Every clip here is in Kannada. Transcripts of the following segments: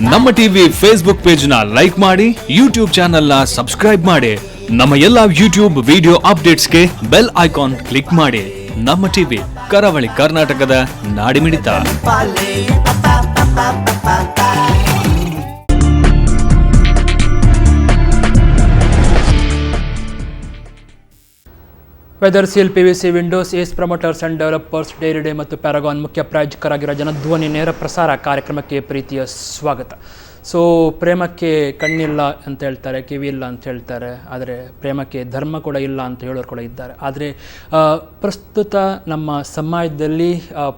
ನಮ್ಮ ಟಿವಿ ಫೇಸ್ಬುಕ್ ಪೇಜ್ ನ ಲೈಕ್ ಮಾಡಿ, ಯೂಟ್ಯೂಬ್ ಚಾನೆಲ್ ನ ಸಬ್ಸ್ಕ್ರೈಬ್ ಮಾಡಿ. ನಮ್ಮ ಎಲ್ಲಾ ಯೂಟ್ಯೂಬ್ ವಿಡಿಯೋ ಅಪ್ಡೇಟ್ಸ್ಗೆ ಬೆಲ್ ಐಕಾನ್ ಕ್ಲಿಕ್ ಮಾಡಿ. ನಮ್ಮ ಟಿವಿ, ಕರಾವಳಿ ಕರ್ನಾಟಕದ ನಾಡಿಮಿಡಿತ. Weather Seal, PVC windows, Ace Promoters and Developers, Dairy Day ಮತ್ತು ಪ್ಯಾರಾಗಾನ್ ಮುಖ್ಯ ಪ್ರಾಯೋಜಕರಾಗಿರೋ ಜನಧ್ವನಿ ನೇರ ಪ್ರಸಾರ ಕಾರ್ಯಕ್ರಮಕ್ಕೆ ಪ್ರೀತಿಯ ಸ್ವಾಗತ. ಸೊ ಪ್ರೇಮಕ್ಕೆ ಕಣ್ಣಿಲ್ಲ ಅಂತ ಹೇಳ್ತಾರೆ, ಕಿವಿ ಇಲ್ಲ ಅಂತ ಹೇಳ್ತಾರೆ, ಆದರೆ ಪ್ರೇಮಕ್ಕೆ ಧರ್ಮ ಕೂಡ ಇಲ್ಲ ಅಂತ ಹೇಳೋರು ಕೂಡ ಇದ್ದಾರೆ. ಆದರೆ ಪ್ರಸ್ತುತ ನಮ್ಮ ಸಮಾಜದಲ್ಲಿ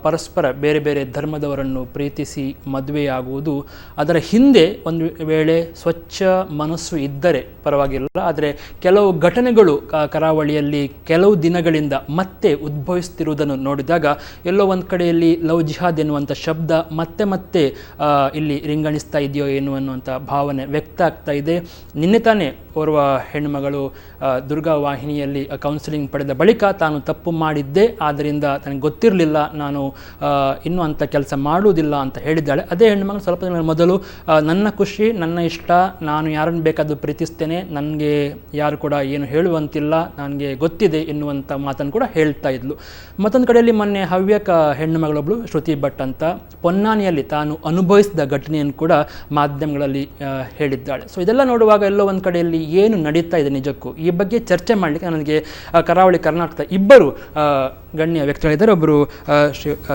ಪರಸ್ಪರ ಬೇರೆ ಬೇರೆ ಧರ್ಮದವರನ್ನು ಪ್ರೀತಿಸಿ ಮದುವೆಯಾಗುವುದು, ಅದರ ಹಿಂದೆ ಒಂದು ವೇಳೆ ಸ್ವಚ್ಛ ಮನಸ್ಸು ಇದ್ದರೆ ಪರವಾಗಿಲ್ಲ. ಆದರೆ ಕೆಲವು ಘಟನೆಗಳು ಕರಾವಳಿಯಲ್ಲಿ ಕೆಲವು ದಿನಗಳಿಂದ ಮತ್ತೆ ಉದ್ಭವಿಸ್ತಿರುವುದನ್ನು ನೋಡಿದಾಗ ಎಲ್ಲೋ ಒಂದು ಕಡೆಯಲ್ಲಿ ಲವ್ ಜಿಹಾದ್ ಎನ್ನುವಂಥ ಶಬ್ದ ಮತ್ತೆ ಇಲ್ಲಿ ರಿಂಗಣಿಸ್ತಾ ಇದೆಯೋ ಎನ್ನುವಂಥ ಭಾವನೆ ವ್ಯಕ್ತ ಆಗ್ತಾ ಇದೆ. ನಿನ್ನೆ ತಾನೇ ಓರ್ವ ಹೆಣ್ಣುಮಗಳು ದುರ್ಗಾ ವಾಹಿನಿಯಲ್ಲಿ ಕೌನ್ಸಿಲಿಂಗ್ ಪಡೆದ ಬಳಿಕ ತಾನು ತಪ್ಪು ಮಾಡಿದ್ದೆ, ಆದ್ದರಿಂದ ನನಗೆ ಗೊತ್ತಿರಲಿಲ್ಲ, ನಾನು ಇನ್ನೂ ಅಂಥ ಕೆಲಸ ಮಾಡುವುದಿಲ್ಲ ಅಂತ ಹೇಳಿದ್ದಾಳೆ. ಅದೇ ಹೆಣ್ಣುಮಗಳು ಸ್ವಲ್ಪ ದಿನಗಳ ಮೊದಲು ನನ್ನ ಖುಷಿ, ನನ್ನ ಇಷ್ಟ, ನಾನು ಯಾರನ್ನು ಬೇಕಾದರೂ ಪ್ರೀತಿಸ್ತೇನೆ, ನನಗೆ ಯಾರು ಕೂಡ ಏನು ಹೇಳುವಂತಿಲ್ಲ, ನನಗೆ ಗೊತ್ತಿದೆ ಎನ್ನುವಂಥ ಮಾತನ್ನು ಕೂಡ ಹೇಳ್ತಾ ಇದ್ಲು. ಮತ್ತೊಂದು ಕಡೆಯಲ್ಲಿ ಮೊನ್ನೆ ಹವ್ಯಕ ಹೆಣ್ಣುಮಗಳೊಬ್ಬಳು ಶ್ರುತಿ ಭಟ್ ಅಂತ ಪೊನ್ನಾನಿಯಲ್ಲಿ ತಾನು ಅನುಭವಿಸಿದ ಘಟನೆಯನ್ನು ಕೂಡ ಮಾಧ್ಯಮಗಳಲ್ಲಿ ಹೇಳಿದ್ದಾಳೆ. ಸೊ ಇದೆಲ್ಲ ನೋಡುವಾಗ ಎಲ್ಲೋ ಒಂದು ಕಡೆಯಲ್ಲಿ ಏನು ನಡೀತಾ ಇದೆ ನಿಜಕ್ಕೂ, ಈ ಬಗ್ಗೆ ಚರ್ಚೆ ಮಾಡಲಿಕ್ಕೆ ನನಗೆ ಕರಾವಳಿ ಕರ್ನಾಟಕದ ಇಬ್ಬರು ಗಣ್ಯ ವ್ಯಕ್ತಿಗಳಿದ್ದಾರೆ. ಒಬ್ಬರು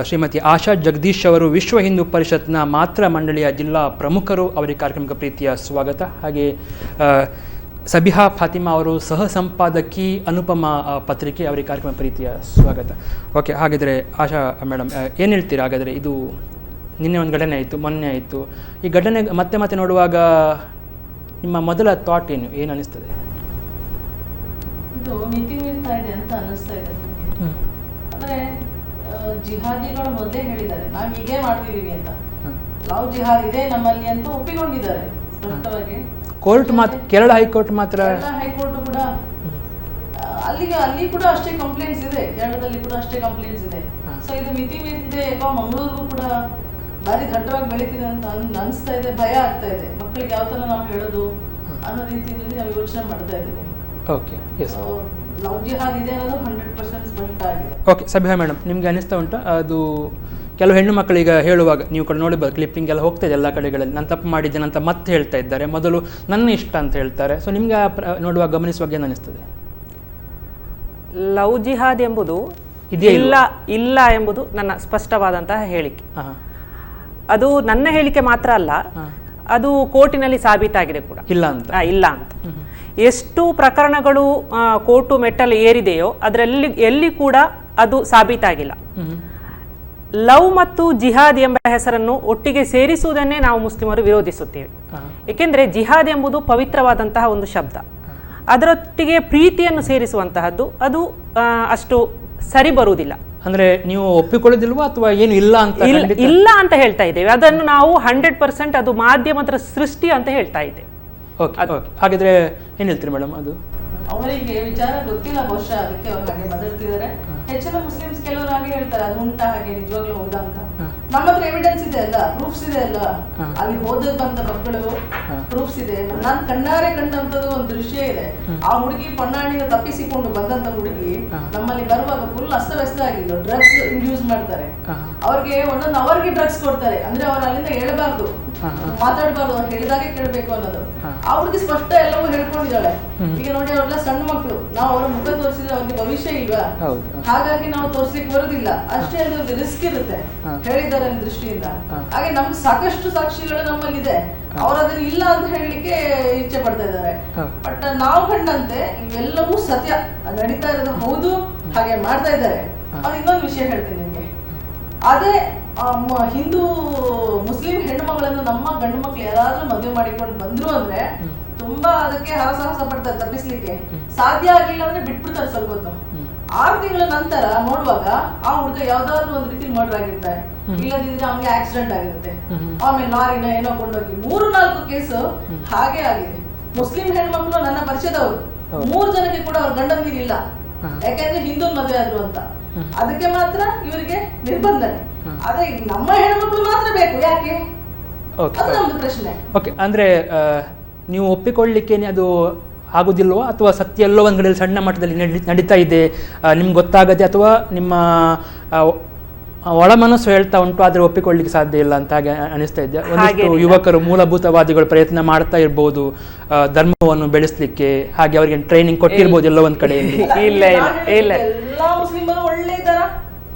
ಶ್ರೀಮತಿ ಆಶಾ ಜಗದೀಶ್ ಅವರು, ವಿಶ್ವ ಹಿಂದೂ ಪರಿಷತ್ನ ಮಾತೃ ಮಂಡಳಿಯ ಜಿಲ್ಲಾ ಪ್ರಮುಖರು, ಅವರಿಗೆ ಕಾರ್ಯಕ್ರಮಕ್ಕೆ ಪ್ರೀತಿಯ ಸ್ವಾಗತ. ಹಾಗೆ ಸಬಿಹಾ ಫಾತಿಮಾ ಅವರು, ಸಹ ಸಂಪಾದಕಿ ಅನುಪಮ ಪತ್ರಿಕೆ, ಅವರಿಗೆ ಕಾರ್ಯಕ್ರಮ ಪ್ರೀತಿಯ ಸ್ವಾಗತ. ಓಕೆ, ಹಾಗಿದ್ರೆ ಆಶಾ ಮೇಡಮ್ ಏನು ಹೇಳ್ತೀರಾ? ಹಾಗಾದರೆ ಇದು ನಿನ್ನೆ ಒಂದು ಘಟನೆ ಆಯಿತು, ಮೊನ್ನೆ ಆಯಿತು, ಈ ಘಟನೆ ಮತ್ತೆ ನೋಡುವಾಗ ನಿಮ್ಮ ಮೊದಲ ಥಾಟ್ ಏನು ಅನಿಸ್ತದೆ? ಇದು ಮಿತಿ ಮೀರ್ತಾ ಇದೆ ಅಂತ ಅನಿಸ್ತಾ ಇದೆ. ಅಂದರೆ ಜಿಹಾದಿಗಳು ಮೊದಲೇ ಹೇಳಿದ್ದಾರೆ ನಾವು ಹೀಗೆ ಮಾಡ್ತಿದೀವಿ ಅಂತ. ಲವ್ ಜಿಹಾದ್ ಇದೆ ನಮ್ಮಲ್ಲಿ ಅಂತ ಒಪ್ಪಿಕೊಂಡಿದ್ದಾರೆ ಸ್ಪಷ್ಟವಾಗಿ. ಕೋರ್ಟ್ ಮಾತ್ರ, ಕೇರಳ ಹೈಕೋರ್ಟ್ ಮಾತ್ರ, ಹೈಕೋರ್ಟ್ ಕೂಡ ಅಲ್ಲಿ ಕೂಡ ಅಷ್ಟೇ ಕಂಪ್ಲೇಂಟ್ಸ್ ಇದೆ, ಕೇರಳದಲ್ಲಿ ಕೂಡ ಅಷ್ಟೇ ಕಂಪ್ಲೇಂಟ್ಸ್ ಇದೆ. ಸೊ ಇದು ಮಿತಿ ಮೀರ್ತಿದೆ. ಯಾಕೋ ಮಂಗಳೂರಿಗೂ ಕೂಡ ಭಾರಿ ದಟ್ಟವಾಗಿ ಬೆಳೀತಿದೆ ಅಂತ ಅನಿಸ್ತಾ ಇದೆ, ಭಯ ಆಗ್ತಾ ಇದೆ. ಮಕ್ಕಳಿಗೆ ಯಾವ ಥರ ನಾವು ಹೇಳೋದು ಅನ್ನೋ ರೀತಿಯಲ್ಲಿ ನಾವು ಯೋಚನೆ ಮಾಡ್ತಾ ಇದ್ದೀವಿ. ಓಕೆ, ಎಸ್, ಲವ್ ಜಿಹಾದ್ ಇದೆ ಅನ್ನೋದು 100% ಸ್ಪಷ್ಟ ಆಗಿದೆ. ಓಕೆ, ಸಬಿಹಾ ಮೇಡಮ್ ನಿಮಗೆ ಅನಿಸ್ತಾ ಉಂಟಾ? ಅದು ಕೆಲವು ಹೆಣ್ಣು ಮಕ್ಕಳಿಗೆ ಹೇಳುವಾಗ ನೀವು ಕೂಡ ನೋಡಿಬೋದು, ಕ್ಲಿಪ್ಪಿಂಗ್ ಎಲ್ಲ ಹೋಗ್ತಾ ಇದೆ ಎಲ್ಲ ಕಡೆಗಳಲ್ಲಿ, ನಾನು ತಪ್ಪು ಮಾಡಿದ್ದೇನೆ ಅಂತ ಮತ್ತೆ ಹೇಳ್ತಾ ಇದ್ದಾರೆ, ಮೊದಲು ನನ್ನ ಇಷ್ಟ ಅಂತ ಹೇಳ್ತಾರೆ. ಸೊ ನಿಮಗೆ ನೋಡುವಾಗ ಗಮನಿಸುವಾಗ ಏನು ಅನಿಸ್ತದೆ? ಲವ್ ಜಿಹಾದ್ ಎಂಬುದು ಇಲ್ಲ ಎಂಬುದು ನನ್ನ ಸ್ಪಷ್ಟವಾದಂತಹ ಹೇಳಿಕೆ. ಅದು ನನ್ನ ಹೇಳಿಕೆ ಮಾತ್ರ ಅಲ್ಲ, ಅದು ಕೋರ್ಟಿನಲ್ಲಿ ಸಾಬೀತಾಗಿದೆ ಕೂಡ ಇಲ್ಲ ಅಂತ. ಎಷ್ಟು ಪ್ರಕರಣಗಳು ಕೋರ್ಟು ಮೆಟ್ಟಲು ಏರಿದೆಯೋ ಅದರಲ್ಲಿ ಎಲ್ಲಿ ಕೂಡ ಅದು ಸಾಬೀತಾಗಿಲ್ಲ. ಲವ್ ಮತ್ತು ಜಿಹಾದ್ ಎಂಬ ಹೆಸರನ್ನು ಒಟ್ಟಿಗೆ ಸೇರಿಸುವುದನ್ನೇ ನಾವು ಮುಸ್ಲಿಮರು ವಿರೋಧಿಸುತ್ತೇವೆ. ಏಕೆಂದರೆ ಜಿಹಾದ್ ಎಂಬುದು ಪವಿತ್ರವಾದಂತಹ ಒಂದು ಶಬ್ದ, ಅದರೊಟ್ಟಿಗೆ ಪ್ರೀತಿಯನ್ನು ಸೇರಿಸುವಂತಹದ್ದು ಅದು ಅಷ್ಟು ಸರಿ ಬರುವುದಿಲ್ಲ. ಅಂದ್ರೆ ನೀವು ಒಪ್ಪಿಕೊಳ್ಳೋದಿಲ್ವಾ ಅಥವಾ ಏನು ಇಲ್ಲ ಅಂತ ಹೇಳ್ತಾ ಇದ್ದೇವೆ. ಅದನ್ನು ನಾವು 100% ಅದು ಮಾಧ್ಯಮದ ಸೃಷ್ಟಿ ಅಂತ ಹೇಳ್ತಾ ಇದ್ದೇವೆ. ಹಾಗಿದ್ರೆ ಏನ್ ಹೇಳ್ತೀರಿ ಮೇಡಮ್? ಅದು ಅವರಿಗೆ ವಿಚಾರ ಗೊತ್ತಿಲ್ಲ ಬಹುಶಃ, ಅದಕ್ಕೆ ಅವ್ರು ಹಾಗೆ ಬದಲ್ತಿದ್ದಾರೆ. ಹೆಚ್ಚಿನ ಮುಸ್ಲಿಮ್ಸ್ ಕೆಲವರು ಹಾಗೆ ಹೇಳ್ತಾರೆ, ಅದು ಉಂಟಾ ಹಾಗೆ ನಿಜವಾಗ್ಲೂ ಹೌದಾ ಅಂತ. ನಮ್ಮ ಹತ್ರ ಎವಿಡೆನ್ಸ್ ಇದೆ ಅಲ್ಲ, ಪ್ರೂಫ್ಸ್ ಇದೆ ಅಲ್ಲ, ಅಲ್ಲಿ ಹೋದ ಬಂದ ಮಕ್ಕಳು ಪ್ರೂಫ್ಸ್ ಇದೆ. ನಾನು ಕಣ್ಣಾರೆ ಕಂಡಂತದ್ದು ಒಂದು ದೃಶ್ಯ ಇದೆ. ಆ ಹುಡುಗಿ ಪೊನ್ನಾಣಿಗೆ ತಪ್ಪಿಸಿಕೊಂಡು ಬಂದಂತ ಹುಡುಗಿ ನಮ್ಮಲ್ಲಿ ಬರುವಾಗ ಫುಲ್ ಅಸ್ತವ್ಯಸ್ತ ಆಗಿದ್ದು, ಡ್ರಗ್ಸ್ ಯೂಸ್ ಮಾಡ್ತಾರೆ. ಅವ್ರಿಗೆ ಒಂದೊಂದು ಅವರ್ಗೆ ಡ್ರಗ್ಸ್ ಕೊಡ್ತಾರೆ, ಅಂದ್ರೆ ಅವ್ರು ಅಲ್ಲಿಂದ ಹೇಳಬಾರ್ದು, ಮಾತಾಡಬಾರ್ದು, ಅವ್ರು ಹೇಳಿದಾಗೆ ಕೇಳಬೇಕು ಅನ್ನೋದು. ಆ ಹುಡುಗಿ ಸ್ಪಷ್ಟ ಎಲ್ಲವೂ ಹೇಳ್ಕೊಂಡಿದ್ದಾಳೆ. ಈಗ ನೋಡಿ, ಅವ್ರೆಲ್ಲ ಸಣ್ಣ ಮಕ್ಕಳು, ನಾವು ಅವ್ರ ಮುಖ ತೋರಿಸಿದ್ರೆ ಅವ್ರಿಗೆ ಭವಿಷ್ಯ ಇಲ್ವಾ, ಹಾಗಾಗಿ ನಾವು ತೋರ್ಸ್ಲಿಕ್ಕೆ ಬರೋದಿಲ್ಲ. ಅಷ್ಟೇ ಅಲ್ಲದೆ ರಿಸ್ಕ್ ಇರುತ್ತೆ ಹೇಳಿದ್ದಾರೆ ಅನ್ನೋ ದೃಷ್ಟಿಯಿಂದ. ಹಾಗೆ ನಮ್ಗೆ ಸಾಕಷ್ಟು ಸಾಕ್ಷಿಗಳು ನಮ್ಮಲ್ಲಿದೆ, ಅವ್ರು ಅದನ್ನ ಇಲ್ಲ ಅಂತ ಹೇಳಲಿಕ್ಕೆ ಇಚ್ಛೆ ಪಡ್ತಾ ಇದ್ದಾರೆ. ಬಟ್ ನಾವು ಕಂಡಂತೆ ಇವೆಲ್ಲವೂ ಸತ್ಯ, ನಡೀತಾ ಇರೋದು ಹೌದು, ಹಾಗೆ ಮಾಡ್ತಾ ಇದ್ದಾರೆ. ಅವ್ರು ಇನ್ನೊಂದು ವಿಷಯ ಹೇಳ್ತೀನಿ ನಿಮ್ಗೆ, ಅದೇ ಹಿಂದೂ ಮುಸ್ಲಿಂ ಹೆಣ್ಣು ಮಗಳನ್ನು ನಮ್ಮ ಗಂಡು ಮಕ್ಳು ಯಾರಾದ್ರೂ ಮದುವೆ ಮಾಡಿಕೊಂಡು ಬಂದ್ರು ಅಂದ್ರೆ ತುಂಬಾ ಅದಕ್ಕೆ ಹರಸಾಹಸ ಪಡ್ತಾರೆ, ತಪ್ಪಿಸ್ಲಿಕ್ಕೆ ಸಾಧ್ಯ ಆಗ್ಲಿಲ್ಲ ಅಂದ್ರೆ ಬಿಟ್ಬಿಡ್ತಾರೆ. ಸ್ವಲ್ಪ ಹೊತ್ತು, 6 ತಿಂಗಳ ನಂತರ ನೋಡುವಾಗ ಆ ಹುಡುಗ ಯಾವ್ದಾದ್ರು ಒಂದ್ ರೀತಿ ಮರ್ಡರ್ ಆಗಿರ್ತಾರೆ, ಇಲ್ಲದಿದ್ರೆ ಅವ್ನಿಗೆ ಆಕ್ಸಿಡೆಂಟ್ ಆಗಿರುತ್ತೆ, ಆಮೇಲೆ ಲಾರಿನ ಏನೋ ಕೊಂಡೋಗಿ 3-4 ಕೇಸು ಹಾಗೆ ಆಗಿದೆ. ಮುಸ್ಲಿಂ ಹೆಣ್ಮಕ್ಳು ನನ್ನ ಪರಿಚಯದವರು 3 ಜನಕ್ಕೆ ಕೂಡ ಅವ್ರ ಗಂಡಂದಿರಿಲ್ಲ, ಯಾಕಂದ್ರೆ ಹಿಂದೂ ಮದುವೆ ಆದ್ರು ಅಂತ. ಅದಕ್ಕೆ ಮಾತ್ರ ಇವರಿಗೆ ನಿರ್ಬಂಧನೆ. ಆದ್ರೆ ನಮ್ಮ ಹೆಣ್ಮಕ್ಳು ಮಾತ್ರ ಬೇಕು, ಯಾಕೆ? ಅದು ನಮ್ದು ಪ್ರಶ್ನೆ. ಓಕೆ, ಅಂದರೆ ನೀವು ಒಪ್ಪಿಕೊಳ್ಳಿಕ್ಕೆ ಅದು ಆಗೋದಿಲ್ವೋ ಅಥವಾ ಸತ್ಯ ಎಲ್ಲೋ ಒಂದು ಕಡೆಯಲ್ಲಿ ಸಣ್ಣ ಮಟ್ಟದಲ್ಲಿ ನಡೀತಾ ಇದೆ ನಿಮ್ಗೆ ಗೊತ್ತಾಗದೆ, ಅಥವಾ ನಿಮ್ಮ ಒಳ ಮನಸ್ಸು ಹೇಳ್ತಾ ಉಂಟು ಆದರೆ ಒಪ್ಪಿಕೊಳ್ಳಿಕ್ಕೆ ಸಾಧ್ಯ ಇಲ್ಲ ಅಂತ ಹಾಗೆ ಅನಿಸ್ತಾ ಇದೆ? ಒಂದಿಷ್ಟು ಯುವಕರು ಮೂಲಭೂತವಾದಿಗಳು ಪ್ರಯತ್ನ ಮಾಡ್ತಾ ಇರ್ಬೋದು ಧರ್ಮವನ್ನು ಬೆಳೆಸಲಿಕ್ಕೆ, ಹಾಗೆ ಅವರಿಗೆ ಟ್ರೈನಿಂಗ್ ಕೊಟ್ಟಿರ್ಬೋದು ಎಲ್ಲೋ ಒಂದು ಕಡೆಯಲ್ಲಿ. ಇಲ್ಲ ಇಲ್ಲ ಇಲ್ಲ, ಎಲ್ಲಾ ಮುಸ್ಲಿಮರು ಒಳ್ಳೆ ಇದ್ದಾರಾ?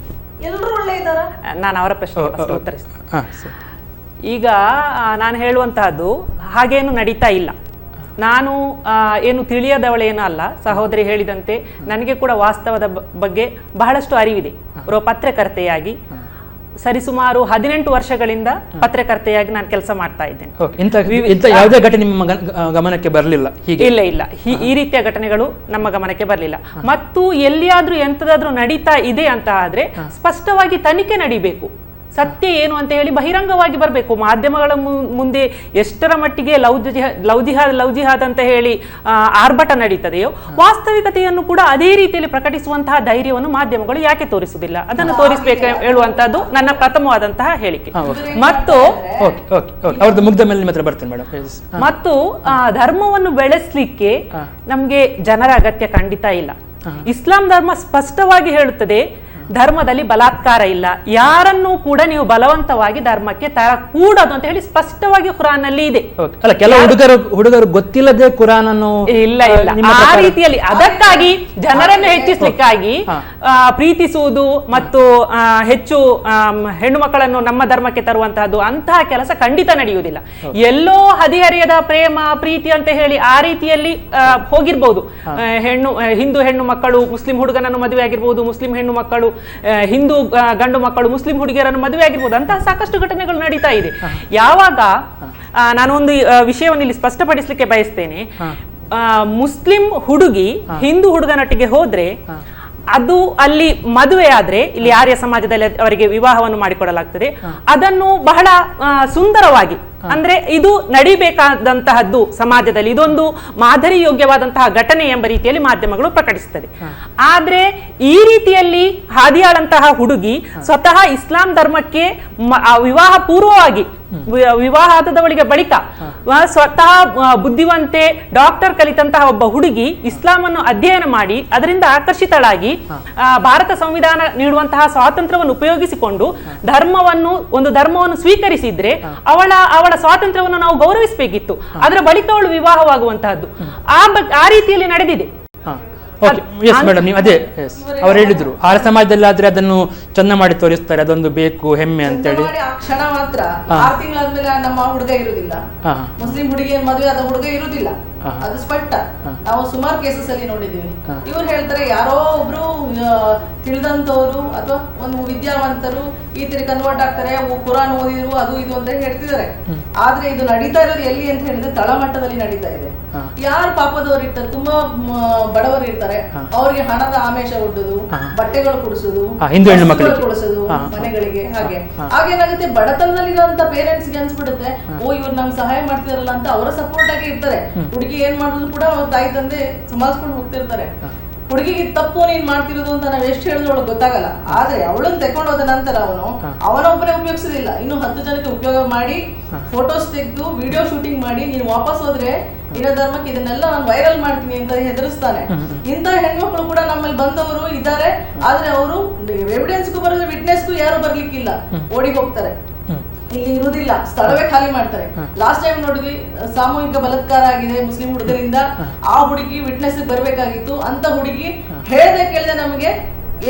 ಎಲ್ಲರೂ ಒಳ್ಳೆ ಇದ್ದಾರಾ? ನಾನು ಅವರ ಪ್ರಶ್ನೆ ಉತ್ತರಿಸ್ತೇನೆ. ಈಗ ನಾನು ಹೇಳುವಂತಹದ್ದು ಹಾಗೇನು ನಡೀತಾ ಇಲ್ಲ. ನಾನು ಏನು ತಿಳಿಯದವಳೇನೂ ಅಲ್ಲ. ಸಹೋದರಿ ಹೇಳಿದಂತೆ ನನಗೆ ಕೂಡ ವಾಸ್ತವದ ಬಗ್ಗೆ ಬಹಳಷ್ಟು ಅರಿವಿದೆ. ಪತ್ರಕರ್ತೆಯಾಗಿ ಸರಿಸುಮಾರು 18 ವರ್ಷಗಳಿಂದ ಪತ್ರಕರ್ತೆಯಾಗಿ ನಾನು ಕೆಲಸ ಮಾಡ್ತಾ ಇದ್ದೇನೆ. ಯಾವುದೇ ಘಟನೆ ನಿಮ್ಮ ಗಮನಕ್ಕೆ ಬರಲಿಲ್ಲ? ಇಲ್ಲ ಇಲ್ಲ, ಈ ರೀತಿಯ ಘಟನೆಗಳು ನಮ್ಮ ಗಮನಕ್ಕೆ ಬರಲಿಲ್ಲ. ಮತ್ತು ಎಲ್ಲಿಯಾದ್ರೂ ಎಂತದಾದ್ರೂ ನಡೀತಾ ಇದೆ ಅಂತ ಆದ್ರೆ ಸ್ಪಷ್ಟವಾಗಿ ತನಿಖೆ ನಡೀಬೇಕು. ಸತ್ಯ ಏನು ಅಂತ ಹೇಳಿ ಬಹಿರಂಗವಾಗಿ ಬರಬೇಕು. ಮಾಧ್ಯಮಗಳ ಮುಂದೆ ಎಷ್ಟರ ಮಟ್ಟಿಗೆ ಲವ್ ಜಿಹಾದ್ ಅಂತ ಹೇಳಿ ಆರ್ಭಟ ನಡೀತದೆಯೋ, ವಾಸ್ತವಿಕತೆಯನ್ನು ಕೂಡ ಅದೇ ರೀತಿಯಲ್ಲಿ ಪ್ರಕಟಿಸುವಂತಹ ಧೈರ್ಯವನ್ನು ಮಾಧ್ಯಮಗಳು ಯಾಕೆ ತೋರಿಸುವುದಿಲ್ಲ? ಅದನ್ನು ತೋರಿಸಬೇಕು ಹೇಳುವಂತಹದ್ದು ನನ್ನ ಪ್ರಥಮವಾದಂತಹ ಹೇಳಿಕೆ. ಮತ್ತು ಧರ್ಮವನ್ನು ಬೆಳೆಸಲಿಕ್ಕೆ ನಮ್ಗೆ ಜನರ ಅಗತ್ಯ ಖಂಡಿತ ಇಲ್ಲ. ಇಸ್ಲಾಂ ಧರ್ಮ ಸ್ಪಷ್ಟವಾಗಿ ಹೇಳುತ್ತದೆ, ಧರ್ಮದಲ್ಲಿ ಬಲಾತ್ಕಾರ ಇಲ್ಲ, ಯಾರನ್ನೂ ಕೂಡ ನೀವು ಬಲವಂತವಾಗಿ ಧರ್ಮಕ್ಕೆ ತರಕೂಡದು ಅಂತ ಹೇಳಿ ಸ್ಪಷ್ಟವಾಗಿ ಕುರಾನ್ ನಲ್ಲಿ ಇದೆ. ಅಲ್ಲ, ಕೆಲವು ಹುಡುಗರು ಗೊತ್ತಿಲ್ಲದೆ ಕುರಾನ್ ಅನ್ನು ಇಲ್ಲ ಆ ರೀತಿಯಲ್ಲಿ ಅದಕ್ಕಾಗಿ ಜನರನ್ನು ಹೆಚ್ಚಿಸಲಿಕ್ಕಾಗಿ ಪ್ರೀತಿಸುವುದು ಮತ್ತು ಹೆಚ್ಚು ಹೆಣ್ಣು ಮಕ್ಕಳನ್ನು ನಮ್ಮ ಧರ್ಮಕ್ಕೆ ತರುವಂತಹದ್ದು ಅಂತಹ ಕೆಲಸ ಖಂಡಿತ ನಡೆಯುವುದಿಲ್ಲ. ಎಲ್ಲೋ ಹದಿಹರೆಯದ ಪ್ರೇಮ ಪ್ರೀತಿ ಅಂತ ಹೇಳಿ ಆ ರೀತಿಯಲ್ಲಿ ಹೋಗಿರ್ಬಹುದು. ಹಿಂದೂ ಹೆಣ್ಣು ಮಕ್ಕಳು ಮುಸ್ಲಿಂ ಹುಡುಗನನ್ನು ಮದುವೆ ಆಗಿರ್ಬಹುದು, ಮುಸ್ಲಿಂ ಹೆಣ್ಣು ಮಕ್ಕಳು ಹಿಂದೂ ಗಂಡು ಮಕ್ಕಳು ಮುಸ್ಲಿಂ ಹುಡುಗಿಯರನ್ನು ಮದುವೆ ಆಗಿರ್ಬೋದು. ಅಂತಹ ಸಾಕಷ್ಟು ಘಟನೆಗಳು ನಡೀತಾ ಇದೆ. ಯಾವಾಗ ನಾನೊಂದು ವಿಷಯವನ್ನು ಇಲ್ಲಿ ಸ್ಪಷ್ಟಪಡಿಸಲಿಕ್ಕೆ ಬಯಸ್ತೇನೆ. ಮುಸ್ಲಿಂ ಹುಡುಗಿ ಹಿಂದೂ ಹುಡುಗನೊಟ್ಟಿಗೆ ಹೋದ್ರೆ ಅದು ಅಲ್ಲಿ ಮದುವೆ ಆದ್ರೆ ಇಲ್ಲಿ ಆರ್ಯ ಸಮಾಜದಲ್ಲಿ ಅವರಿಗೆ ವಿವಾಹವನ್ನು ಮಾಡಿಕೊಡಲಾಗ್ತದೆ. ಅದನ್ನು ಬಹಳ ಸುಂದರವಾಗಿ, ಅಂದ್ರೆ ಇದು ನಡಿಬೇಕಾದಂತಹದ್ದು ಸಮಾಜದಲ್ಲಿ, ಇದೊಂದು ಮಾದರಿ ಯೋಗ್ಯವಾದಂತಹ ಘಟನೆ ಎಂಬ ರೀತಿಯಲ್ಲಿ ಮಾಧ್ಯಮಗಳು ಪ್ರಕಟಿಸುತ್ತದೆ. ಆದ್ರೆ ಈ ರೀತಿಯಲ್ಲಿ ಹಾದಿಯಾಳಂತಹ ಹುಡುಗಿ ಸ್ವತಃ ಇಸ್ಲಾಂ ಧರ್ಮಕ್ಕೆ ವಿವಾಹ ಪೂರ್ವವಾಗಿ, ವಿವಾಹ ಆದವಳಿಗೆ ಬಳಿಕ ಸ್ವತಃ ಬುದ್ಧಿವಂತೆ ಡಾಕ್ಟರ್ ಕಲಿತಂತಹ ಒಬ್ಬ ಹುಡುಗಿ ಇಸ್ಲಾಂ ಅನ್ನು ಅಧ್ಯಯನ ಮಾಡಿ ಅದರಿಂದ ಆಕರ್ಷಿತಳಾಗಿ ಭಾರತ ಸಂವಿಧಾನ ನೀಡುವಂತಹ ಸ್ವಾತಂತ್ರ್ಯವನ್ನು ಉಪಯೋಗಿಸಿಕೊಂಡು ಒಂದು ಧರ್ಮವನ್ನು ಸ್ವೀಕರಿಸಿದ್ರೆ ಅವಳ ಸ್ವಾತಂತ್ರ್ಯವನ್ನು ನಾವು ಗೌರವಿಸಬೇಕಿತ್ತು. ಅದರ ಬಳಿಕ ಅವಳು ವಿವಾಹವಾಗುವಂತಹದ್ದು ಆ ರೀತಿಯಲ್ಲಿ ನಡೆದಿದೆ. ಮೇಡಮ್, ನೀವು ಅದೇ ಅವ್ರು ಹೇಳಿದ್ರು ಆರ್ಯ ಸಮಾಜದಲ್ಲಿ ಆದ್ರೆ ಅದನ್ನು ಚಂದ ಮಾಡಿ ತೋರಿಸ್ತಾರೆ, ಅದೊಂದು ಬೇಕು ಹೆಮ್ಮೆ ಅಂತೇಳಿ. ಆ ಕ್ಷಣ ಮಾತ್ರ 6 ತಿಂಗಳಾದ್ಮೇಲೆ ನಮ್ಮ ಹುಡುಗ ಇರುವುದಿಲ್ಲ, ಮುಸ್ಲಿಂ ಹುಡುಗಿಯನ್ನು ಮದುವೆ ಆದ ಹುಡುಗ ಇರುವುದಿಲ್ಲ, ಅದು ಸ್ಪಷ್ಟ. ನಾವು ಸುಮಾರು ಕೇಸಸ್ ಅಲ್ಲಿ ನೋಡಿದೀವಿ. ಇವ್ರು ಹೇಳ್ತಾರೆ ಯಾರೋ ಒಬ್ರು ತಿಳಿದಂತವ್ರು ಅಥವಾ ಒಂದು ವಿದ್ಯಾವಂತರು ಈ ತರ ಕನ್ವರ್ಟ್ ಆಗ್ತಾರೆ, ಕುರಾನ್ ಓದಿದ್ರು ಅದು ಇದು ಅಂತ ಹೇಳ್ತಿದ್ದಾರೆ. ಆದ್ರೆ ಇದು ನಡೀತಾ ಇರೋದು ಎಲ್ಲಿ ಅಂತ ಹೇಳಿದ್ರೆ ತಳಮಟ್ಟದಲ್ಲಿ ನಡೀತಾ ಇದೆ. ಯಾರು ಪಾಪದವರು ಇರ್ತಾರೆ, ತುಂಬಾ ಬಡವರು ಇರ್ತಾರೆ, ಅವ್ರಿಗೆ ಹಣದ ಆಮೇಶ ಒಡ್ಡುದು, ಬಟ್ಟೆಗಳು ಕೊಡಿಸೋದು, ಕೊಡಿಸೋದು ಮನೆಗಳಿಗೆ. ಹಾಗೇನಾಗುತ್ತೆ, ಬಡತನದಲ್ಲಿರುವಂತ ಪೇರೆಂಟ್ಸ್ ಗೆ ಅನ್ಸ್ಬಿಡುತ್ತೆ, ಓ ಇವ್ರು ನಂಗೆ ಸಹಾಯ ಮಾಡ್ತಿದಾರಲ್ಲ ಅಂತ ಅವರ ಸಪೋರ್ಟ್ ಆಗಿ ಇರ್ತಾರೆ. ಹುಡುಗಿ ಏನ್ ಮಾಡಿದ್ರು ಕೂಡ ಅವ್ರ ತಾಯಿ ತಂದೆ ಸಮಾಲಿಸ್ಕೊಂಡು ಹೋಗ್ತಿರ್ತಾರೆ. ಹುಡುಗಿಗೆ ತಪ್ಪು ನೀನ್ ಮಾಡ್ತಿರೋದು ಅಂತ ನಾವ್ ಎಷ್ಟು ಹೇಳಿದ್ರು ಅವಳಿಗೆ ಗೊತ್ತಾಗಲ್ಲ. ಆದ್ರೆ ಅವಳನ್ನ ತೆಕೊಂಡು ಹೋದ ನಂತರ ಅವನೊಬ್ಬನೇ ಉಪಯೋಗಿಸೋದಿಲ್ಲ, ಇನ್ನು 10 ಜನಕ್ಕೆ ಉಪಯೋಗ ಮಾಡಿ ಫೋಟೋಸ್ ತೆಗೆದು ವಿಡಿಯೋ ಶೂಟಿಂಗ್ ಮಾಡಿ ನೀನು ವಾಪಸ್ ಹೋದ್ರೆ ಇರೋ ಧರ್ಮಕ್ಕೆ ಇದನ್ನೆಲ್ಲ ನಾನು ವೈರಲ್ ಮಾಡ್ತೀನಿ ಅಂತ ಹೆದರಿಸ್ತಾನೆ. ಇಂಥ ಹೆಣ್ಮಕ್ಳು ಕೂಡ ನಮ್ಮಲ್ಲಿ ಬಂದವರು ಇದ್ದಾರೆ. ಆದ್ರೆ ಅವರು ಎವಿಡೆನ್ಸ್ಗೂ ಬರೋದು, ವಿಟ್ನೆಸ್ಗೂ ಯಾರು ಬರ್ಲಿಕ್ಕಿಲ್ಲ, ಓಡಿ ಹೋಗ್ತಾರೆ, ಇಲ್ಲಿ ಇರುವುದಿಲ್ಲ, ಸ್ಥಳವೇ ಖಾಲಿ ಮಾಡ್ತಾರೆ. ಲಾಸ್ಟ್ ಟೈಮ್ ನೋಡಿದ್ವಿ, ಸಾಮೂಹಿಕ ಬಲಾತ್ಕಾರ ಆಗಿದೆ ಮುಸ್ಲಿಂ ಹುಡುಗರಿಂದ. ಆ ಹುಡುಗಿ ವಿಟ್ನೆಸ್ ಬರ್ಬೇಕಾಗಿತ್ತು, ಅಂತ ಹುಡುಗಿ ಹೇಳ್ದೆ ಕೇಳ್ದೆ ನಮಗೆ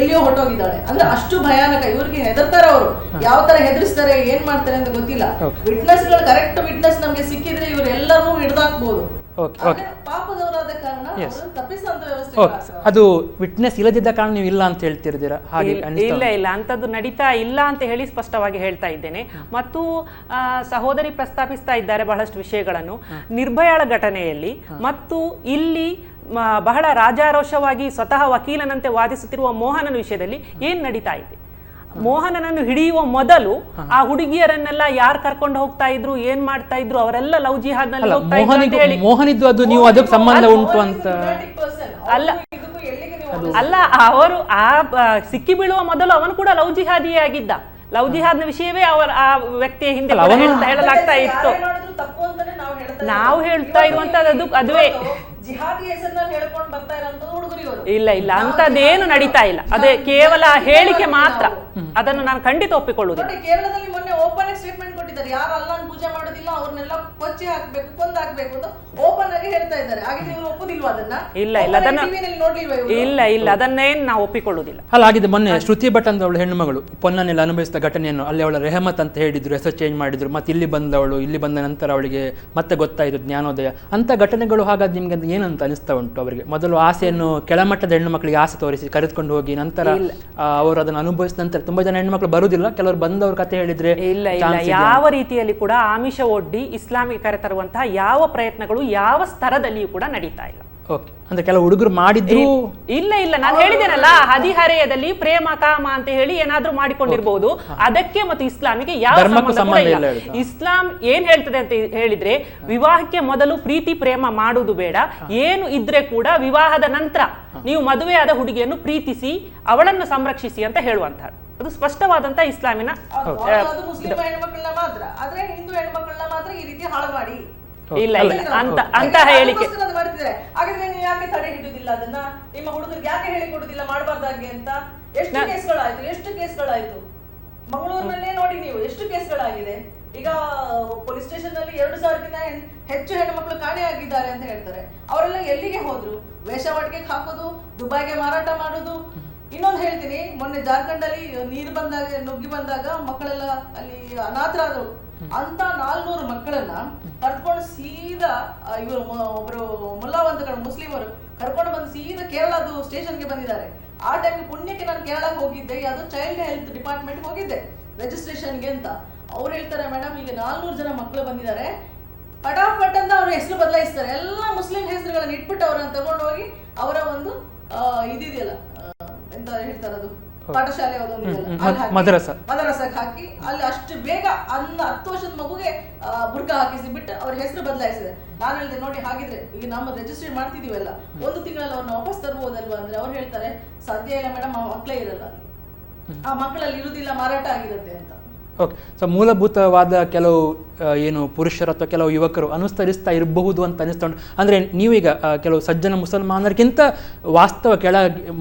ಎಲ್ಲಿಯೋ ಹೊಟ್ಟೋಗಿದ್ದಾಳೆ. ಅಂದ್ರೆ ಅಷ್ಟು ಭಯಾನಕ. ಇವ್ರಿಗೆ ಹೆದರ್ತಾರೆ, ಅವರು ಯಾವ ತರ ಹೆದರ್ಸ್ತಾರೆ, ಏನ್ ಮಾಡ್ತಾರೆ ಅಂತ ಗೊತ್ತಿಲ್ಲ. ವಿಟ್ನೆಸ್ ಗಳು ಕರೆಕ್ಟ್ ವಿಟ್ನೆಸ್ ನಮ್ಗೆ ಸಿಕ್ಕಿದ್ರೆ ಇವರೆಲ್ಲರೂ ಹಿಡ್ದಾಕ್ಬಹುದು. ಅದು ವಿಟ್ನೆಸ್ ಇಲ್ಲದಿದ್ದ ಕಾರಣ ನೀವು ಇಲ್ಲ ಅಂತ ಹೇಳ್ತಿರ್ತೀರಾ? ಹಾಗೆ ಇಲ್ಲ, ಅಂತದ್ದು ನಡೀತಾ ಇಲ್ಲ ಅಂತ ಹೇಳಿ ಸ್ಪಷ್ಟವಾಗಿ ಹೇಳ್ತಾ ಇದ್ದೇನೆ. ಮತ್ತು ಸಹೋದರಿ ಪ್ರಸ್ತಾಪಿಸ್ತಾ ಇದ್ದಾರೆ ಬಹಳಷ್ಟು ವಿಷಯಗಳನ್ನು. ನಿರ್ಭಯಾಳ ಘಟನೆಯಲ್ಲಿ ಮತ್ತು ಇಲ್ಲಿ ಬಹಳ ರಾಜಾರೋಷವಾಗಿ ಸ್ವತಃ ವಕೀಲನಂತೆ ವಾದಿಸುತ್ತಿರುವ ಮೋಹನನ ವಿಷಯದಲ್ಲಿ ಏನ್ ನಡೀತಾ ಇದೆ? ಮೋಹನನನ್ನು ಹಿಡಿಯುವ ಮೊದಲು ಆ ಹುಡುಗಿಯರನ್ನೆಲ್ಲ ಯಾರು ಕರ್ಕೊಂಡು ಹೋಗ್ತಾ ಇದ್ರು, ಏನ್ ಮಾಡ್ತಾ ಇದ್ರು, ಅವರೆಲ್ಲ ಲವ್ ಜಿಹಾದ್ ನಲ್ಲಿ ಹೋಗ್ತಾ ಇದ್ರು. ಮೋಹನಿದ್ದು ಅದು ನೀವು ಅದಕ್ಕೆ ಸಂಬಂಧ ಉಂಟು ಅಂತ ಅಲ್ಲ ಅವರು ಸಿಕ್ಕಿ ಬೀಳುವ ಮೊದಲು ಅವನು ಕೂಡ ಲವ್ ಜಿಹಾದಿಯೇ ಆಗಿದ್ದ. ಲವ್ ಜಿಹಾದ್ನ ವಿಷಯವೇ ಆ ವ್ಯಕ್ತಿಯ ಹಿಂದೆ ಹೇಳಲಾಗ್ತಾ ಇತ್ತು. ನಾವು ಹೇಳ್ತಾ ಇರುವಂತದ್ದು ಅದುವೇ. ಜಿಹಾದಿ ಹೆಸರಿನಲ್ಲಿ ಹೇಳ್ಕೊಂಡು ಬರ್ತಾ ಇರೋಂಥದ್ದು ಹುಡುಗರು ಇವರು. ಇಲ್ಲ ಅಂತದ್ದೇನು ನಡೀತಾ ಇಲ್ಲ, ಅದೇ ಕೇವಲ ಹೇಳಿಕೆ ಮಾತ್ರ. ಅದನ್ನು ನಾನು ಖಂಡಿತ ಒಪ್ಪಿಕೊಳ್ಳುವುದಿಲ್ಲ. ನೋಡಿ, ಕೇರಳದಲ್ಲಿ ಮೊನ್ನೆ ಓಪನ್ ಆಗಿ ಸ್ಟೇಟ್ಮೆಂಟ್ ಕೊಟ್ಟಿದ್ದಾರೆ, ಯಾರು ಅಲ್ಲಾಹ್ ಪೂಜೆ ಮಾಡೋದಿಲ್ಲ ಅವ್ರನ್ನೆಲ್ಲ ಕೊಚ್ಚಿ ಹಾಕ್ಬೇಕು, ಕೊಂದು ಹಾಕ್ಬೇಕು ಅಂತ ಓಪನ್ ಆಗಿ ಹೇಳ್ತಾ ಇದ್ದಾರೆ. ಹಾಗೆ ನೀವು ಒಪ್ಪುದಿಲ್ವಾ ಅದನ್ನ? ಇಲ್ಲ ಅದನ್ನೇನು ನಾವು ಒಪ್ಪಿಕೊಳ್ಳುವುದಿಲ್ಲ. ಹಾಗಿದೆ ಮೊನ್ನೆ ಶ್ರುತಿ ಭಟ್ ಅಂತ ಅವಳು ಹೆಣ್ಣುಮಗಳು ಪೊನ್ನನೆಲ್ಲ ಅನುಭವಿಸಿದ ಘಟನೆಯನ್ನು ಅಲ್ಲಿ ಅವಳ ರೆಹಮತ್ ಅಂತ ಹೇಳಿದ್ರು, ಹೆಸರು ಚೇಂಜ್ ಮಾಡಿದ್ರು. ಮತ್ತೆ ಇಲ್ಲಿ ಬಂದ ನಂತರ ಅವಳಿಗೆ ಮತ್ತೆ ಗೊತ್ತಾಯಿತು ಜ್ಞಾನೋದಯ ಅಂತ ಘಟನೆಗಳು. ಹಾಗಾದ್ರೆ ನಿಮ್ಗೆ ಏನಂತ ಅನಿಸ್ತಾ ಉಂಟು? ಅವರಿಗೆ ಮೊದಲು ಆಸೆಯನ್ನು ಕೆಳಮಟ್ಟದ ಹೆಣ್ಣು ಮಕ್ಕಳಿಗೆ ಆಸೆ ತೋರಿಸಿ ಕರೆದುಕೊಂಡು ಹೋಗಿ ನಂತರ ಅವರು ಅದನ್ನು ಅನುಭವಿಸಿದ ನಂತರ ತುಂಬಾ ಜನ ಹೆಣ್ಣು ಮಕ್ಕಳು ಬರುವುದಿಲ್ಲ, ಕೆಲವರು ಬಂದವ್ರ ಕಥೆ ಹೇಳಿದ್ರೆ ಇಲ್ಲ ಯಾವ ರೀತಿಯಲ್ಲಿ ಕೂಡ ಆಮಿಷ ಒಡ್ಡಿ ಇಸ್ಲಾಮಿಗೆ ಕರೆತರುವಂತಹ ಯಾವ ಪ್ರಯತ್ನಗಳು ಯಾವ ಸ್ತರದಲ್ಲಿಯೂ ಕೂಡ ನಡೀತಾ ಇಲ್ಲ. ಓಕೆ, ಅಂದ್ರೆ ಕೆಲವು ಹುಡುಗರು ಮಾಡಿದ್ರು. ಇಲ್ಲ ನಾನು ಹೇಳಿದ್ದೇನಲ್ಲ, ಹದಿಹರೆಯದಲ್ಲಿ ಪ್ರೇಮ ಕಾಮ ಅಂತ ಹೇಳಿ ಏನಾದ್ರೂ ಮಾಡಿಕೊಂಡಿರ್ಬಹುದು. ಅದಕ್ಕೆ ಮತ್ತು ಇಸ್ಲಾಮಿಗೆ ಯಾವ ಸಂಬಂಧ ಇಲ್ಲ. ಇಸ್ಲಾಂ ಏನ್ ಹೇಳ್ತದೆ ಅಂತ ಹೇಳಿದ್ರೆ, ವಿವಾಹಕ್ಕೆ ಮೊದಲು ಪ್ರೀತಿ ಪ್ರೇಮ ಮಾಡುವುದು ಬೇಡ, ಏನು ಇದ್ರೆ ಕೂಡ ವಿವಾಹದ ನಂತರ ನೀವು ಮದುವೆಯಾದ ಹುಡುಗಿಯನ್ನು ಪ್ರೀತಿಸಿ ಅವಳನ್ನು ಸಂರಕ್ಷಿಸಿ ಅಂತ ಹೇಳುವಂತಹದ್ದು. ಅದು ಸ್ಪಷ್ಟವಾದಂತ ಇಸ್ಲಾಮಿನ ಮುಸ್ಲಿಂ ಹೆಣ್ಮಕ್ಳನ್ನ ಮಾತ್ರ, ಆದ್ರೆ ಹಿಂದೂ ಹೆಣ್ಮಕ್ಳನ್ನ ಮಾತ್ರ ಈ ರೀತಿ ಹಾಳು ಮಾಡಿ ಇಲ್ಲ ಅಂತ ಹೇಳಿಕೆ ಹಾಗಾದ್ರೆ ನೀವು ಯಾಕೆ ತಡೆ ಹಿಡಿಯುದಿಲ್ಲ ಅದನ್ನ? ನಿಮ್ಮ ಹುಡುಗರಿಗೆ ಯಾಕೆ ಹೇಳಿಕೊಡುದಿಲ್ಲ ಮಾಡಬಾರ್ದಾಗೆ ಅಂತ? ಎಷ್ಟು ಕೇಸ್ಗಳಾಯ್ತು ಮಂಗಳೂರಿನಲ್ಲೇ ನೋಡಿ ನೀವು, ಎಷ್ಟು ಕೇಸ್ಗಳಾಗಿದೆ. ಈಗ ಪೊಲೀಸ್ ಸ್ಟೇಷನ್ ನಲ್ಲಿ 2000ಕ್ಕಿಂತ ಹೆಚ್ಚು ಹೆಣ್ಮಕ್ಳು ಕಾಣೆಯಾಗಿದ್ದಾರೆ ಅಂತ ಹೇಳ್ತಾರೆ. ಅವರೆಲ್ಲ ಎಲ್ಲಿಗೆ ಹೋದ್ರು? ವೇಷವಾಟಿಕೆಗೆ ಹಾಕೋದು, ದುಬೈಗೆ ಮಾರಾಟ ಮಾಡೋದು. ಇನ್ನೊಂದು ಹೇಳ್ತೀನಿ, ಮೊನ್ನೆ ಜಾರ್ಖಂಡ್ ಅಲ್ಲಿ ನೀರು ಬಂದಾಗ ನುಗ್ಗಿ ಬಂದಾಗ ಮಕ್ಕಳೆಲ್ಲ ಅಲ್ಲಿ ಅನಾಥರಾದ್ರು. ಅಂತ 400 ಮಕ್ಕಳನ್ನ ಕರ್ಕೊಂಡು ಸೀದಾ ಇವರು ಒಬ್ರು ಮುಲ್ಲಾವಂತಗಳು ಮುಸ್ಲಿಮರು ಕರ್ಕೊಂಡು ಬಂದು ಸೀದಾ ಕೇರಳದ ಸ್ಟೇಷನ್ಗೆ ಬಂದಿದ್ದಾರೆ. ಆ ಟೈಮ್ ಪುಣ್ಯಕ್ಕೆ ನಾನು ಕೇರಳಕ್ಕೆ ಹೋಗಿದ್ದೆ, ಅದು ಚೈಲ್ಡ್ ಹೆಲ್ತ್ ಡಿಪಾರ್ಟ್ಮೆಂಟ್ ಹೋಗಿದ್ದೆ ರಿಜಿಸ್ಟ್ರೇಷನ್ಗೆ ಅಂತ. ಅವ್ರು ಹೇಳ್ತಾರೆ, ಮೇಡಮ್ ಈಗ 400 ಜನ ಮಕ್ಕಳು ಬಂದಿದ್ದಾರೆ, ಪಟಾಪಟ್ ಅಂತ ಅವ್ರ ಹೆಸರು ಬದಲಾಯಿಸ್ತಾರೆ. ಎಲ್ಲ ಮುಸ್ಲಿಂ ಹೆಸರುಗಳನ್ನ ಇಟ್ಬಿಟ್ಟು ಅವ್ರನ್ನ ತಗೊಂಡು ಹೋಗಿ ಅವರ ಒಂದು ಇದಿದೆಯಲ್ಲ ಎಂತ ಹೇಳ್ತಾರೆ ಅದು ಪಾಠಶಾಲೆ ಮದರಸಕ್ಕೆ ಹಾಕಿ ಅಲ್ಲಿ ಅಷ್ಟು ಬೇಗ 10 ವರ್ಷದ ಮಗುಗೆ ಬುರ್ಕಾ ಹಾಕಿಸಿ ಬಿಟ್ಟು ಅವ್ರ ಹೆಸರು ಬದಲಾಯಿಸಿದೆ. ನಾನು ಹೇಳಿದೆ, ನೋಡಿ ಹಾಗಿದ್ರೆ ಈಗ ನಾವು ರಿಜಿಸ್ಟ್ರೇಟ್ ಮಾಡ್ತಿದೀವಲ್ಲ, 1 ತಿಂಗಳಲ್ಲಿ ಅವ್ರನ್ನ ವಾಪಸ್ ತರ್ಬೋದಲ್ವಾ ಅಂದ್ರೆ ಅವ್ರು ಹೇಳ್ತಾರೆ, ಸಾಧ್ಯ ಇಲ್ಲ ಮೇಡಮ್, ಆ ಮಕ್ಕಳೇ ಇರಲ್ಲ, ಆ ಮಕ್ಕಳಲ್ಲಿ ಇರುವುದಿಲ್ಲ, ಮಾರಾಟ ಆಗಿರುತ್ತೆ ಅಂತ. ಓಕೆ, ಸೊ ಮೂಲಭೂತವಾದ ಕೆಲವು ಏನು ಪುರುಷರು ಅಥವಾ ಕೆಲವು ಯುವಕರು ಅನುಸರಿಸ್ತಾ ಇರಬಹುದು ಅಂತ ಅನಿಸ್ತಾ ಉಂಟು. ಅಂದರೆ ನೀವೀಗ ಕೆಲವು ಸಜ್ಜನ ಮುಸಲ್ಮಾನರಿಗಿಂತ ವಾಸ್ತವ ಕೆಳ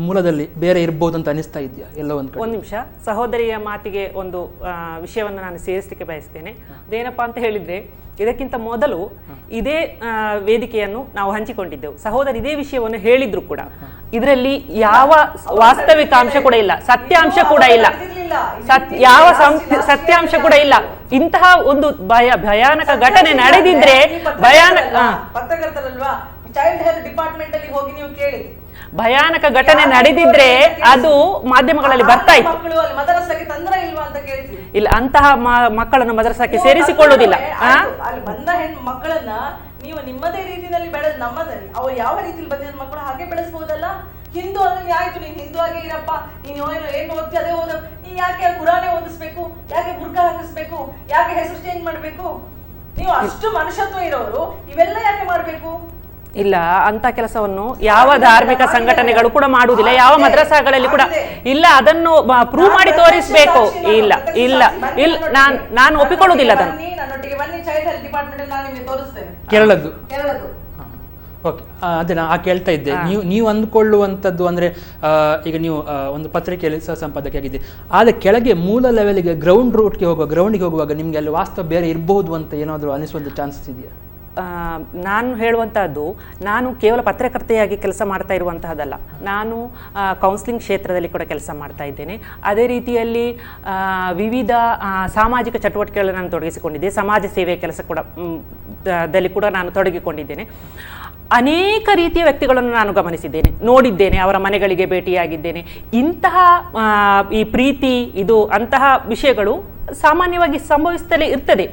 ಮೂಲದಲ್ಲಿ ಬೇರೆ ಇರಬಹುದು ಅಂತ ಅನಿಸ್ತಾ ಇದೆಯಾ? ಎಲ್ಲ ಒಂದು ನಿಮಿಷ, ಸಹೋದರಿಯ ಮಾತಿಗೆ ಒಂದು ವಿಷಯವನ್ನು ನಾನು ಸೇರಿಸಲಿಕ್ಕೆ ಬಯಸ್ತೇನೆ. ಅದೇನಪ್ಪ ಅಂತ ಹೇಳಿದ್ರೆ, ಇದಕ್ಕಿಂತ ಮೊದಲು ಇದೇ ವೇದಿಕೆಯನ್ನು ನಾವು ಹಂಚಿಕೊಂಡಿದ್ದೆವು. ಸಹೋದರಿ ಇದೇ ವಿಷಯವನ್ನು ಹೇಳಿದ್ರು ಕೂಡ ಇದರಲ್ಲಿ ಯಾವ ವಾಸ್ತವಿಕ ಅಂಶ ಕೂಡ ಇಲ್ಲ, ಸತ್ಯಾಂಶ ಕೂಡ ಇಲ್ಲ, ಯಾವ ಸತ್ಯಾಂಶ ಕೂಡ ಇಲ್ಲ. ಇಂತಹ ಒಂದು ಭಯಾನಕ ಘಟನೆ ನಡೆದಿದ್ರೆ ಪತ್ರಕರ್ತರಲ್ವಾ, ಚೈಲ್ಡ್ ಹೆಲ್ತ್ ಡಿಪಾರ್ಟ್ಮೆಂಟ್ ಅಲ್ಲಿ ಹೋಗಿ ನೀವು ಕೇಳಿ, ಭಯಾನಕ ಘಟನೆ ನಡೆದಿದ್ರೆ ಅದು ಮಾಧ್ಯಮಗಳಲ್ಲಿ ಬರ್ತಾ ಇತ್ತು. ಮದರಸಾಗೆ ತಂದ್ರ ಇಲ್ವಾ ಅಂತ ಕೇಳ್ತೀವಿ. ಇಲ್ಲ, ಅಂತಹ ಮಕ್ಕಳನ್ನು ಮದರಸಾಕ್ಕೆ ಸೇರಿಸಿಕೊಳ್ಳುವುದಿಲ್ಲ. ಅಲ್ಲಿ ಬಂದ ಹೆಣ್ಣು ಮಕ್ಕಳನ್ನ ನೀವು ನಿಮ್ಮದೇ ರೀತಿಯಲ್ಲಿ ಬೆಳೆದ, ನಮ್ಮದಲ್ಲಿ ಅವ್ರು ಯಾವ ರೀತಿಯಲ್ಲಿ ಬಂದಿದ್ದ ಮಕ್ಕಳು ಹಾಗೆ ಬೆಳೆಸಬಹುದಲ್ಲ. ಹಿಂದೂ ಅಂದ್ರೆ ಆಯ್ತು, ನೀನ್ ಹಿಂದೂ ಆಗಿ ಇರಪ್ಪ, ನೀನು ಏನು ಓದ್ತಿ ಅದೇ ಓದ, ನೀನ್ ಯಾಕೆ ಕುರಾನೇ ಓದಿಸ್ಬೇಕು, ಯಾಕೆ ಬುರ್ಕಾ ಹಾಕಿಸ್ಬೇಕು, ಯಾಕೆ ಹೆಸರು ಚೇಂಜ್ ಮಾಡ್ಬೇಕು? ನೀವು ಅಷ್ಟು ಮನುಷ್ಯತ್ವ ಇರೋರು ಇವೆಲ್ಲ ಯಾಕೆ ಮಾಡ್ಬೇಕು? ಇಲ್ಲ, ಅಂತ ಕೆಲಸವನ್ನು ಯಾವ ಧಾರ್ಮಿಕ ಸಂಘಟನೆಗಳು ಕೂಡ ಮಾಡುವುದಿಲ್ಲ, ಯಾವ ಮದ್ರಸಾಗಳಲ್ಲಿ ಕೂಡ ಇಲ್ಲ. ಅದನ್ನು ಪ್ರೂವ್ ಮಾಡಿ ತೋರಿಸಬೇಕು. ಇಲ್ಲ ಇಲ್ಲ ಇಲ್ಲ, ನಾನು ಒಪ್ಪಿಕೊಳ್ಳುವುದಿಲ್ಲ ಅದನ್ನು. ಕೇರಳದ್ದು ಓಕೆ, ಅದೇ ನಾ ಕೇಳ್ತಾ ಇದ್ದೆ. ನೀವು ಅಂದ್ಕೊಳ್ಳುವಂಥದ್ದು ಅಂದರೆ ಈಗ ನೀವು ಒಂದು ಪತ್ರಿಕೆಯಲ್ಲಿ ಸಹ ಸಂಪಾದಕಿ ಆಗಿದ್ದೆ, ಆದರೆ ಕೆಳಗೆ ಮೂಲ ಲೆವೆಲ್ಗೆ ಗ್ರೌಂಡಿಗೆ ಹೋಗುವಾಗ ನಿಮಗೆ ಅಲ್ಲಿ ವಾಸ್ತವ ಬೇರೆ ಇರಬಹುದು ಅಂತ ಏನಾದರೂ ಅನಿಸುವಂಥ ಚಾನ್ಸಸ್ ಇದೆಯಾ? ನಾನು ಹೇಳುವಂತಹದ್ದು, ನಾನು ಕೇವಲ ಪತ್ರಕರ್ತೆಯಾಗಿ ಕೆಲಸ ಮಾಡ್ತಾ ಇರುವಂತಹದ್ದಲ್ಲ, ನಾನು ಕೌನ್ಸಿಲಿಂಗ್ ಕ್ಷೇತ್ರದಲ್ಲಿ ಕೂಡ ಕೆಲಸ ಮಾಡ್ತಾ ಇದ್ದೇನೆ. ಅದೇ ರೀತಿಯಲ್ಲಿ ವಿವಿಧ ಸಾಮಾಜಿಕ ಚಟುವಟಿಕೆಗಳನ್ನು ನಾನು ತೊಡಗಿಸಿಕೊಂಡಿದ್ದೆ. ಸಮಾಜ ಸೇವೆಯ ಕೆಲಸ ಕೂಡ ದಲ್ಲಿ ಕೂಡ ನಾನು ತೊಡಗಿಕೊಂಡಿದ್ದೇನೆ. ಅನೇಕ ರೀತಿಯ ವ್ಯಕ್ತಿಗಳನ್ನು ನಾನು ಗಮನಿಸಿದ್ದೇನೆ, ನೋಡಿದ್ದೇನೆ, ಅವರ ಮನೆಗಳಿಗೆ ಭೇಟಿಯಾಗಿದ್ದೇನೆ. ಇಂತಹ ಈ ಪ್ರೀತಿ ಇದು ಅಂತಹ ವಿಷಯಗಳು ಸಾಮಾನ್ಯವಾಗಿ ಸಂಭವಿಸುತ್ತಲೇ ಇರ್ತದೆ.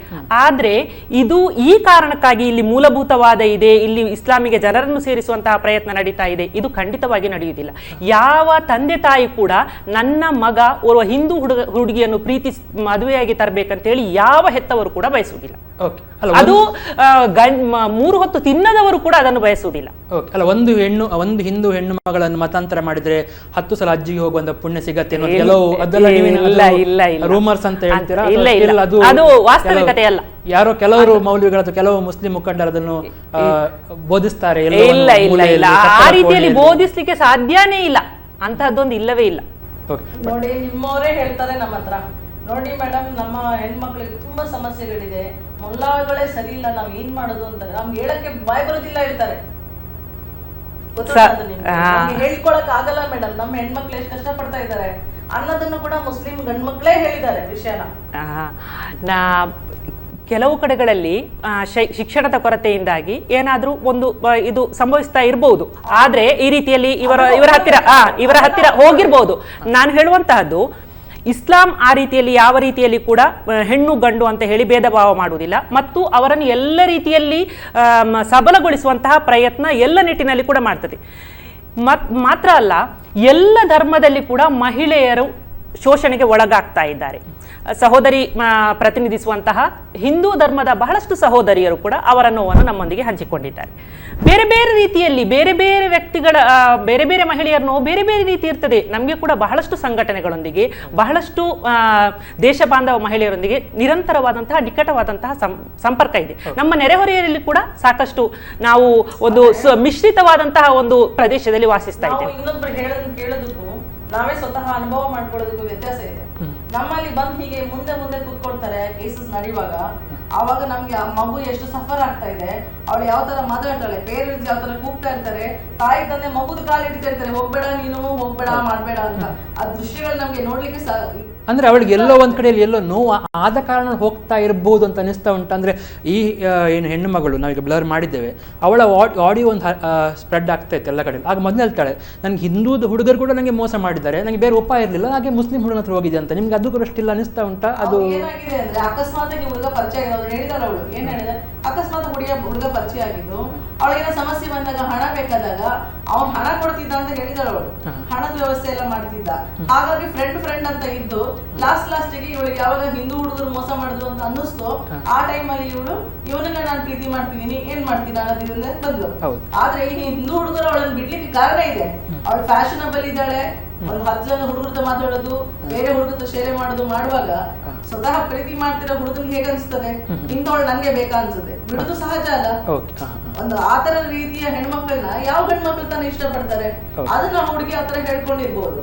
ಆದ್ರೆ ಇದು ಈ ಕಾರಣಕ್ಕಾಗಿ ಇಲ್ಲಿ ಮೂಲಭೂತವಾದ ಇದೆ, ಇಲ್ಲಿ ಇಸ್ಲಾಮಿಗೆ ಜನರನ್ನು ಸೇರಿಸುವಂತಹ ಪ್ರಯತ್ನ ನಡೀತಾ ಇದೆ, ಇದು ಖಂಡಿತವಾಗಿ ನಡೆಯುವುದಿಲ್ಲ. ಯಾವ ತಂದೆ ತಾಯಿ ಕೂಡ ನನ್ನ ಮಗ ಓರ್ವ ಹಿಂದೂ ಹುಡುಗಿಯನ್ನು ಪ್ರೀತಿ ಮದುವೆಯಾಗಿ ತರಬೇಕಂತ ಹೇಳಿ ಯಾವ ಹೆತ್ತವರು ಕೂಡ ಬಯಸುವುದಿಲ್ಲ. ಅದು 3 ಹೊತ್ತು ತಿನ್ನದವರು ಕೂಡ ಅದನ್ನು ಬಯಸುವುದಿಲ್ಲ. ಅಲ್ಲ, ಒಂದು ಹಿಂದೂ ಹೆಣ್ಣು ಮಗಳನ್ನು ಮತಾಂತರ ಮಾಡಿದ್ರೆ 10 ಸಲ ಅಜ್ಜಿಗೆ ಹೋಗುವಂತ ಪುಣ್ಯ ಸಿಗತ್ತೆ ರೂಮರ್ಸ್ ಅಂತ ಹೇಳ್ತೀರಾ? ಅದು ವಾಸ್ತವಿಕತೆ ಅಲ್ಲ. ಯಾರೋ ಕೆಲವರು ಮೌಲ್ವಿಗಳು ಅಥವಾ ಕೆಲವು ಮುಸ್ಲಿಂ ಮುಖಂಡರು ಅದನ್ನು ಬೋಧಿಸ್ತಾರೆ. ಇಲ್ಲ ಇಲ್ಲ ಇಲ್ಲ, ಆ ರೀತಿಯಲ್ಲಿ ಬೋಧಿಸ್ಲಿಕ್ಕೆ ಸಾಧ್ಯನೇ ಇಲ್ಲ, ಅಂತಹದ್ದೊಂದು ಇಲ್ಲವೇ ಇಲ್ಲ. ನೋಡಿ, ನಿಮ್ಮವರೇ ಹೇಳ್ತಾರೆ ನಮ್ಮ ಹತ್ರ, ನೋಡಿ ಮೇಡಮ್, ನಮ್ಮ ಹೆಣ್ಮಕ್ಳಿಗೆ ತುಂಬಾ ಸಮಸ್ಯೆಗಳಿದೆ, ಮುಲ್ಲಾಗಳೇ ಸರಿ ಇಲ್ಲ, ನಾವ್ ಏನ್ ಮಾಡೋದು ಅಂತಾರೆ. ನಮ್ಗೆ ಹೇಳಕ್ಕೆ ಬಾಯ್ ಬರೋದಿಲ್ಲ ಹೇಳ್ತಾರೆ. ಹೇಳ್ಕೊಳಕ್ ಆಗಲ್ಲ ಮೇಡಮ್, ನಮ್ಮ ಹೆಣ್ಮಕ್ಳು ಎಷ್ಟು ಕಷ್ಟ ಪಡ್ತಾ ಇದ್ದಾರೆ ಅನ್ನೋದನ್ನು ಕೂಡ ಮುಸ್ಲಿಂ ಗಂಡ್ಮಕ್ಳೇ ಹೇಳಿದ್ದಾರೆ ವಿಷಯನ. ಕೆಲವು ಕಡೆಗಳಲ್ಲಿ ಶಿಕ್ಷಣದ ಕೊರತೆಯಿಂದಾಗಿ ಏನಾದ್ರೂ ಒಂದು ಇದು ಸಂಭವಿಸ್ತಾ ಇರಬಹುದು. ಆದ್ರೆ ಈ ರೀತಿಯಲ್ಲಿ ಇವರ ಹತ್ತಿರ ಹೋಗಿರ್ಬೋದು. ನಾನು ಹೇಳುವಂತಹದ್ದು, ಇಸ್ಲಾಂ ಆ ರೀತಿಯಲ್ಲಿ ಯಾವ ರೀತಿಯಲ್ಲಿ ಕೂಡ ಹೆಣ್ಣು ಗಂಡು ಅಂತ ಹೇಳಿ ಭೇದ ಭಾವ ಮಾಡುವುದಿಲ್ಲ, ಮತ್ತು ಅವರನ್ನು ಎಲ್ಲ ರೀತಿಯಲ್ಲಿ ಸಬಲಗೊಳಿಸುವಂತಹ ಪ್ರಯತ್ನ ಎಲ್ಲ ನಿಟ್ಟಿನಲ್ಲಿ ಕೂಡ ಮಾಡ್ತದೆ. ಮಾತ್ರ ಅಲ್ಲ, ಎಲ್ಲ ಧರ್ಮದಲ್ಲಿ ಕೂಡ ಮಹಿಳೆಯರು ಶೋಷಣೆಗೆ ಒಳಗಾಗ್ತಾ ಇದ್ದಾರೆ. ಸಹೋದರಿ ಪ್ರತಿನಿಧಿಸುವಂತಹ ಹಿಂದೂ ಧರ್ಮದ ಬಹಳಷ್ಟು ಸಹೋದರಿಯರು ಕೂಡ ಅವರ ನೋವನ್ನು ನಮ್ಮೊಂದಿಗೆ ಹಂಚಿಕೊಂಡಿದ್ದಾರೆ. ಬೇರೆ ಬೇರೆ ರೀತಿಯಲ್ಲಿ ಬೇರೆ ಬೇರೆ ವ್ಯಕ್ತಿಗಳ ಬೇರೆ ಬೇರೆ ಮಹಿಳೆಯರ ನೋವು ಬೇರೆ ಬೇರೆ ರೀತಿ ಇರ್ತದೆ. ನಮಗೆ ಕೂಡ ಬಹಳಷ್ಟು ಸಂಘಟನೆಗಳೊಂದಿಗೆ, ಬಹಳಷ್ಟು ದೇಶ ಬಾಂಧವ ಮಹಿಳೆಯರೊಂದಿಗೆ ನಿರಂತರವಾದಂತಹ ನಿಕಟವಾದಂತಹ ಸಂಪರ್ಕ ಇದೆ. ನಮ್ಮ ನೆರೆಹೊರೆಯಲ್ಲಿ ಕೂಡ ಸಾಕಷ್ಟು ನಾವು ಒಂದು ಮಿಶ್ರಿತವಾದಂತಹ ಒಂದು ಪ್ರದೇಶದಲ್ಲಿ ವಾಸಿಸ್ತಾ ಇದ್ದೇವೆ. ನಾವೇ ಸ್ವತಃ ಅನುಭವ ಮಾಡ್ಕೊಳ್ಳೋದಕ್ಕೂ ವ್ಯತ್ಯಾಸ ಇದೆ. ನಮ್ಮಲ್ಲಿ ಬಂದು ಹೀಗೆ ಮುಂದೆ ಮುಂದೆ ಕೂತ್ಕೊಳ್ತಾರೆ ಕೇಸಸ್ ನಡೆಯುವಾಗ, ಆವಾಗ ನಮ್ಗೆ ಆ ಮಗು ಎಷ್ಟು ಸಫರ್ ಆಗ್ತಾ ಇದೆ, ಅವಳು ಯಾವ ತರ ಮಾತಾಡ್ತಾಳೆ, ಪೇರೆಂಟ್ಸ್ ಯಾವ ತರ ಕೂಗ್ತಾ ಇರ್ತಾರೆ, ತಾಯಿ ತಂದೆ ಮಗುದ ಕಾಲು ಹಿಡಿತಾ ಇರ್ತಾರೆ, ಹೋಗ್ಬೇಡ ನೀನು, ಹೋಗ್ಬೇಡ ಮಾಡ್ಬೇಡ ಅಂತ. ಆ ದೃಶ್ಯಗಳು ನಮ್ಗೆ ನೋಡ್ಲಿಕ್ಕೆ ಅಂದ್ರೆ ಅವಳಿಗೆ ಎಲ್ಲೋ ಒಂದ್ ಕಡೆಯಲ್ಲಿ ಎಲ್ಲೋ ನೋವು ಆದ ಕಾರಣ ಹೋಗ್ತಾ ಇರ್ಬೋದು ಅಂತ ಅನಿಸ್ತಾ ಉಂಟು. ಅಂದ್ರೆ ಈ ಏನು ಹೆಣ್ಣು ಮಗಳು ನಾವೀಗ ಬ್ಲರ್ ಮಾಡಿದ್ದೇವೆ, ಅವಳ ಆಡಿಯೋ ಒಂದು ಸ್ಪ್ರೆಡ್ ಆಗ್ತಾ ಇತ್ತು ಎಲ್ಲ ಕಡೆ. ಆಗ ಮೊದಲು ಹೇಳ್ತಾಳೆ, ನನಗೆ ಹಿಂದೂ ಹುಡುಗರು ಕೂಡ ನನಗೆ ಮೋಸ ಮಾಡಿದ್ದಾರೆ, ನನಗೆ ಬೇರೆ ಉಪಾಯ ಇರಲಿಲ್ಲ, ಹಾಗೆ ಮುಸ್ಲಿಂ ಹುಡುಗನ ಹತ್ರ ಹೋಗಿದೆ ಅಂತ. ನಿಮ್ಗೆ ಅದು ಕೂಡ ಅಷ್ಟಿಲ್ಲ ಅನಿಸ್ತಾ ಉಂಟಾ? ಅದು ಏನಾಗಿದೆ ಅಂದ್ರೆ, ಅಕಸ್ಮಾತ್ ಹುಡುಗ ಪರಿಚಯ ಆಗಿರೋದು ಹೇಳಿದಾರೆ. ಅವಳು ಏನ್ ಹೇಳಿದೆ, ಅಕಸ್ಮಾತ್ ಹುಡುಗ ಪರಿಚಯ ಆಗಿದ್ದು, ಅವಳಿಗೆ ಸಮಸ್ಯೆ ಬಂದಾಗ ಹಣ ಬೇಕಾದಾಗ ಅವ್ನು ಹಣ ಕೊಡ್ತಿದ್ದ ಅಂತ ಹೇಳಿದಾರೆ. ಅವಳು ಹಣದ ವ್ಯವಸ್ಥೆ ಎಲ್ಲ ಮಾಡ್ತಿದ್ದ. ಹಾಗಾಗಿ ಫ್ರೆಂಡ್ ಅಂತ ಇದ್ದು ಲಾಸ್ಟಿಗೆ ಇವಳಿಗೆ ಯಾವಾಗ ಹಿಂದೂ ಹುಡುಗರು ಮೋಸ ಮಾಡಿದ್ರು ಅಂತ ಅನ್ನಿಸ್ತು, ಆ ಟೈಮಲ್ಲಿ ಇವನನ್ನ ನಾನು ಪ್ರೀತಿ ಮಾಡ್ತಿದ್ದೀನಿ, ಏನ್ ಮಾಡ್ತೀನಿ ಅನ್ನೋದ್ರಿಂದ ಬಂದ್ಲು. ಆದ್ರೆ ಈ ಹಿಂದೂ ಹುಡುಗರು ಅವಳನ್ನು ಬಿಡ್ಲಿಕ್ಕೆ ಕಾರಣ ಇದೆ. ಅವಳು ಫ್ಯಾಷನಬಲ್ ಇದ್ದಾಳೆ, ಒಂದು 10 ಜನ ಹುಡುಗರ ಮಾತಾಡೋದು, ಬೇರೆ ಹುಡುಗರ ಶೇರೆ ಮಾಡೋದು ಮಾಡುವಾಗ ಸ್ವತಃ ಪ್ರೀತಿ ಮಾಡ್ತಿರೋ ಹುಡುಗನ್ಗೆ ಹೇಗೆ ಅನ್ಸ್ತದೆ, ಇಂಥವಳು ನಂಗೆ ಬೇಕಾ ಅನ್ಸುತ್ತೆ. ಬಿಡುದು ಸಹಜ ಅಲ್ಲ. ಒಂದು ಆತರ ರೀತಿಯ ಹೆಣ್ಮಕ್ಳನ್ನ ಯಾವ ಹೆಣ್ಮಕ್ಳು ತಾನೇ ಇಷ್ಟಪಡ್ತಾರೆ, ಅದನ್ನ ಹುಡುಗಿ ಹತ್ರ ಹೇಳ್ಕೊಂಡಿರ್ಬೋದು.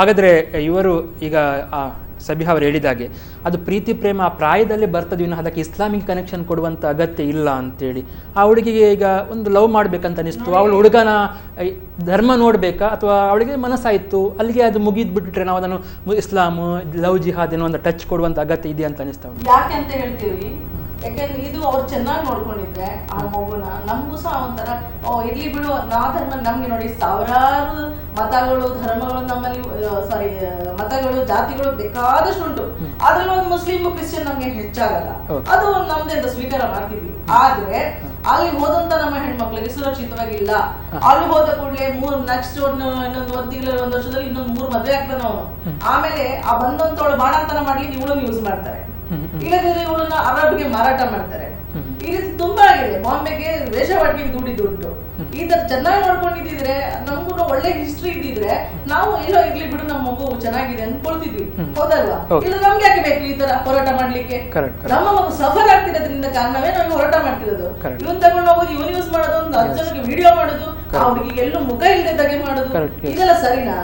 ಹಾಗಾದ್ರೆ ಇವರು ಈಗ ಸಬಿಹಾ ಅವರು ಹೇಳಿದಾಗೆ ಅದು ಪ್ರೀತಿ ಪ್ರೇಮ ಆ ಪ್ರಾಯದಲ್ಲಿ ಬರ್ತದೆ, ಇನ್ನು ಅದಕ್ಕೆ ಇಸ್ಲಾಮಿಕ್ ಕನೆಕ್ಷನ್ ಕೊಡುವಂಥ ಅಗತ್ಯ ಇಲ್ಲ ಅಂತೇಳಿ. ಆ ಹುಡುಗಿಗೆ ಈಗ ಒಂದು ಲವ್ ಮಾಡ್ಬೇಕಂತ ಅನಿಸ್ತು, ಅವಳು ಹುಡುಗನ ಧರ್ಮ ನೋಡ್ಬೇಕಾ ಅಥವಾ ಅವಳಿಗೆ ಮನಸ್ಸಾಯಿತು, ಅಲ್ಲಿಗೆ ಅದು ಮುಗಿದ್ಬಿಟ್ರೆ ನಾವು ಅದನ್ನು ಇಸ್ಲಾಂ ಲವ್ ಜಿಹಾದ್ ಏನೋ ಒಂದು ಟಚ್ ಕೊಡುವಂಥ ಅಗತ್ಯ ಇದೆ ಅಂತ ಅನಿಸ್ತಾ ಉಂಟು. ಯಾಕೆ ಅಂತ ಹೇಳ್ತೀವಿ, ಯಾಕೆಂದ್ರೆ ಇದು ಅವ್ರು ಚೆನ್ನಾಗಿ ನೋಡ್ಕೊಂಡಿದ್ರೆ ಆ ಮಗುನ, ನಮಗೂ ಸಹ ಒಂಥರ ಇರ್ಲಿ ಬಿಡು, ಧರ್ಮ ನಮ್ಗೆ ನೋಡಿ ಸಾವಿರಾರು ಮತಗಳು ಧರ್ಮಗಳು ನಮ್ಮಲ್ಲಿ, ಮತಗಳು ಜಾತಿಗಳು ಬೇಕಾದಷ್ಟು ಉಂಟು. ಅದ್ರಲ್ಲಿ ಒಂದು ಮುಸ್ಲಿಂ ಕ್ರಿಶ್ಚಿಯನ್ ನಮ್ಗೆ ಹೆಚ್ಚಾಗಲ್ಲ, ಅದು ನಮ್ದೇ ಸ್ವೀಕಾರ ಮಾಡ್ತೀವಿ. ಆದ್ರೆ ಅಲ್ಲಿ ಹೋದಂತ ನಮ್ಮ ಹೆಣ್ಮಕ್ಳಿಗೆ ಸುರಕ್ಷಿತವಾಗಿಲ್ಲ. ಅಲ್ಲಿ ಹೋದ ಕೂಡಲೇ ನೆಕ್ಸ್ಟ್ ಇನ್ನೊಂದು 1 ತಿಂಗಳು 1 ವರ್ಷದಲ್ಲಿ ಇನ್ನೊಂದು 3 ಮದುವೆ ಆಗ್ತಾನೆ ಅವನು. ಆಮೇಲೆ ಆ ಬಂದಂತವಳು ಬಾಣಂತನ ಮಾಡ್ಲಿಕ್ಕೆ ಇವಳನ್ನು ಯೂಸ್ ಮಾಡ್ತಾರೆ, ಇಲ್ಲದಿದ್ರೆ ಇವಳನ್ನ ಅರಬ್ಗೆ ಮಾರಾಟ ಮಾಡ್ತಾರೆ. ಈ ರೀತಿ ತುಂಬಾ ಆಗಿದೆ. ಬಾಂಬೆಗೆ ವೇಷವಾಟಿಗೆ ದುಡಿದುಂಟು. ಈ ತರ ಚೆನ್ನಾಗಿ ನೋಡ್ಕೊಂಡಿದ್ರೆ, ನಮ್ಗೂ ಒಳ್ಳೆ ಹಿಸ್ಟ್ರಿ ಇದ್ದಿದ್ರೆ ನಾವು ಏನೋ ಇರ್ಲಿ ಬಿಡು, ನಮ್ಮ ಮಗು ಚೆನ್ನಾಗಿದೆ ಅನ್ಕೊಳ್ತಿದ್ವಿ, ಹೌದಲ್ವಾ? ಇಲ್ಲ ನಮ್ಗೆ ಯಾಕೆ ಬೇಕು ಈ ತರ ಹೋರಾಟ ಮಾಡ್ಲಿಕ್ಕೆ? ನಮ್ಮ ಮಗು ಸಫರ್ ಆಗ್ತಿರೋದ್ರಿಂದ ಕಾರಣವೇ ನಾವು ಹೋರಾಟ ಮಾಡ್ತಿರೋದು. ಇವನ್ ತಗೊಂಡು ಹೋಗೋದು, ಇವನ್ ಯೂಸ್ ಮಾಡೋದು, ಒಂದು 10 ಜನಕ್ಕೆ ವಿಡಿಯೋ ಮಾಡೋದು, ಅವ್ರಿಗೆ ಎಲ್ಲೂ ಮುಖ ಇಲ್ಲದಾಗೆ ಮಾಡೋದು, ಇದೆಲ್ಲ ಸರಿನಾ?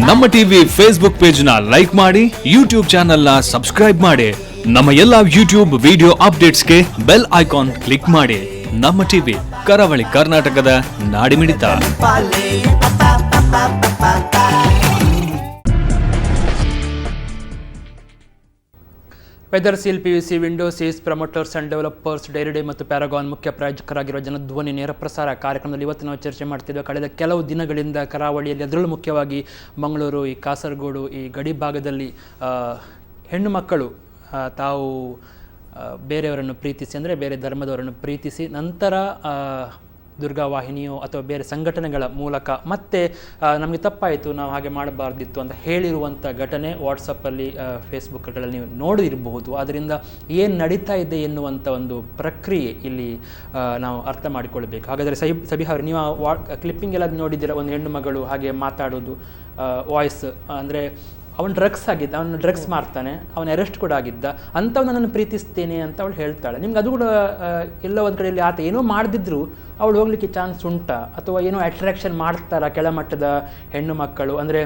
ನಮ್ಮ ಟಿವಿ ಫೇಸ್ಬುಕ್ ಪೇಜ್ ನ ಲೈಕ್ ಮಾಡಿ, ಯೂಟ್ಯೂಬ್ ಚಾನೆಲ್ ನ ಸಬ್ಸ್ಕ್ರೈಬ್ ಮಾಡಿ. ನಮ್ಮ ಎಲ್ಲಾ ಯೂಟ್ಯೂಬ್ ವಿಡಿಯೋ ಅಪ್ಡೇಟ್ಸ್ಗೆ ಬೆಲ್ ಐಕಾನ್ ಕ್ಲಿಕ್ ಮಾಡಿ. ನಮ್ಮ ಟಿವಿ ಕರಾವಳಿ ಕರ್ನಾಟಕದ ನಾಡಿಮಿಡಿತ. Weather Seal PVC windows Ace Promoters and Developers Dairy Day ಮತ್ತು ಪ್ಯಾರಾಗಾನ್ ಮುಖ್ಯ ಪ್ರಾಯೋಜಕರಾಗಿರುವ ಜನಧ್ವನಿ ನೇರ ಪ್ರಸಾರ ಕಾರ್ಯಕ್ರಮದಲ್ಲಿ ಇವತ್ತು ನಾವು ಚರ್ಚೆ ಮಾಡ್ತಿದ್ದೇವೆ. ಕಳೆದ ಕೆಲವು ದಿನಗಳಿಂದ ಕರಾವಳಿಯಲ್ಲಿ, ಅದರಲ್ಲೂ ಮುಖ್ಯವಾಗಿ ಮಂಗಳೂರು, ಈ ಕಾಸರಗೋಡು, ಈ ಗಡಿ ಭಾಗದಲ್ಲಿ ಹೆಣ್ಣು ಮಕ್ಕಳು ತಾವು ಬೇರೆಯವರನ್ನು ಪ್ರೀತಿಸಿ, ಅಂದರೆ ಬೇರೆ ಧರ್ಮದವರನ್ನು ಪ್ರೀತಿಸಿ ನಂತರ ದುರ್ಗಾ ವಾಹಿನಿಯೋ ಅಥವಾ ಬೇರೆ ಸಂಘಟನೆಗಳ ಮೂಲಕ ಮತ್ತೆ ನಮಗೆ ತಪ್ಪಾಯಿತು, ನಾವು ಹಾಗೆ ಮಾಡಬಾರ್ದಿತ್ತು ಅಂತ ಹೇಳಿರುವಂಥ ಘಟನೆ ವಾಟ್ಸಪ್ಪಲ್ಲಿ, ಫೇಸ್ಬುಕ್ಗಳಲ್ಲಿ ನೀವು ನೋಡಿರಬಹುದು. ಅದರಿಂದ ಏನು ನಡೀತಾ ಇದೆ ಎನ್ನುವಂಥ ಒಂದು ಪ್ರಕ್ರಿಯೆ ಇಲ್ಲಿ ನಾವು ಅರ್ಥ ಮಾಡಿಕೊಳ್ಬೇಕು. ಹಾಗಾದರೆ ಸಬಿಹಾ ಅವರು, ನೀವು ಕ್ಲಿಪ್ಪಿಂಗ್ ಎಲ್ಲ ನೋಡಿದ್ದೀರ, ಒಂದು ಹೆಣ್ಣು ಮಗಳು ಹಾಗೆ ಮಾತಾಡೋದು, ವಾಯ್ಸ್ ಅಂದರೆ ಅವನು ಡ್ರಗ್ಸ್ ಮಾರ್ತಾನೆ, ಅವನು ಅರೆಸ್ಟ್ ಕೂಡ ಆಗಿದ್ದ, ಅಂಥವನನ್ನು ಪ್ರೀತಿಸ್ತೇನೆ ಅಂತ ಅವಳು ಹೇಳ್ತಾಳೆ. ನಿಮ್ಗೆ ಅದು ಕೂಡ ಎಲ್ಲೋ ಒಂದು ಕಡೆಯಲ್ಲಿ ಆತ ಏನೋ ಮಾಡದಿದ್ರು ಅವಳು ಹೋಗ್ಲಿಕ್ಕೆ ಚಾನ್ಸ್ ಉಂಟಾ? ಅಥವಾ ಏನೋ ಅಟ್ರಾಕ್ಷನ್ ಮಾಡ್ತಾರಾ ಕೆಳಮಟ್ಟದ ಹೆಣ್ಣು ಮಕ್ಕಳು? ಅಂದರೆ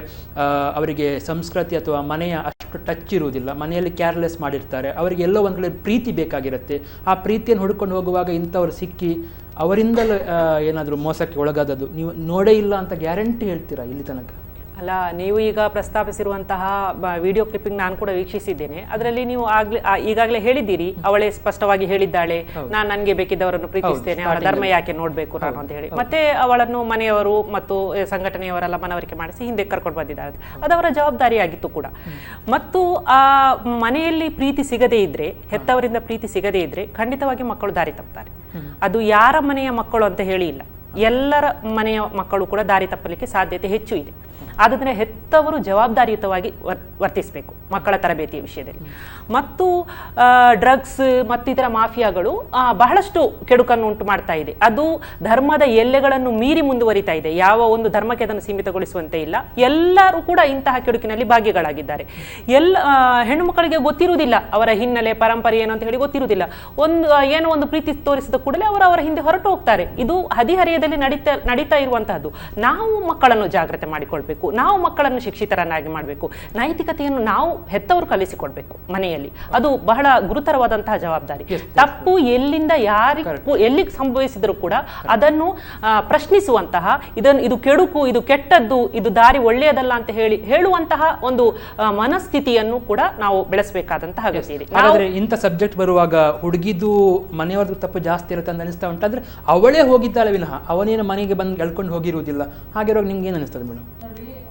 ಅವರಿಗೆ ಸಂಸ್ಕೃತಿ ಅಥವಾ ಮನೆಯ ಅಷ್ಟು ಟಚ್ ಇರುವುದಿಲ್ಲ, ಮನೆಯಲ್ಲಿ ಕೇರ್ಲೆಸ್ ಮಾಡಿರ್ತಾರೆ, ಅವರಿಗೆ ಎಲ್ಲೋ ಒಂದು ಕಡೆ ಪ್ರೀತಿ ಬೇಕಾಗಿರುತ್ತೆ. ಆ ಪ್ರೀತಿಯನ್ನು ಹುಡ್ಕೊಂಡು ಹೋಗುವಾಗ ಇಂಥವ್ರು ಸಿಕ್ಕಿ ಅವರಿಂದಲೂ ಏನಾದರೂ ಮೋಸಕ್ಕೆ ಒಳಗಾದದ್ದು ನೀವು ನೋಡೇ ಇಲ್ಲ ಅಂತ ಗ್ಯಾರಂಟಿ ಹೇಳ್ತೀರಾ ಇಲ್ಲಿ ತನಕ? ಅಲ್ಲ, ನೀವು ಈಗ ಪ್ರಸ್ತಾಪಿಸಿರುವಂತಹ ವಿಡಿಯೋ ಕ್ಲಿಪ್ಪಿಂಗ್ ನಾನು ಕೂಡ ವೀಕ್ಷಿಸಿದ್ದೇನೆ. ಅದರಲ್ಲಿ ನೀವು ಈಗಾಗಲೇ ಹೇಳಿದ್ದೀರಿ, ಅವಳೇ ಸ್ಪಷ್ಟವಾಗಿ ಹೇಳಿದ್ದಾಳೆ, ನಾನು ನನಗೆ ಬೇಕಿದ್ದವರನ್ನು ಪ್ರೀತಿಸ್ತೇನೆ, ಅವಳ ಧರ್ಮ ಯಾಕೆ ನೋಡಬೇಕು ನಾನು ಅಂತ ಹೇಳಿ. ಮತ್ತೆ ಅವಳನ್ನು ಮನೆಯವರು ಮತ್ತು ಸಂಘಟನೆಯವರೆಲ್ಲ ಮನವರಿಕೆ ಮಾಡಿಸಿ ಹಿಂದೆ ಕರ್ಕೊಂಡು ಬಂದಿದ್ದಾರೆ. ಅದು ಅವರ ಜವಾಬ್ದಾರಿಯಾಗಿತ್ತು ಕೂಡ. ಮತ್ತು ಆ ಮನೆಯಲ್ಲಿ ಪ್ರೀತಿ ಸಿಗದೇ ಇದ್ರೆ, ಹೆತ್ತವರಿಂದ ಪ್ರೀತಿ ಸಿಗದೇ ಇದ್ರೆ ಖಂಡಿತವಾಗಿ ಮಕ್ಕಳು ದಾರಿ ತಪ್ಪುತ್ತಾರೆ. ಅದು ಯಾರ ಮನೆಯ ಮಕ್ಕಳು ಅಂತ ಹೇಳಿ ಇಲ್ಲ, ಎಲ್ಲರ ಮನೆಯ ಮಕ್ಕಳು ಕೂಡ ದಾರಿ ತಪ್ಪಲಿಕ್ಕೆ ಸಾಧ್ಯತೆ ಹೆಚ್ಚು ಇದೆ. ಆದ್ದರಿಂದ ಹೆತ್ತವರು ಜವಾಬ್ದಾರಿಯುತವಾಗಿ ವರ್ತಿಸಬೇಕು ಮಕ್ಕಳ ತರಬೇತಿಯ ವಿಷಯದಲ್ಲಿ. ಮತ್ತು ಡ್ರಗ್ಸ್ ಮತ್ತಿತರ ಮಾಫಿಯಾಗಳು ಬಹಳಷ್ಟು ಕೆಡುಕನ್ನು ಉಂಟು ಮಾಡ್ತಾ ಇದೆ. ಅದು ಧರ್ಮದ ಎಲ್ಲೆಗಳನ್ನು ಮೀರಿ ಮುಂದುವರಿತಾ ಇದೆ. ಯಾವ ಒಂದು ಧರ್ಮಕ್ಕೆ ಅದನ್ನು ಸೀಮಿತಗೊಳಿಸುವಂತೆ ಇಲ್ಲ. ಎಲ್ಲರೂ ಕೂಡ ಇಂತಹ ಕೆಡುಕಿನಲ್ಲಿ ಭಾಗಿಗಳಾಗಿದ್ದಾರೆ. ಹೆಣ್ಣು ಮಕ್ಕಳಿಗೆ ಗೊತ್ತಿರುವುದಿಲ್ಲ ಅವರ ಹಿನ್ನೆಲೆ, ಪರಂಪರೆ ಏನು ಅಂತ ಹೇಳಿ ಗೊತ್ತಿರುವುದಿಲ್ಲ. ಏನೋ ಒಂದು ಪ್ರೀತಿ ತೋರಿಸಿದ ಕೂಡಲೇ ಅವರ ಹಿಂದೆ ಹೊರಟು ಹೋಗ್ತಾರೆ. ಇದು ಹದಿಹರೆಯದಲ್ಲಿ ನಡೀತಾ ಇರುವಂತಹದ್ದು. ನಾವು ಮಕ್ಕಳನ್ನು ಜಾಗ್ರತೆ ಮಾಡಿಕೊಳ್ಬೇಕು, ನಾವು ಮಕ್ಕಳನ್ನು ಶಿಕ್ಷಿತರನ್ನಾಗಿ ಮಾಡಬೇಕು, ನೈತಿಕತೆಯನ್ನು ನಾವು ಹೆತ್ತವರು ಕಲಿಸಿಕೊಡ್ಬೇಕು ಮನೆಯಲ್ಲಿ. ಅದು ಬಹಳ ಗುರುತರವಾದಂತಹ ಜವಾಬ್ದಾರಿ. ತಪ್ಪು ಎಲ್ಲಿಂದ ಎಲ್ಲಿಗೆ ಸಂಭವಿಸಿದರೂ ಕೂಡ ಅದನ್ನು ಪ್ರಶ್ನಿಸುವಂತಹ, ಇದು ಕೆಡುಕು, ಇದು ಕೆಟ್ಟದ್ದು, ಇದು ದಾರಿ ಒಳ್ಳೆಯದಲ್ಲ ಅಂತ ಹೇಳುವಂತಹ ಒಂದು ಮನಸ್ಥಿತಿಯನ್ನು ಕೂಡ ನಾವು ಬೆಳೆಸಬೇಕಾದಂತಹ ಅಗತ್ಯ ಇದೆ. ಹಾಗಾದ್ರೆ ಇಂಥ ಸಬ್ಜೆಕ್ಟ್ ಬರುವಾಗ ಹುಡುಗಿದು ಮನೆಯವ್ರದ್ದು ತಪ್ಪು ಜಾಸ್ತಿ ಇರುತ್ತೆ ಅಂತ ಅನಿಸ್ತಾ ಉಂಟಾದ್ರೆ ಅವಳೇ ಹೋಗಿದ್ದಾಳೆ ವಿನಃ ಅವನೇನು ಮನೆಗೆ ಬಂದು ಎಳ್ಕೊಂಡು ಹೋಗಿರುವುದಿಲ್ಲ. ಹಾಗಿರುವಾಗ ನಿಮ್ಗೆ ಏನು ಅನಿಸ್ತದೆ ಮೇಡಮ್?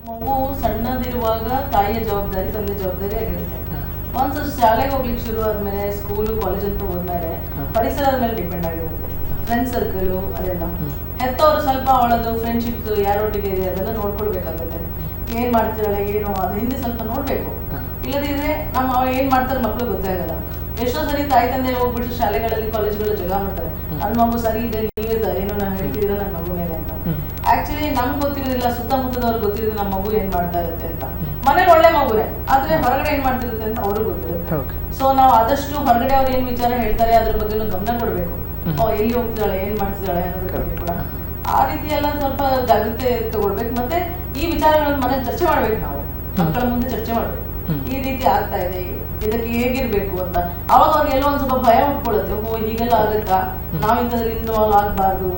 ಮಗು ಸಣ್ಣದಿರುವಾಗ ತಾಯಿಯ ಜವಾಬ್ದಾರಿ, ತಂದೆ ಜವಾಬ್ದಾರಿ ಆಗಿರುತ್ತೆ. ಒಂದ್ಸಲ ಶಾಲೆಗೆ ಹೋಗ್ಲಿಕ್ಕೆ ಶುರು ಆದ್ಮೇಲೆ, ಸ್ಕೂಲು ಕಾಲೇಜ್ ಅಂತ ಹೋದ್ಮೇಲೆ ಪರಿಸರದ ಮೇಲೆ ಡಿಪೆಂಡ್ ಆಗಿರುತ್ತೆ. ಫ್ರೆಂಡ್ ಸರ್ಕಲ್ ಅದೆಲ್ಲ ಹೆತ್ತವರು ಸ್ವಲ್ಪ ಅವಳದು ಫ್ರೆಂಡ್ಶಿಪ್ಸ್ ಯಾರೊಟ್ಟಿಗೆ ಇದೆ ಅದೆಲ್ಲ ನೋಡ್ಕೊಳ್ಬೇಕಾಗುತ್ತೆ. ಏನ್ ಮಾಡ್ತಿದ್ದಾಳೆ ಏನೋ ಅದು ಹಿಂದೆ ಸ್ವಲ್ಪ ನೋಡ್ಬೇಕು. ಇಲ್ಲದಿದ್ರೆ ನಮ್ಮ ಏನ್ ಮಾಡ್ತಾರೆ ಮಕ್ಳು ಗೊತ್ತೇ ಆಗಲ್ಲ. ಎಷ್ಟೋ ಸರಿ ತಾಯಿ ತಂದೆ ಹೋಗ್ಬಿಟ್ಟು ಶಾಲೆಗಳಲ್ಲಿ ಕಾಲೇಜ್ಗಳಲ್ಲಿ ಜಗಳ ಮಾಡ್ತಾರೆ, ನನ್ನ ಮಗು ಸರಿ ಇದೆ, ನೀವೇ ಏನೋ ನಾನು ಹೇಳ್ತಿದ್ದೀರ ನನ್ನ ಮಗು ಮೇಲೆ ಅಂತ. ಆಕ್ಚುಲಿ ನಮ್ಗೆ ಗೊತ್ತಿರೋದಿಲ್ಲ, ಸುತ್ತಮುತ್ತದವ್ರಿಗೆ ಗೊತ್ತಿರೋದು ನಮ್ಮ ಮಗು ಏನ್ ಮಾಡ್ತಾ ಇರುತ್ತೆ ಅಂತ. ಮನೇಲಿ ಒಳ್ಳೆ ಮಗುನೇ, ಆದ್ರೆ ಹೊರಗಡೆ ಏನ್ ಮಾಡ್ತಿರುತ್ತೆ ಅಂತ ಅವ್ರಿಗೆ ಗೊತ್ತಿರುತ್ತೆ. ಸೊ ನಾವು ಆದಷ್ಟು ಹೊರಗಡೆ ಅವ್ರು ಏನ್ ವಿಚಾರ ಹೇಳ್ತಾರೆ ಅದ್ರ ಬಗ್ಗೆ ಗಮನ ಕೊಡ್ಬೇಕು. ಎಲ್ಲಿ ಹೋಗ್ತಿದ್ದಾಳೆ, ಏನ್ ಮಾಡ್ತಿದ್ದಾಳೆ ಅನ್ನೋದ್ರ ಬಗ್ಗೆ ಕೂಡ ಆ ರೀತಿ ಎಲ್ಲ ಸ್ವಲ್ಪ ಜಾಗ್ರತೆ ತಗೊಳ್ಬೇಕು. ಮತ್ತೆ ಈ ವಿಚಾರಗಳನ್ನ ಮನೇಲಿ ಚರ್ಚೆ ಮಾಡ್ಬೇಕು, ನಾವು ಮಕ್ಕಳ ಮುಂದೆ ಚರ್ಚೆ ಮಾಡ್ಬೇಕು. ಈ ರೀತಿ ಆಗ್ತಾ ಇದೆ, ಇದಕ್ಕೆ ಹೇಗಿರ್ಬೇಕು ಅಂತ. ಅವಾಗ ಅವ್ರಿಗೆ ಎಲ್ಲೋ ಒಂದ್ ಸ್ವಲ್ಪ ಭಯ ಉಟ್ಕೊಳ್ಳುತ್ತೆ, ಹೀಗೆಲ್ಲ ಆಗುತ್ತಾ, ನಾವ್ ಇಂಥದ್ರಲ್ಲಿ ಇನ್ವಾಲ್ವ್ ಆಗ್ಬಾರ್ದು.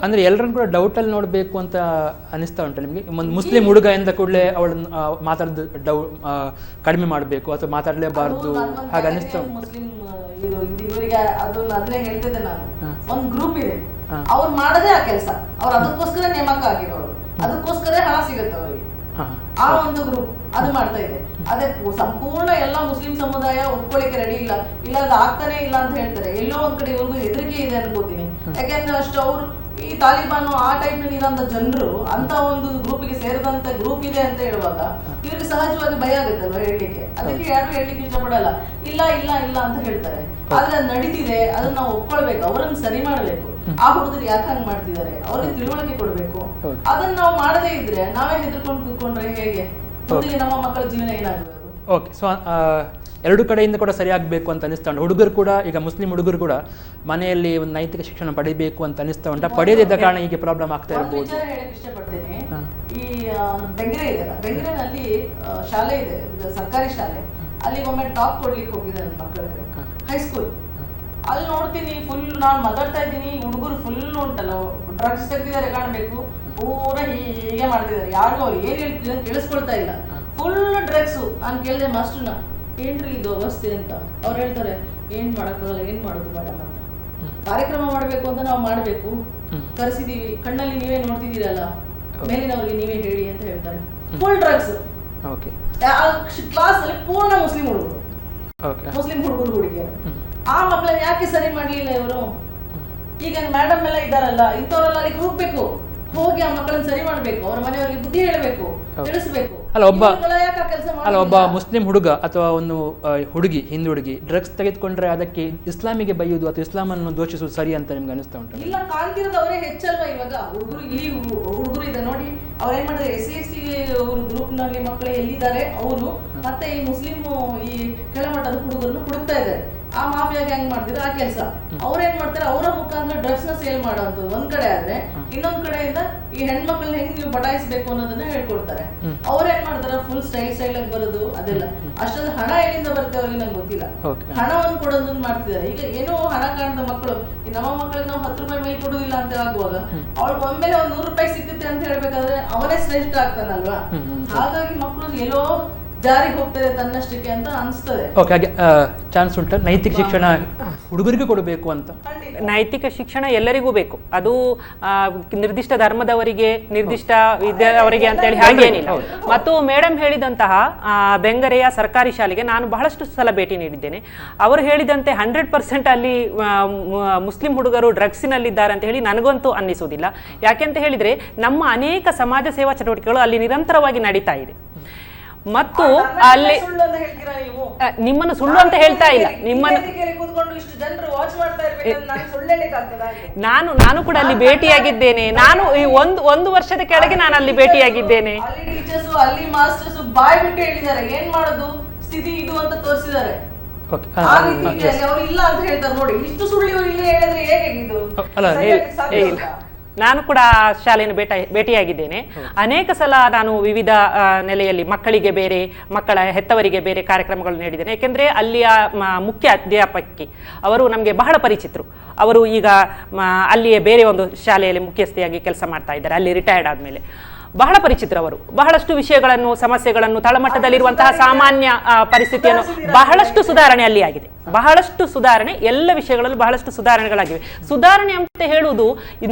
ಅಂದ್ರೆ ಎಲ್ಲರನ್ನು ಕೂಡ ಡೌಟ್ ಅಲ್ಲಿ ನೋಡ್ಬೇಕು ಅಂತ ಅನಿಸ್ತಾ ಉಂಟು ನಿಮ್ಗೆ? ಒಂದು ಮುಸ್ಲಿಂ ಹುಡುಗ ಎಂದ ಕೂಡಲೇ ಅವಳನ್ನು ಮಾತಾಡೋದು ಕಡಿಮೆ ಮಾಡಬೇಕು ಅಥವಾ ಮಾತಾಡಲೇಬಾರ್ದು ಹಾಗೆ ಅನಿಸ್ತಾ ಉಂಟು. ಮುಸ್ಲಿಂ ಇವರಿಗೆ ಅದನ್ನೇ ಹೇಳ್ತಿದ್ದೆ ನಾನು. ಒಂದ್ ಗ್ರೂಪ್ ಇದೆ, ಅವ್ರು ಮಾಡದೇ ಆ ಕೆಲಸ, ಅವ್ರು ಅದಕ್ಕೋಸ್ಕರ ನೇಮಕ ಆಗಿರೋರು, ಅದಕ್ಕೋಸ್ಕರ ಹಣ ಸಿಗುತ್ತೆ ಅವರಿಗೆ. ಆ ಒಂದು ಗ್ರೂಪ್ ಅದು ಮಾಡ್ತಾ ಇದೆ. ಅದೇ ಸಂಪೂರ್ಣ ಎಲ್ಲ ಮುಸ್ಲಿಂ ಸಮುದಾಯ ಒಪ್ಕೊಳ್ಳಿಕ್ಕೆ ರೆಡಿ ಇಲ್ಲ, ಇಲ್ಲ ಅದು ಆಗ್ತಾನೆ ಇಲ್ಲ ಅಂತ ಹೇಳ್ತಾರೆ. ಎಲ್ಲೋ ಒಂದ್ ಕಡೆ ಇವ್ರಿಗೂ ಹೆದರಿಕೆ ಇದೆ ಅನ್ಕೋತೀನಿ. ಯಾಕೆಂದ್ರೆ ಅಷ್ಟು ಅವ್ರು ಈ ತಾಲಿಬಾನು ಆ ಟೈಪ್ ನಲ್ಲಿ ಇರೋಂಥ ಜನರು ಅಂತ ಒಂದು ಗ್ರೂಪಿಗೆ ಸೇರಿದಂತ ಗ್ರೂಪ್ ಇದೆ ಅಂತ ಹೇಳುವಾಗ ಇವ್ರಿಗೆ ಸಹಜವಾಗಿ ಭಯ ಆಗುತ್ತಲ್ವ ಹೇಳಲಿಕ್ಕೆ. ಅದಕ್ಕೆ ಯಾರು ಹೇಳಲಿಕ್ಕೆ ಇಷ್ಟಪಡಲ್ಲ, ಇಲ್ಲ ಇಲ್ಲ ಇಲ್ಲ ಅಂತ ಹೇಳ್ತಾರೆ. ಆದ್ರೆ ಅದು ನಡೀತಿದೆ, ಅದನ್ನ ನಾವು ಒಪ್ಕೊಳ್ಬೇಕು, ಅವರನ್ನು ಸರಿ ಮಾಡ್ಬೇಕು. ಆ ಹುಡುಗರು ಯಾಕೆ ಹಂಗ್ ಮಾಡ್ತಿದ್ದಾರೆ ಅವ್ರಿಗೆ ತಿಳುವಳಿಕೆ ಕೊಡ್ಬೇಕು. ಅದನ್ನ ನಾವು ಮಾಡದೇ ಇದ್ರೆ ನಾವೇ ಹೆದರ್ಕೊಂಡು ಕೂತ್ಕೊಂಡ್ರೆ ಹೇಗೆ ಮುಂದೆ ನಮ್ಮ ಮಕ್ಕಳ ಜೀವನ ಏನಾಗುತ್ತೆ? ಓಕೆ, ಸೊ ಎರಡು ಕಡೆಯಿಂದ ಕೂಡ ಸರಿಯಾಗಬೇಕು ಅಂತ ಅನಿಸ್ತಾ ಉಂಟು. ಹುಡುಗರು ಕೂಡ, ಈಗ ಮುಸ್ಲಿಂ ಹುಡುಗರು ಕೂಡ ಮನೆಯಲ್ಲಿ ಒಂದು ನೈತಿಕ ಶಿಕ್ಷಣ ಪಡಿಬೇಕು ಅಂತ ಅನಿಸ್ತಾ ಉಂಟು. ಪಡೆಯದಿದ್ದ ಕಾರಣ ಹೀಗೆ ಪ್ರಾಬ್ಲಮ್ ಆಗ್ತಾ ಇರ್ಬೋದು. ಹೇಳಕ್ ಇಷ್ಟಪಡ್ತೇನೆ, ಈ ಬೆಂಗ್ರೆ ಇದೆಯಲ್ಲ, ಬೆಂಗ್ರೆನಲ್ಲಿ ಶಾಲೆ ಇದೆ, ಸರ್ಕಾರಿ ಶಾಲೆ. ಅಲ್ಲಿ ಒಮ್ಮೆ ಟಾಪ್ ಕೊಡ್ಲಿಕ್ಕೆ ಹೋಗಿದೆ ನನ್ನ ಮಕ್ಕಳಿಗೆ, ಹೈಸ್ಕೂಲ್. ಅಲ್ಲಿ ನೋಡ್ತೀನಿ ಫುಲ್, ನಾನು ಮಾತಾಡ್ತಾ ಇದ್ದೀನಿ, ಹುಡುಗರು ಫುಲ್ ಉಂಟಲ್ಲ ಡ್ರಗ್ಸ್ ತೆಗ್ದಿದ್ದಾರೆ ಕಾಣಬೇಕು, ಪೂರ ಹೀಗೆ ಮಾಡ್ತಿದ್ದಾರೆ. ಯಾರಿಗೂ ಅವ್ರು ಏನ್ ಹೇಳ್ತಿದ್ದಾರೆ ಕೇಳಿಸ್ಕೊಳ್ತಾ ಇಲ್ಲ, ಫುಲ್ ಡ್ರಗ್ಸು. ನಾನು ಕೇಳಿದೆ ಮಾಸ್ಟರ್ನ, ಏನ್ರಿ ಇದು ಅವಸ್ಥೆ ಅಂತ ಅವ್ರು ಹೇಳ್ತಾರೆ, ಏನ್ ಮಾಡಕ್ಕಾಗಲ್ಲ, ಏನ್ ಮಾಡೋದು ಮೇಡಮ್ ಅಂತ. ಕಾರ್ಯಕ್ರಮ ಮಾಡ್ಬೇಕು ಅಂತ ನಾವು ಮಾಡ್ಬೇಕು, ಕರೆಸಿದೀವಿ, ಕಣ್ಣಲ್ಲಿ ನೀವೇ ನೋಡ್ತಿದ್ದೀರಲ್ಲ, ಮೇಲಿನವ್ರಿಗೆ ನೀವೇ ಹೇಳಿ ಅಂತ ಹೇಳ್ತಾರೆ. ಫುಲ್ ಡ್ರಗ್ಸ್ ಕ್ಲಾಸ್ ಅಲ್ಲಿ ಪೂರ್ಣ ಮುಸ್ಲಿಂ ಹುಡುಗರು, ಮುಸ್ಲಿಂ ಹುಡುಗರು ಹುಡುಗಿಯರು. ಆ ಮಕ್ಕಳನ್ನ ಯಾಕೆ ಸರಿ ಮಾಡ್ಲಿಲ್ಲ ಇವರು? ಈಗ ಮೇಡಮ್ ಎಲ್ಲ ಇದ್ದಾರಲ್ಲ, ಇಂಥವ್ರೆಲ್ಲ ಅಲ್ಲಿಗೆ ಹೋಗ್ಬೇಕು, ಹೋಗಿ ಆ ಮಕ್ಕಳನ್ನ ಸರಿ ಮಾಡ್ಬೇಕು, ಅವ್ರ ಮನೆಯವರಿಗೆ ಬುದ್ಧಿ ಹೇಳಬೇಕು, ತಿಳಿಸ್ಬೇಕು. ಒಬ್ಬ ಮುಸ್ಲಿಂ ಹುಡುಗ ಅಥವಾ ಒಂದು ಹುಡುಗಿ, ಹಿಂದೂ ಹುಡುಗಿ ಡ್ರಗ್ಸ್ ತೆಗೆದುಕೊಂಡ್ರೆ ಅದಕ್ಕೆ ಇಸ್ಲಾಮಿಗೆ ಬೈಯುವುದು ಅಥವಾ ಇಸ್ಲಾಮನ್ನು ದೋಷಿಸುವುದು ಸರಿ ಅಂತ ನಿಮ್ಗೆ ಅನಿಸ್ತಾ ಉಂಟು? ಇಲ್ಲ, ಕಾಣ್ತಿರೋದು ಅವರೇ ಹೆಚ್ಚಲ್ವಾ ಇವಾಗ. ಹುಡುಗರು ಇಲ್ಲಿ ಹುಡುಗರು ಇದೆ ನೋಡಿ, ಅವ್ರು ಏನ್ ಮಾಡಿದ್ರೆ SC/ST ಗ್ರೂಪ್ ನಲ್ಲಿ ಮಕ್ಕಳು ಎಲ್ಲಿದ್ದಾರೆ ಅವರು ಮತ್ತೆ ಈ ಮುಸ್ಲಿಂ ಈ ಕೆಳಮಟ್ಟದ ಹುಡುಗರನ್ನು ಹುಡುಕ್ತಾ ಇದ್ದಾರೆ. ಆ ಮಾಫಿಯಾಗೆ ಹೆಂಗ್ ಮಾಡ್ತಿದ್ರೆ ಆ ಕೆಲಸ ಅವ್ರೇನ್ ಮಾಡ್ತಾರೆ, ಅವರ ಮುಖಾಂತರ ಡ್ರಗ್ಸ್ ನ ಸೇಲ್ ಮಾಡೋಂಥದ್ದು ಒಂದ್ ಕಡೆ ಆದ್ರೆ, ಇನ್ನೊಂದ್ ಕಡೆಯಿಂದ ಈ ಹೆಣ್ಮಕ್ಳನ್ನ ಹೆಂಗ್ ನೀವು ಬಟಾಯಿಸ್ಬೇಕು ಅನ್ನೋದನ್ನ ಹೇಳ್ಕೊಡ್ತಾರೆ. ಅವ್ರೇನ್ ಮಾಡ್ತಾರೆ, ಫುಲ್ ಸ್ಟೈಲ್ ಆಗಿ ಬರೋದು ಅದೆಲ್ಲ. ಅಷ್ಟೊಂದು ಹಣ ಎಲ್ಲಿಂದ ಬರುತ್ತೆ ಅವ್ರಿಗೆ ನಂಗೆ ಗೊತ್ತಿಲ್ಲ. ಹಣವನ್ನು ಕೊಡೋದನ್ನ ಮಾಡ್ತಿದ್ದಾರೆ. ಈಗ ಏನೋ ಹಣ ಕಾಣದ ಮಕ್ಕಳು, ನಮ್ಮ ಮಕ್ಕಳಿಗೆ ನಾವು 10 ರೂಪಾಯಿ ಮೇಲೆ ಕೊಡುದಿಲ್ಲ ಅಂತ ಆಗುವಾಗ ಅವ್ಳಿಗೆ ಒಮ್ಮೆಲೆ ಒಂದ್ 100 ರೂಪಾಯಿ ಸಿಗುತ್ತೆ ಅಂತ ಹೇಳ್ಬೇಕಾದ್ರೆ ಅವನೇ ಶ್ರೇಷ್ಠ ಆಗ್ತಾನಲ್ವಾ. ಹಾಗಾಗಿ ಮಕ್ಕಳು ಎಲ್ಲೋ ಜಾರಿಗೆ ಹೋಗ್ತದೆ ತನ್ನಷ್ಟಕ್ಕೆ ಅಂತ ಅನಿಸ್ತದೆ. ಹಾಗೆ ಚಾನ್ಸ್ ಉಂಟು ನೈತಿಕ ಶಿಕ್ಷಣ ಹುಡುಗರಿಗೂ ಕೊಡಬೇಕು ಅಂತ? ನೈತಿಕ ಶಿಕ್ಷಣ ಎಲ್ಲರಿಗೂ ಬೇಕು. ಅದು ನಿರ್ದಿಷ್ಟ ಧರ್ಮದವರಿಗೆ, ನಿರ್ದಿಷ್ಟ ವಿದ್ಯಾವರಿಗೆ ಅಂತೇಳಿ ಹಾಗೇನಿಲ್ಲ. ಮತ್ತು ಮೇಡಮ್ ಹೇಳಿದಂತಹ ಬೆಂಗರೆಯ ಸರ್ಕಾರಿ ಶಾಲೆಗೆ ನಾನು ಬಹಳಷ್ಟು ಸಲ ಭೇಟಿ ನೀಡಿದ್ದೇನೆ. ಅವರು ಹೇಳಿದಂತೆ 100% ಅಲ್ಲಿ ಮುಸ್ಲಿಂ ಹುಡುಗರು ಡ್ರಗ್ಸಿನಲ್ಲಿದ್ದಾರೆ ಅಂತ ಹೇಳಿ ನನಗಂತೂ ಅನ್ನಿಸುವುದಿಲ್ಲ. ಯಾಕೆಂತ ಹೇಳಿದ್ರೆ ನಮ್ಮ ಅನೇಕ ಸಮಾಜ ಸೇವಾ ಚಟುವಟಿಕೆಗಳು ಅಲ್ಲಿ ನಿರಂತರವಾಗಿ ನಡೀತಾ ಇದೆ. ಮತ್ತು ಅಲ್ಲಿ ನಿಮ್ಮನ್ನು ಸುಳ್ಳು ಅಂತ ಹೇಳ್ತಾ ಇಲ್ಲ, ನಿಮ್ಮನ್ನು ನಾನು ಕೂಡ ಅಲ್ಲಿ ಭೇಟಿಯಾಗಿದ್ದೇನೆ. ನಾನು ಈ ಒಂದು ವರ್ಷದ ಕೆಳಗೆ ನಾನು ಅಲ್ಲಿ ಭೇಟಿಯಾಗಿದ್ದೇನೆ. ಅಲ್ಲಿ ಮಾಸ್ಟರ್ಸ್ ಬಾಯ್ ಬಿಟ್ಟು ಹೇಳಿದ್ದಾರೆ, ಏನ್ ಮಾಡೋದು ಸ್ಥಿತಿ ಇದು ಅಂತ ತೋರಿಸಿದ್ದಾರೆ. ಅವ್ರು ಇಲ್ಲ ಅಂತ ಹೇಳ್ತಾರೆ ನೋಡಿ, ಇಷ್ಟು ಸುಳ್ಳು ಇವರು ಇಲ್ಲ ಹೇಳಿದ್ರೆ ಹೇಗೆ? ನಾನು ಕೂಡ ಶಾಲೆಯನ್ನು ಭೇಟಿಯಾಗಿದ್ದೇನೆ. ಅನೇಕ ಸಲ ನಾನು ವಿವಿಧ ನೆಲೆಯಲ್ಲಿ ಮಕ್ಕಳಿಗೆ ಬೇರೆ, ಮಕ್ಕಳ ಹೆತ್ತವರಿಗೆ ಬೇರೆ ಕಾರ್ಯಕ್ರಮಗಳು ನೀಡಿದ್ದೇನೆ. ಯಾಕೆಂದರೆ ಅಲ್ಲಿಯ ಮುಖ್ಯ ಅಧ್ಯಾಪಕಿ ಅವರು ನಮಗೆ ಬಹಳ ಪರಿಚಿತರು. ಅವರು ಈಗ ಅಲ್ಲಿಯೇ ಬೇರೆ ಒಂದು ಶಾಲೆಯಲ್ಲಿ ಮುಖ್ಯಸ್ಥೆಯಾಗಿ ಕೆಲಸ ಮಾಡ್ತಾ ಇದ್ದಾರೆ, ಅಲ್ಲಿ ರಿಟೈರ್ಡ್ ಆದಮೇಲೆ. ಬಹಳ ಪರಿಚಿತರವರು. ಬಹಳಷ್ಟು ವಿಷಯಗಳನ್ನು, ಸಮಸ್ಯೆಗಳನ್ನು, ತಳಮಟ್ಟದಲ್ಲಿರುವಂತಹ ಸಾಮಾನ್ಯ ಪರಿಸ್ಥಿತಿಯನ್ನು ಬಹಳಷ್ಟು ಸುಧಾರಣೆ ಅಲ್ಲಿ ಆಗಿದೆ. ಬಹಳಷ್ಟು ಸುಧಾರಣೆ, ಎಲ್ಲ ವಿಷಯಗಳಲ್ಲೂ ಬಹಳಷ್ಟು ಸುಧಾರಣೆಗಳಾಗಿವೆ. ಸುಧಾರಣೆ ಅಂತ ಹೇಳುವುದು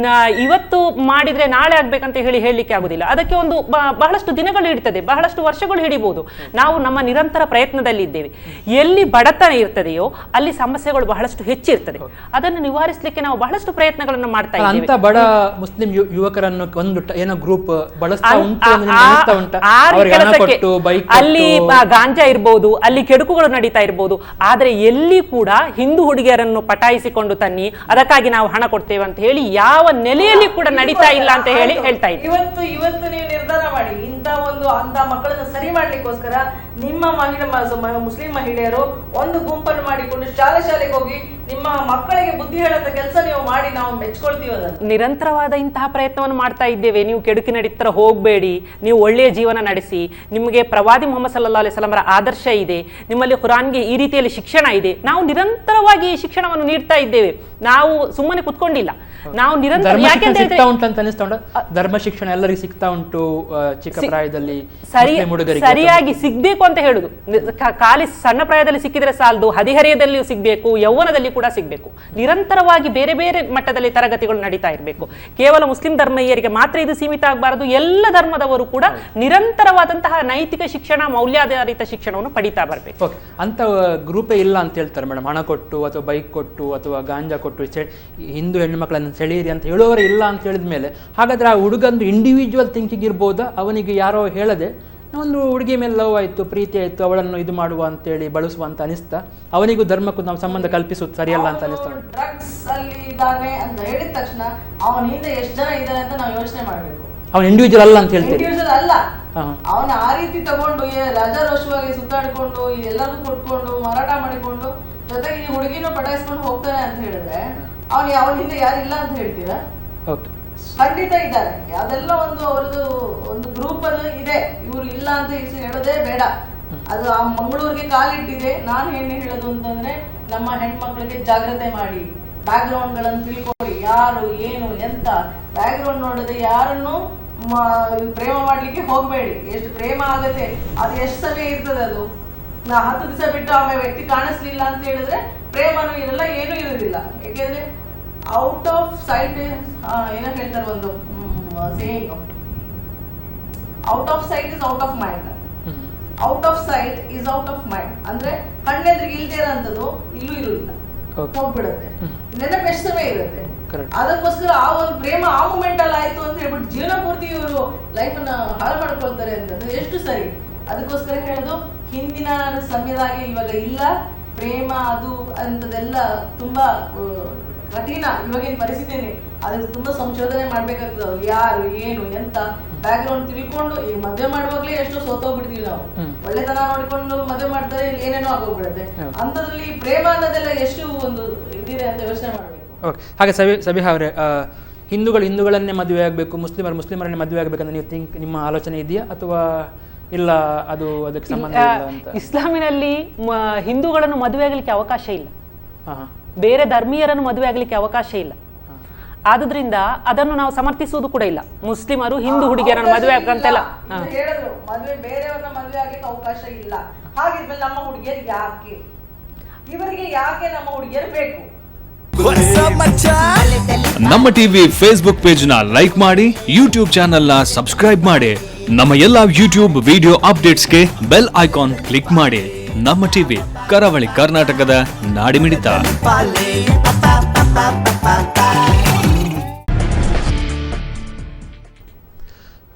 ಇವತ್ತು ಮಾಡಿದ್ರೆ ನಾಳೆ ಆಗ್ಬೇಕಂತ ಹೇಳಲಿಕ್ಕೆ ಆಗುದಿಲ್ಲ. ಅದಕ್ಕೆ ಒಂದು ಬಹಳಷ್ಟು ದಿನಗಳು ಹಿಡಿತದೆ, ಬಹಳಷ್ಟು ವರ್ಷಗಳು ಹಿಡಿಬಹುದು. ನಾವು ನಮ್ಮ ನಿರಂತರ ಪ್ರಯತ್ನದಲ್ಲಿ ಇದ್ದೇವೆ. ಎಲ್ಲಿ ಬಡತನ ಇರ್ತದೆಯೋ ಅಲ್ಲಿ ಸಮಸ್ಯೆಗಳು ಬಹಳಷ್ಟು ಹೆಚ್ಚಿರ್ತದೆ. ಅದನ್ನು ನಿವಾರಿಸಲಿಕ್ಕೆ ನಾವು ಬಹಳಷ್ಟು ಪ್ರಯತ್ನಗಳನ್ನು ಮಾಡ್ತಾ ಇದ್ದೇವೆ. ಅಂತ ಬಡ ಮುಸ್ಲಿಂ ಯುವಕರನ್ನು ಒಂದು ಏನೋ ಗ್ರೂಪ್ ಅಲ್ಲಿ ಗಾಂಜಾ ಇರ್ಬೋದು, ಅಲ್ಲಿ ಕೆಡುಕುಗಳು ನಡೀತಾ ಇರ್ಬೋದು. ಆದ್ರೆ ಎಲ್ಲಿ ಕೂಡ ಹಿಂದೂ ಹುಡುಗಿಯರನ್ನು ಪಟಾಯಿಸಿಕೊಂಡು ತನ್ನಿ, ಅದಕ್ಕಾಗಿ ನಾವು ಹಣ ಕೊಡ್ತೇವೆ ಅಂತ ಹೇಳಿ ಯಾವ ನೆಲೆಯಲ್ಲಿ ಕೂಡ ನಡೀತಾ ಇಲ್ಲ ಅಂತ ಹೇಳಿ ಹೇಳ್ತಾ ಇದ್ದೀವಿ. ಇವತ್ತು ನೀವು ನಿರ್ಧಾರ ಮಾಡಿ, ಅಂತ ಮಕ್ಕಳನ್ನ ಸರಿ ಮಾಡ್ಲಿಕ್ಕೋಸ್ಕರ ನಿಮ್ಮ ಮುಸ್ಲಿಂ ಮಹಿಳೆಯರು ಒಂದು ಗುಂಪನ್ನು ಮಾಡಿಕೊಂಡು ಶಾಲೆಗೆ ಹೋಗಿ ನಿಮ್ಮ ಮಕ್ಕಳಿಗೆ ಬುದ್ಧಿ ಹೇಳಂತ ಕೆಲಸ ನೀವು ಮಾಡಿ, ನಾವು ಮೆಚ್ಕೊಳ್ತೀವಿ. ಅದನ್ನು ನಿರಂತರವಾದ ಇಂತಹ ಪ್ರಯತ್ನವನ್ನು ಮಾಡ್ತಾ ಇದ್ದೇವೆ. ನೀವು ಕೆಡುಕಿನ ಹತ್ರ ಹೋಗಬೇಡಿ, ನೀವು ಒಳ್ಳೆಯ ಜೀವನ ನಡೆಸಿ, ನಿಮಗೆ ಪ್ರವಾದಿ ಮುಹಮ್ಮದ್ ಸಲ್ಲಲ್ಲಾಹು ಅಲೈಹಿ ವಸಲ್ಲಮರ ಆದರ್ಶ ಇದೆ, ನಿಮ್ಮಲ್ಲಿ ಕುರಾನ್ಗೆ ಈ ರೀತಿಯಲ್ಲಿ ಶಿಕ್ಷಣ ಇದೆ. ನಾವು ನಿರಂತರವಾಗಿ ಈ ಶಿಕ್ಷಣವನ್ನು ನೀಡ್ತಾ ಇದ್ದೇವೆ. ನಾವು ಸುಮ್ಮನೆ ಕುತ್ಕೊಂಡಿಲ್ಲ, ನಾವು ನಿರಂತರ. ಧರ್ಮ ಶಿಕ್ಷಣ ಎಲ್ಲರಿಗೂ ಸಿಗ್ತಾ ಉಂಟು ಚಿಕ್ಕ ಪ್ರಾಯದಲ್ಲಿ, ಸರಿಯಾಗಿ ಸಿಗ್ಬೇಕು ಅಂತ ಹೇಳುದು. ಖಾಲಿ ಸಣ್ಣ ಪ್ರಾಯದಲ್ಲಿ ಸಿಕ್ಕಿದ್ರೆ ಸಾಲದು, ಹದಿಹರೆಯದಲ್ಲಿಯೂ ಸಿಗ್ಬೇಕು, ಯೌವನದಲ್ಲಿ ಕೂಡ ಸಿಗ್ಬೇಕು. ನಿರಂತರವಾಗಿ ಬೇರೆ ಬೇರೆ ಮಟ್ಟದಲ್ಲಿ ತರಗತಿಗಳು ನಡೀತಾ ಇರಬೇಕು. ಕೇವಲ ಮುಸ್ಲಿಂ ಧರ್ಮೀಯರಿಗೆ ಮಾತ್ರ ಇದು ಸೀಮಿತ ಆಗಬಾರದು. ಎಲ್ಲ ಧರ್ಮದವರು ಕೂಡ ನಿರಂತರವಾದಂತಹ ನೈತಿಕ ಶಿಕ್ಷಣ, ಮೌಲ್ಯಾಧಾರಿತ ಶಿಕ್ಷಣವನ್ನು ಪಡಿತಾ ಬರಬೇಕು. ಅಂತ ಗ್ರೂಪೇ ಇಲ್ಲ ಅಂತ ಹೇಳ್ತಾರೆ ಮೇಡಮ್. ಹಣ ಕೊಟ್ಟು ಅಥವಾ ಬೈಕ್ ಕೊಟ್ಟು ಅಥವಾ ಗಾಂಜಾ ಕೊಟ್ಟು ಹಿಂದೂ ಹೆಣ್ಣು ಮಕ್ಕಳನ್ನು ಸೆಳೆಯಿರಿ ಅಂತ ಹೇಳೋರು ಇಲ್ಲ ಅಂತ ಹೇಳಿದ ಮೇಲೆ, ಹಾಗಾದ್ರೆ ಆ ಹುಡುಗಂದು ಇಂಡಿವಿಜುವಲ್ ಥಿಂಕಿಂಗ್ ಇರ್ಬೋದಾ? ಅವನಿಗೆ ಯಾರೋ ಹೇಳದೆ ಒಂದು ಹುಡುಗಿ ಮೇಲೆ ಲವ್ ಆಯಿತು, ಪ್ರೀತಿ ಆಯಿತು, ಅವಳನ್ನು ಇದು ಮಾಡುವ ಅಂತೇಳಿ ಬಳಸುವ ಅಂತ ಅನಿಸ್ತಾ, ಅವನಿಗೂ ಧರ್ಮಕ್ಕೂ ನಾವು ಸಂಬಂಧ ಕಲ್ಪಿಸುವುದು ಸರಿಯಲ್ಲ ಅಂತ ಅನಿಸ್ತಾ ಉಂಟು. ಡ್ರಗ್ಸ್ ಅಲ್ಲಿ ಇದ್ದಾನೆ ಅಂತ ಹೇಳಿದ ತಕ್ಷಣ ಅವನ ಹಿಂದೆ ಎಷ್ಟು ಜನ ಇದ್ದಾರೆ ಅಂತ ನಾವು ಯೋಚನೆ ಮಾಡಬೇಕು. ಅವನು ಇಂಡಿವಿಜುವಲ್ ಅಲ್ಲ ಅಂತ ಹೇಳ್ತೀವಿ. ಇಂಡಿವಿಜುವಲ್ ಅಲ್ಲ, ಅವನ ಆ ರೀತಿ ತಗೊಂಡು ರಾಜಾರೋಷವಾಗಿ ಸುತ್ತಾಡಿಕೊಂಡು ಎಲ್ಲರಿಗೂ ಕೊಟ್ಕೊಂಡು ಮಾರಾಟ ಮಾಡಿಕೊಂಡು ಜೊತೆಗೆ ಈ ಹುಡುಗಿನೂ ಪಟಾಯಿಸ್ಕೊಂಡು ಹೋಗ್ತಾನೆ ಅಂತ ಹೇಳಿದ್ರೆ ಅವನ ಹಿಂದೆ ಯಾರಿಲ್ಲ ಅಂತ ಹೇಳ್ತೀರಾ? ಖಂಡಿತ ಇದ್ದಾರೆ. ಅದೆಲ್ಲ ಅವ್ರದ್ದು ಒಂದು ಗ್ರೂಪ್ ಅದು ಇದೆ. ಇವ್ರು ಇಲ್ಲ ಅಂತ ಹೇಳೋದೇ ಬೇಡ. ಅದು ಆ ಮಂಗಳೂರಿಗೆ ಕಾಲಿಟ್ಟಿದೆ. ನಾನು ಏನು ಹೇಳೋದು ಅಂತಂದ್ರೆ, ನಮ್ಮ ಹೆಣ್ಮಕ್ಳಿಗೆ ಜಾಗ್ರತೆ ಮಾಡಿ, ಬ್ಯಾಕ್ ಗ್ರೌಂಡ್ ಗಳನ್ನು ತಿಳ್ಕೊಳ್ಳಿ. ಯಾರು ಏನು ಎಂತ ಬ್ಯಾಕ್ ಗ್ರೌಂಡ್ ನೋಡದೆ ಯಾರನ್ನು ಪ್ರೇಮ ಮಾಡ್ಲಿಕ್ಕೆ ಹೋಗ್ಬೇಡಿ. ಎಷ್ಟು ಪ್ರೇಮ ಆಗತ್ತೆ, ಅದು ಎಷ್ಟು ಸಮಯ ಇರ್ತದೆ, ಅದು 10 ದಿವಸ ಬಿಟ್ಟು ಆಮೇಲೆ ವ್ಯಕ್ತಿ ಕಾಣಿಸ್ಲಿಲ್ಲ ಅಂತ ಹೇಳಿದ್ರೆ ಪ್ರೇಮನೂ ಇರಲ್ಲ, ಏನೂ ಇರೋದಿಲ್ಲ. ಯಾಕೆಂದ್ರೆ ಔಟ್ ಆಫ್ ಸೈಟ್ ಏನೋ ಹೇಳ್ತಾರೆ ಒಂದು saying, out off site is out of mind. Out off site is out of mind ಅಂದ್ರೆ ಕಣ್ಣೆದ್ರಿಗೆ ಇಲ್ದೇ ಇರೋಂಥದ್ದು ಇಲ್ಲೂ ಇರುವುದಿಲ್ಲ, ಹೋಗ್ಬಿಡುತ್ತೆ. ನೆನಪು ಎಷ್ಟು ಸಮಯ ಇರುತ್ತೆ. ಅದಕ್ಕೋಸ್ಕರ ಆ ಒಂದು ಪ್ರೇಮ ಆ ಮೂಮೆಂಟ್ ಅಲ್ಲಿ ಆಯ್ತು ಅಂತ ಹೇಳ್ಬಿಟ್ಟು ಜೀವನ ಪೂರ್ತಿ ಇವರು ಲೈಫ್ ಅನ್ನ ಹಾಳು ಮಾಡ್ಕೊಳ್ತಾರೆ ಅಂತದ್ದು ಎಷ್ಟು ಸರಿ. ಅದಕ್ಕೋಸ್ಕರ ಹೇಳೋದು ಹಿಂದಿನ ಸಮಯದಾಗೆ ಇವಾಗ ಇಲ್ಲ. ಪ್ರೇಮ ಅದು ಅಂತದೆಲ್ಲ ತುಂಬಾ ಕಠಿಣ ಇವಾಗಿನ ಪರಿಸ್ಥಿತಿನೇ. ಅದಕ್ಕೆ ತುಂಬಾ ಸಂಶೋಧನೆ ಮಾಡ್ಬೇಕಾಗ್ತದೆ. ಅವ್ರು ಯಾರು ಏನು ಎಂತ ಬ್ಯಾಕ್ ಗ್ರೌಂಡ್ ತಿಳ್ಕೊಂಡು ಈಗ ಮದುವೆ ಮಾಡುವಾಗ್ಲೇ ಎಷ್ಟೋ ಸೋತೋಗ್ಬಿಡ್ತೀವಿ ನಾವು. ಒಳ್ಳೆತನ ನೋಡಿಕೊಂಡು ಮದುವೆ ಮಾಡ್ತಾರೆ, ಏನೇನೋ ಆಗೋಗ್ಬಿಡುತ್ತೆ. ಅಂತದ್ರಲ್ಲಿ ಪ್ರೇಮ ಅನ್ನೋದೆಲ್ಲ ಎಷ್ಟು ಒಂದು ಇದಿದೆ ಅಂತ ಯೋಚನೆ ಮಾಡ್ಬೇಕು. ಹಾಗೆ ಸಬಿಹಾ ಅವರೇ, ಹಿಂದೂಗಳನ್ನೇ ಮದುವೆ ಆಗಬೇಕು, ಮುಸ್ಲಿಮರನ್ನೇ ಮದುವೆ ಆಗಬೇಕಂತ ನೀವು ನಿಮ್ಮ ಆಲೋಚನೆ ಇದೆಯಾ ಅಥವಾ ಇಲ್ಲ ಅದು ಅದಕ್ಕೆ ಸಂಬಂಧ ಇಲ್ಲ ಅಂತ? ಇಸ್ಲಾಮಿನಲ್ಲಿ ಹಿಂದೂಗಳನ್ನು ಮದುವೆ ಆಗಲಿಕ್ಕೆ ಅವಕಾಶ ಇಲ್ಲ, ಬೇರೆ ಧರ್ಮೀಯರನ್ನು ಮದುವೆ ಆಗಲಿಕ್ಕೆ ಅವಕಾಶ ಇಲ್ಲ. ಆದ್ರಿಂದ ಅದನ್ನು ನಾವು ಸಮರ್ಥಿಸುವುದು ಕೂಡ ಇಲ್ಲ. ಮುಸ್ಲಿಮರು ಹಿಂದೂ ಹುಡುಗಿಯರನ್ನು ಮದುವೆ ಆಗಂತೆಲ್ಲ ಹೇಳಿದ್ರು, ಮದುವೆ ಬೇರೆಯವ್ರನ್ನ ಮದುವೆ ಆಗ್ಲಿಕ್ಕೆ ಅವಕಾಶ ಇಲ್ಲ. ಹಾಗಿದ್ಮೇಲೆ ನಮ್ಮ ಹುಡುಗಿಯರು ಯಾಕೆ, ಇವರಿಗೆ ಯಾಕೆ ನಮ್ಮ ಹುಡುಗಿಯರು ಬೇಕು? ನಮ್ಮ ಟಿವಿ ಫೇಸ್ಬುಕ್ ಪೇಜ್ ನ ಲೈಕ್ ಮಾಡಿ, ಯೂಟ್ಯೂಬ್ ಚಾನೆಲ್ ನ ಸಬ್ಸ್ಕ್ರೈಬ್ ಮಾಡಿ. ನಮ್ಮ ಎಲ್ಲಾ ಯೂಟ್ಯೂಬ್ ವಿಡಿಯೋ ಅಪ್ಡೇಟ್ಸ್ಗೆ ಬೆಲ್ ಐಕಾನ್ ಕ್ಲಿಕ್ ಮಾಡಿ. ನಮ್ಮ ಟಿವಿ ಕರಾವಳಿ ಕರ್ನಾಟಕದ ನಾಡಿಮಿಡಿತ.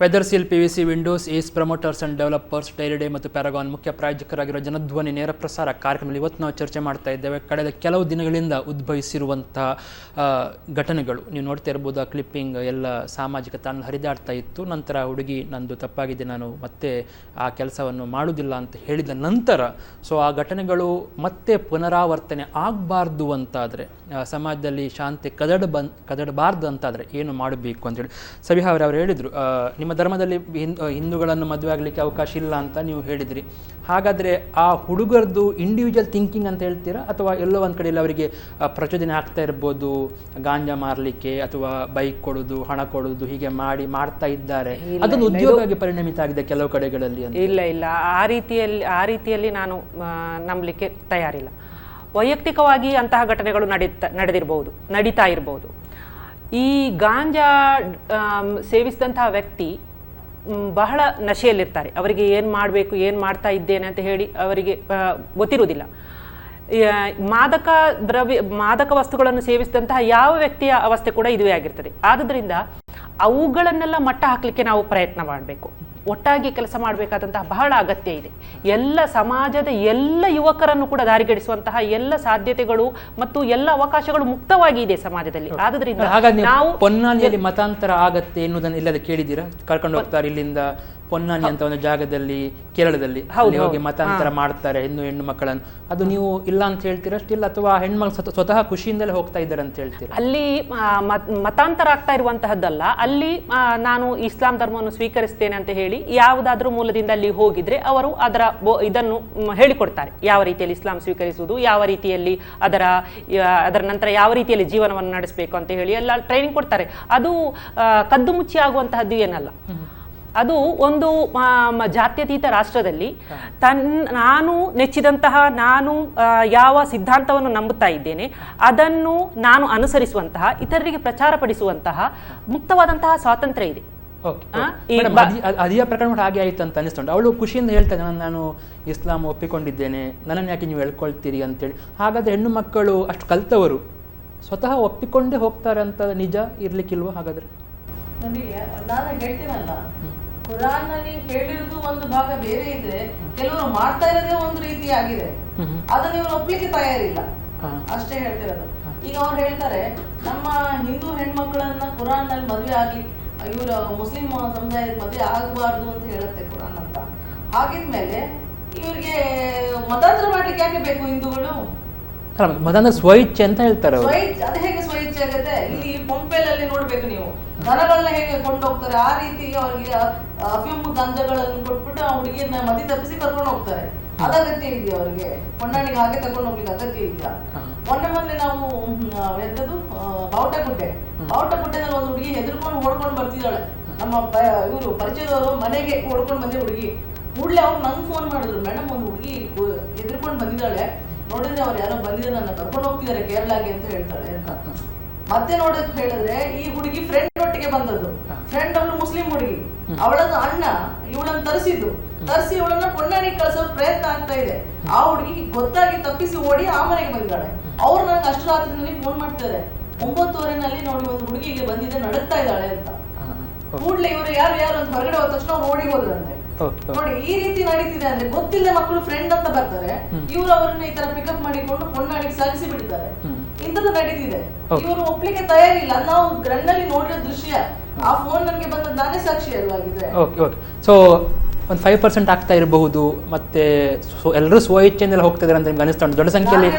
Weather Seal PVC windows, Ace Promoters and Developers, Dairy Day ಮತ್ತು ಪ್ಯಾರಗಾನ್ ಮುಖ್ಯ ಪ್ರಾಯೋಜಕರಾಗಿರೋ ಜನಧ್ವನಿ ನೇರ ಪ್ರಸಾರ ಕಾರ್ಯಕ್ರಮದಲ್ಲಿ ಇವತ್ತು ನಾವು ಚರ್ಚೆ ಮಾಡ್ತಾ ಇದ್ದೇವೆ ಕಳೆದ ಕೆಲವು ದಿನಗಳಿಂದ ಉದ್ಭವಿಸಿರುವಂಥ ಘಟನೆಗಳು. ನೀವು ನೋಡ್ತಾ ಇರ್ಬೋದು, ಆ ಕ್ಲಿಪ್ಪಿಂಗ್ ಎಲ್ಲ ಸಾಮಾಜಿಕ ತಾಣ ಹರಿದಾಡ್ತಾ ಇತ್ತು. ನಂತರ ಹುಡುಗಿ ನಂದು ತಪ್ಪಾಗಿದೆ, ನಾನು ಮತ್ತೆ ಆ ಕೆಲಸವನ್ನು ಮಾಡುವುದಿಲ್ಲ ಅಂತ ಹೇಳಿದ ನಂತರ ಆ ಘಟನೆಗಳು ಮತ್ತೆ ಪುನರಾವರ್ತನೆ ಆಗಬಾರ್ದು ಅಂತಾದರೆ, ಸಮಾಜದಲ್ಲಿ ಶಾಂತಿ ಕದಡಬಾರ್ದು ಅಂತಾದರೆ ಏನು ಮಾಡಬೇಕು ಅಂತೇಳಿ ಸಬಿಹಾ ಅವರು ಹೇಳಿದರು. ನಿಮ್ಮ ಧರ್ಮದಲ್ಲಿ ಹಿಂದೂಗಳನ್ನು ಮದುವೆ ಆಗಲಿಕ್ಕೆ ಅವಕಾಶ ಇಲ್ಲ ಅಂತ ನೀವು ಹೇಳಿದ್ರಿ. ಹಾಗಾದರೆ ಆ ಹುಡುಗರದು ಇಂಡಿವಿಜುವಲ್ ಥಿಂಕಿಂಗ್ ಅಂತ ಹೇಳ್ತೀರಾ ಅಥವಾ ಎಲ್ಲೋ ಒಂದು ಕಡೆಯಲ್ಲಿ ಅವರಿಗೆ ಪ್ರಚೋದನೆ ಆಗ್ತಾ ಇರ್ಬೋದು, ಗಾಂಜಾ ಮಾರಲಿಕ್ಕೆ ಅಥವಾ ಬೈಕ್ ಕೊಡೋದು, ಹಣ ಕೊಡೋದು, ಹೀಗೆ ಮಾಡ್ತಾ ಇದ್ದಾರೆ, ಅದೊಂದು ಉದ್ಯೋಗ ಆಗಿ ಪರಿಣಮಿತ ಆಗಿದೆ ಕೆಲವು ಕಡೆಗಳಲ್ಲಿ? ಇಲ್ಲ, ಆ ರೀತಿಯಲ್ಲಿ ನಾನು ನಂಬಲಿಕ್ಕೆ ತಯಾರಿಲ್ಲ. ವೈಯಕ್ತಿಕವಾಗಿ ಅಂತಹ ಘಟನೆಗಳು ನಡೀತಾ ಇರಬಹುದು. ಈ ಗಾಂಜಾ ಸೇವಿಸಿದಂತಹ ವ್ಯಕ್ತಿ ಬಹಳ ನಶೆಯಲ್ಲಿರ್ತಾರೆ. ಅವರಿಗೆ ಏನು ಮಾಡಬೇಕು, ಏನು ಮಾಡ್ತಾ ಇದ್ದೇನೆ ಅಂತ ಹೇಳಿ ಅವರಿಗೆ ಗೊತ್ತಿರುವುದಿಲ್ಲ. ಮಾದಕ ವಸ್ತುಗಳನ್ನು ಸೇವಿಸಿದಂತಹ ಯಾವ ವ್ಯಕ್ತಿಯ ಅವಸ್ಥೆ ಕೂಡ ಇದುವೇ ಆಗಿರ್ತದೆ. ಆದುದರಿಂದ ಅವುಗಳನ್ನೆಲ್ಲ ಮಟ್ಟ ಹಾಕಲಿಕ್ಕೆ ನಾವು ಪ್ರಯತ್ನ ಮಾಡಬೇಕು. ಒಟ್ಟಾಗಿ ಕೆಲಸ ಮಾಡಬೇಕಾದಂತಹ ಬಹಳ ಅಗತ್ಯ ಇದೆ. ಎಲ್ಲ ಸಮಾಜದ ಎಲ್ಲ ಯುವಕರನ್ನು ಕೂಡ ದಾರಿಗಡಿಸುವಂತಹ ಎಲ್ಲ ಸಾಧ್ಯತೆಗಳು ಮತ್ತು ಎಲ್ಲ ಅವಕಾಶಗಳು ಮುಕ್ತವಾಗಿ ಇದೆ ಸಮಾಜದಲ್ಲಿ. ಆದ್ರಿಂದ ನಾವು ಪೊನ್ನಾನಿಯಲ್ಲಿ ಮತಾಂತರ ಆಗತ್ತೆ ಎನ್ನುವುದನ್ನು ಇಲ್ಲದೆ ಕೇಳಿದ್ದೀರಾ? ಕರ್ಕೊಂಡು ಹೋಗ್ತಾರೆ ಇಲ್ಲಿಂದ ಪೊನ್ನಾನಿ ಅಂತ ಒಂದು ಜಾಗದಲ್ಲಿ, ಕೇರಳದಲ್ಲಿ ಹೋಗಿ ಮತಾಂತರ ಮಾಡ್ತಾರೆ ಹೆಣ್ಣು ಮಕ್ಕಳನ್ನು. ಅದು ನೀವು ಇಲ್ಲ ಅಂತ ಹೇಳ್ತೀರಾ ಸ್ಟಿಲ್, ಅಥವಾ ಹೆಣ್ಮಕ್ಳು ಸ್ವತಃ ಖುಷಿಯಿಂದಲೇ ಹೋಗ್ತಾ ಇದ್ದಾರೆ ಅಂತ ಹೇಳ್ತೀರಾ? ಅಲ್ಲಿ ಮತಾಂತರ ಆಗ್ತಾ ಇರುವಂತಹದ್ದಲ್ಲ. ಅಲ್ಲಿ ನಾನು ಇಸ್ಲಾಂ ಧರ್ಮವನ್ನು ಸ್ವೀಕರಿಸ್ತೇನೆ ಅಂತ ಹೇಳಿ ಯಾವುದಾದ್ರೂ ಮೂಲದಿಂದ ಅಲ್ಲಿ ಹೋಗಿದ್ರೆ ಅವರು ಇದನ್ನು ಹೇಳಿಕೊಡ್ತಾರೆ. ಯಾವ ರೀತಿಯಲ್ಲಿ ಇಸ್ಲಾಂ ಸ್ವೀಕರಿಸುವುದು, ಯಾವ ರೀತಿಯಲ್ಲಿ ಅದರ ನಂತರ ಯಾವ ರೀತಿಯಲ್ಲಿ ಜೀವನವನ್ನು ನಡೆಸಬೇಕು ಅಂತ ಹೇಳಿ ಎಲ್ಲ ಟ್ರೈನಿಂಗ್ ಕೊಡ್ತಾರೆ. ಅದು ಕದ್ದು ಮುಚ್ಚಿ ಆಗುವಂತಹದ್ದು ಏನಲ್ಲ. ಅದು ಒಂದು ಜಾತ್ಯತೀತ ರಾಷ್ಟ್ರದಲ್ಲಿ ನಾನು ನೆಚ್ಚಿದಂತಹ, ನಾನು ಯಾವ ಸಿದ್ಧಾಂತವನ್ನು ನಂಬುತ್ತಾ ಇದ್ದೇನೆ ಅದನ್ನು ನಾನು ಅನುಸರಿಸುವಂತಹ, ಇತರರಿಗೆ ಪ್ರಚಾರಪಡಿಸುವಂತಹ ಮುಕ್ತವಾದಂತಹ ಸ್ವಾತಂತ್ರ್ಯ ಇದೆ. ಅದಿಯ ಪ್ರಕರಣ ಹಾಗೆ ಆಯಿತು ಅಂತ ಅನಿಸ್ಕೊಂಡು ಅವಳು ಖುಷಿಯಿಂದ ಹೇಳ್ತಾನೆ, ನಾನು ಇಸ್ಲಾಂ ಒಪ್ಪಿಕೊಂಡಿದ್ದೇನೆ, ನನ್ನನ್ನು ಯಾಕೆ ನೀವು ಹೇಳ್ಕೊಳ್ತೀರಿ ಅಂತೇಳಿ. ಹಾಗಾದರೆ ಹೆಣ್ಣು ಮಕ್ಕಳು ಅಷ್ಟು ಕಲ್ತವರು ಸ್ವತಃ ಒಪ್ಪಿಕೊಂಡೇ ಹೋಗ್ತಾರೆ ಅಂತ ನಿಜ ಇರ್ಲಿಕ್ಕಿಲ್ವ? ಹಾಗಾದ್ರೆ ನೋಡಿ, ನಾನು ಹೇಳ್ತೀನಲ್ಲ, ಕುರಾನ್ ನಲ್ಲಿ ಹೇಳಿರುವುದು ಒಂದು ಭಾಗ ಬೇರೆ ಇದ್ರೆ ಕೆಲವರು ಮಾಡ್ತಾ ಇರೋದೇ ಒಂದು ರೀತಿ ಆಗಿದೆ. ಅದನ್ನ ಇವರು ಒಪ್ಲಿಕ್ಕೆ ತಯಾರಿಲ್ಲ, ಅಷ್ಟೇ ಹೇಳ್ತಿರೋದು. ಈಗ ಅವ್ರು ಹೇಳ್ತಾರೆ ನಮ್ಮ ಹಿಂದೂ ಹೆಣ್ಮಕ್ಳನ್ನ ಕುರಾನ್ ನಲ್ಲಿ ಮದುವೆ ಆಗ್ಲಿಕ್ಕೆ, ಇವರು ಮುಸ್ಲಿಂ ಸಮುದಾಯದ ಮದುವೆ ಆಗಬಾರ್ದು ಅಂತ ಹೇಳುತ್ತೆ ಕುರಾನ್ ಅಂತ. ಹಾಗಿದ್ಮೇಲೆ ಇವ್ರಿಗೆ ಮತಾಂತರ ಮಾಡ್ಲಿಕ್ಕೆ ಯಾಕೆ ಬೇಕು ಹಿಂದೂಗಳು? ಮತಾಂತರ ಸ್ವಇಚ್ಛೆ ಅಂತ ಹೇಳ್ತಾರೆ. ಅದು ಹೇಗೆ ಸ್ವಇಚ್ಛೆ ಆಗುತ್ತೆ? ಇಲ್ಲಿ ಪಂಪೆಲಲ್ಲಿ ನೋಡ್ಬೇಕು ನೀವು, ದನಗಳನ್ನ ಹೇಗೆ ಕೊಂಡೋಗ್ತಾರೆ ಆ ರೀತಿ ಅವ್ರಿಗೆ ಅಫೀಮ್ ಗಾಂಜಾಗಳನ್ನು ಕೊಟ್ಬಿಟ್ಟು ಆ ಹುಡುಗಿಯನ್ನ ಮದಿ ತಪ್ಪಿಸಿ ಕರ್ಕೊಂಡು ಹೋಗ್ತಾರೆ. ಅದಗತ್ಯ ಇದೆಯಾ ಅವ್ರಿಗೆ? ಹೊನ್ನಾಣಿಗೆ ಹಾಗೆ ತಗೊಂಡು ಹೋಗ್ಲಿಕ್ಕೆ ಅಗತ್ಯ ಇದೆಯಾ? ಮೊನ್ನೆ ನಾವು ಎಂತದ್ದು ಬಾವುಟಗುಡ್ಡೆನಲ್ಲಿ ಒಂದು ಹುಡುಗಿ ಹೆದರ್ಕೊಂಡು ಓಡ್ಕೊಂಡು ಬರ್ತಿದ್ದಾಳೆ. ನಮ್ಮ ಇವರು ಪರಿಚಯದವರು ಮನೆಗೆ ಓಡ್ಕೊಂಡು ಬಂದೆ ಹುಡುಗಿ. ಕೂಡಲೇ ಅವ್ರು ನಂಗೆ ಫೋನ್ ಮಾಡಿದ್ರು, ಮೇಡಮ್ ಒಂದು ಹುಡುಗಿ ಎದ್ರುಕೊಂಡು ಬಂದಿದ್ದಾಳೆ, ನೋಡಿದ್ರೆ ಅವ್ರು ಯಾರೋ ಬಂದಿದ್ದಾರೆ, ನನ್ನ ಕರ್ಕೊಂಡು ಹೋಗ್ತಿದ್ದಾರೆ ಕೇರಳಗೆ ಅಂತ ಹೇಳ್ತಾಳೆ ಅಂತ. ಮತ್ತೆ ನೋಡಕ್ ಹೇಳಿದ್ರೆ ಈ ಹುಡುಗಿ ಫ್ರೆಂಡ್ ಒಟ್ಟಿಗೆ ಬಂದದ್ದು. ಫ್ರೆಂಡ್ ಅವಳು ಮುಸ್ಲಿಂ ಹುಡುಗಿ, ಅವಳದ್ದು ಅಣ್ಣ ಇವಳನ್ನ ತರಿಸಿ ಇವಳನ್ನ ಪೊನ್ನಾಣಿಗೆ ಕಳ್ಸೋ ಪ್ರಯತ್ನ ಆಗ್ತಾ ಇದೆ. ಆ ಹುಡುಗಿ ಗೊತ್ತಾಗಿ ತಪ್ಪಿಸಿ ಓಡಿ ಆ ಮನೆಗೆ ಬಂದಿದ್ದಾಳೆ. ಅವ್ರು ನಂಗೆ ಅಷ್ಟು ರಾತ್ರಿನಲ್ಲಿ ಫೋನ್ ಮಾಡ್ತಾರೆ, 9:30 ನೋಡಿ ಒಂದು ಹುಡುಗಿಗೆ ಬಂದಿದೆ, ನಡುತ್ತಾ ಇದ್ದಾಳೆ ಅಂತ. ಕೂಡ್ಲೆ ಇವರು ಯಾರು ಅಂತ ಹೊರಗಡೆ ಹೋದ ತಕ್ಷಣ ಅವ್ರು ಓಡಿ ಹೋದ್ರಂತೆ. ನೋಡಿ ಈ ರೀತಿ ನಡೀತಿದೆ ಅಂದ್ರೆ, ಗೊತ್ತಿಲ್ಲದೆ ಮಕ್ಕಳು ಫ್ರೆಂಡ್ ಅಂತ ಬರ್ತಾರೆ, ಇವರು ಅವರನ್ನ ಈ ತರ ಪಿಕಪ್ ಮಾಡಿಕೊಂಡು ಪೊನ್ನಾಣಿಗೆ ಸಾಗಿಸಿ ಬಿಡ್ತಾರೆ. ಇಂಥದ್ದು ನಡೀತಿದೆ. ಇವರು ಒಪ್ಲಿಕ್ಕೆ ತಯಾರಿಲ್ಲ. ನಾವು ಗ್ರಣ್ಣಲ್ಲಿ ನೋಡಿರೋ ದೃಶ್ಯ, ಆ ಫೋನ್ ನನ್ಗೆ ಬಂದದ್ದು ನಾನೇ ಸಾಕ್ಷಿ ಅಲ್ವಾಗಿದೆ. ಸೊ ಒಂದು 5% ಆಗ್ತಾ ಇರಬಹುದು, ಮತ್ತೆ ಎಲ್ಲರೂ ಸ್ವ ಇಚ್ಛೆಯಿಂದ ಹೋಗ್ತಿದ್ದಾರೆ ಅಂತ ನಿಮ್ಗೆ ಅನಿಸ್ತಾ ಉಂಟು? ದೊಡ್ಡ ಸಂಖ್ಯೆಯಲ್ಲಿ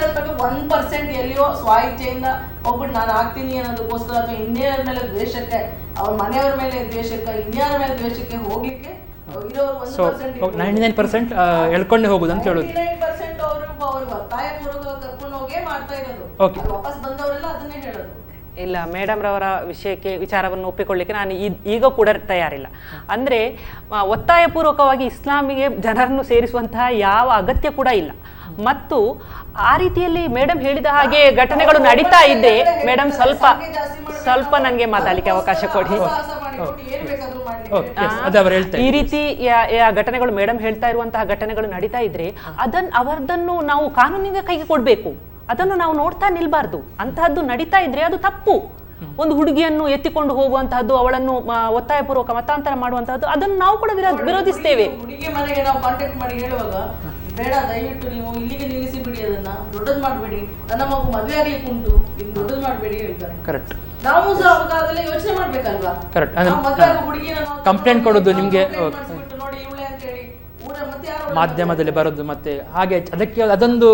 1% ಎಲ್ಲಿಯೋ ಸ್ವ ಇಚ್ಛೆಯಿಂದ ಹೋಗ್ಬಿಟ್ಟು ನಾನು ಆಗ್ತೀನಿ ಅನ್ನೋದಕ್ಕೋಸ್ಕರ, ಅಥವಾ ಇನ್ಯಾರ ಮೇಲೆ ದ್ವೇಷಕ್ಕೆ, ಅವ್ರ ಮನೆಯವ್ರ ಮೇಲೆ ದ್ವೇಷಕ್ಕೆ, ಇನ್ಯಾರ ಮೇಲೆ ದ್ವೇಷಕ್ಕೆ ಹೋಗ್ಲಿಕ್ಕೆ ಇರೋರು 99% ಎಳ್ಕೊಂಡೆ ಹೋಗುದು ಅಂತ ಹೇಳೋದು. 99% ಅವರು ಒತ್ತಾಯ ಪೂರ್ವಕ ಕರ್ಕೊಂಡು ಹೋಗೇ ಮಾಡ್ತಾ ಇರೋದು. ವಾಪಸ್ ಬಂದವರೆಲ್ಲ ಅದನ್ನೇ ಹೇಳೋದು. ಇಲ್ಲ, ಮೇಡಮ್ ರವರ ವಿಚಾರವನ್ನು ಒಪ್ಪಿಕೊಳ್ಳಿಕ್ಕೆ ನಾನು ಈಗ ಕೂಡ ತಯಾರಿಲ್ಲ. ಅಂದರೆ ಒತ್ತಾಯಪೂರ್ವಕವಾಗಿ ಇಸ್ಲಾಮಿಗೆ ಜನರನ್ನು ಸೇರಿಸುವಂತಹ ಯಾವ ಅಗತ್ಯ ಕೂಡ ಇಲ್ಲ. ಮತ್ತು ಆ ರೀತಿಯಲ್ಲಿ ಮೇಡಮ್ ಹೇಳಿದ ಹಾಗೆ ಘಟನೆಗಳು ನಡೀತಾ ಇದ್ದೆ, ಮೇಡಮ್ ಸ್ವಲ್ಪ ನನಗೆ ಮಾತಾಡಲಿಕ್ಕೆ ಅವಕಾಶ ಕೊಡಿ. ಈ ರೀತಿ ಘಟನೆಗಳು ಮೇಡಮ್ ಹೇಳ್ತಾ ಇರುವಂತಹ ಘಟನೆಗಳು ನಡೀತಾ ಇದ್ರೆ ಅವರದನ್ನು ನಾವು ಕಾನೂನಿನ ಕೈಗೆ ಕೊಡ್ಬೇಕು. ಅದನ್ನು ನಾವು ನೋಡ್ತಾ ನಿಲ್ಬಾರ್ದು. ಅಂತಹದ್ದು ನಡೀತಾ ಇದ್ರೆ ಅದು ತಪ್ಪು. ಒಂದು ಹುಡುಗಿಯನ್ನು ಎತ್ತಿಕೊಂಡು ಹೋಗುವಂತಹದ್ದು, ಅವಳನ್ನು ಒತ್ತಾಯಪೂರ್ವಕ ಮತಾಂತರ ಮಾಡುವಂತಹದ್ದು, ಅದನ್ನು ನಾವು ಕೂಡ ವಿರೋಧಿಸ್ತೇವೆ. ಹುಡುಗಿ ಮನೆಗೆ ನಾವು ಕಾಂಟ್ಯಾಕ್ಟ್ ಮಾಡಿ ಹೇಳುವಾಗ, ಬೇಡ ದಯವಿಟ್ಟು ನೀವು ಇಲ್ಲಿಗೆ ನಿಲ್ಲಿಸಿ ಬಿಡಿ, ಅದನ್ನ ದೊಡ್ಡದು ಮಾಡಬೇಡಿ, ನನ್ನ ಮಗು ಮದುವೆ ಆಗ್ಲಿಕ್ಕೆ ಉಂಟು, ಇದು ದೊಡ್ಡದು ಮಾಡಬೇಡಿ ಹೇಳ್ತಾರೆ. ಕರೆಕ್ಟ್. ನಾವು ಸಹ ಅವಾಗಲೇ ಯೋಚನೆ ಮಾಡ್ಬೇಕಲ್ವಾ? ಕರೆಕ್ಟ್. ಹುಡುಗಿನ ಕಂಪ್ಲೇಂಟ್ ಕೊಡೋದು ನಿಮ್ಗೆ ನೋಡಿ ಇವಳೆ ಅಂತ ಹೇಳಿ ಮಾಧ್ಯಮದಲ್ಲಿ ಬರೋದು, ಮತ್ತೆ ಹಾಗೆ ಅದಕ್ಕೆ ಅದೊಂದು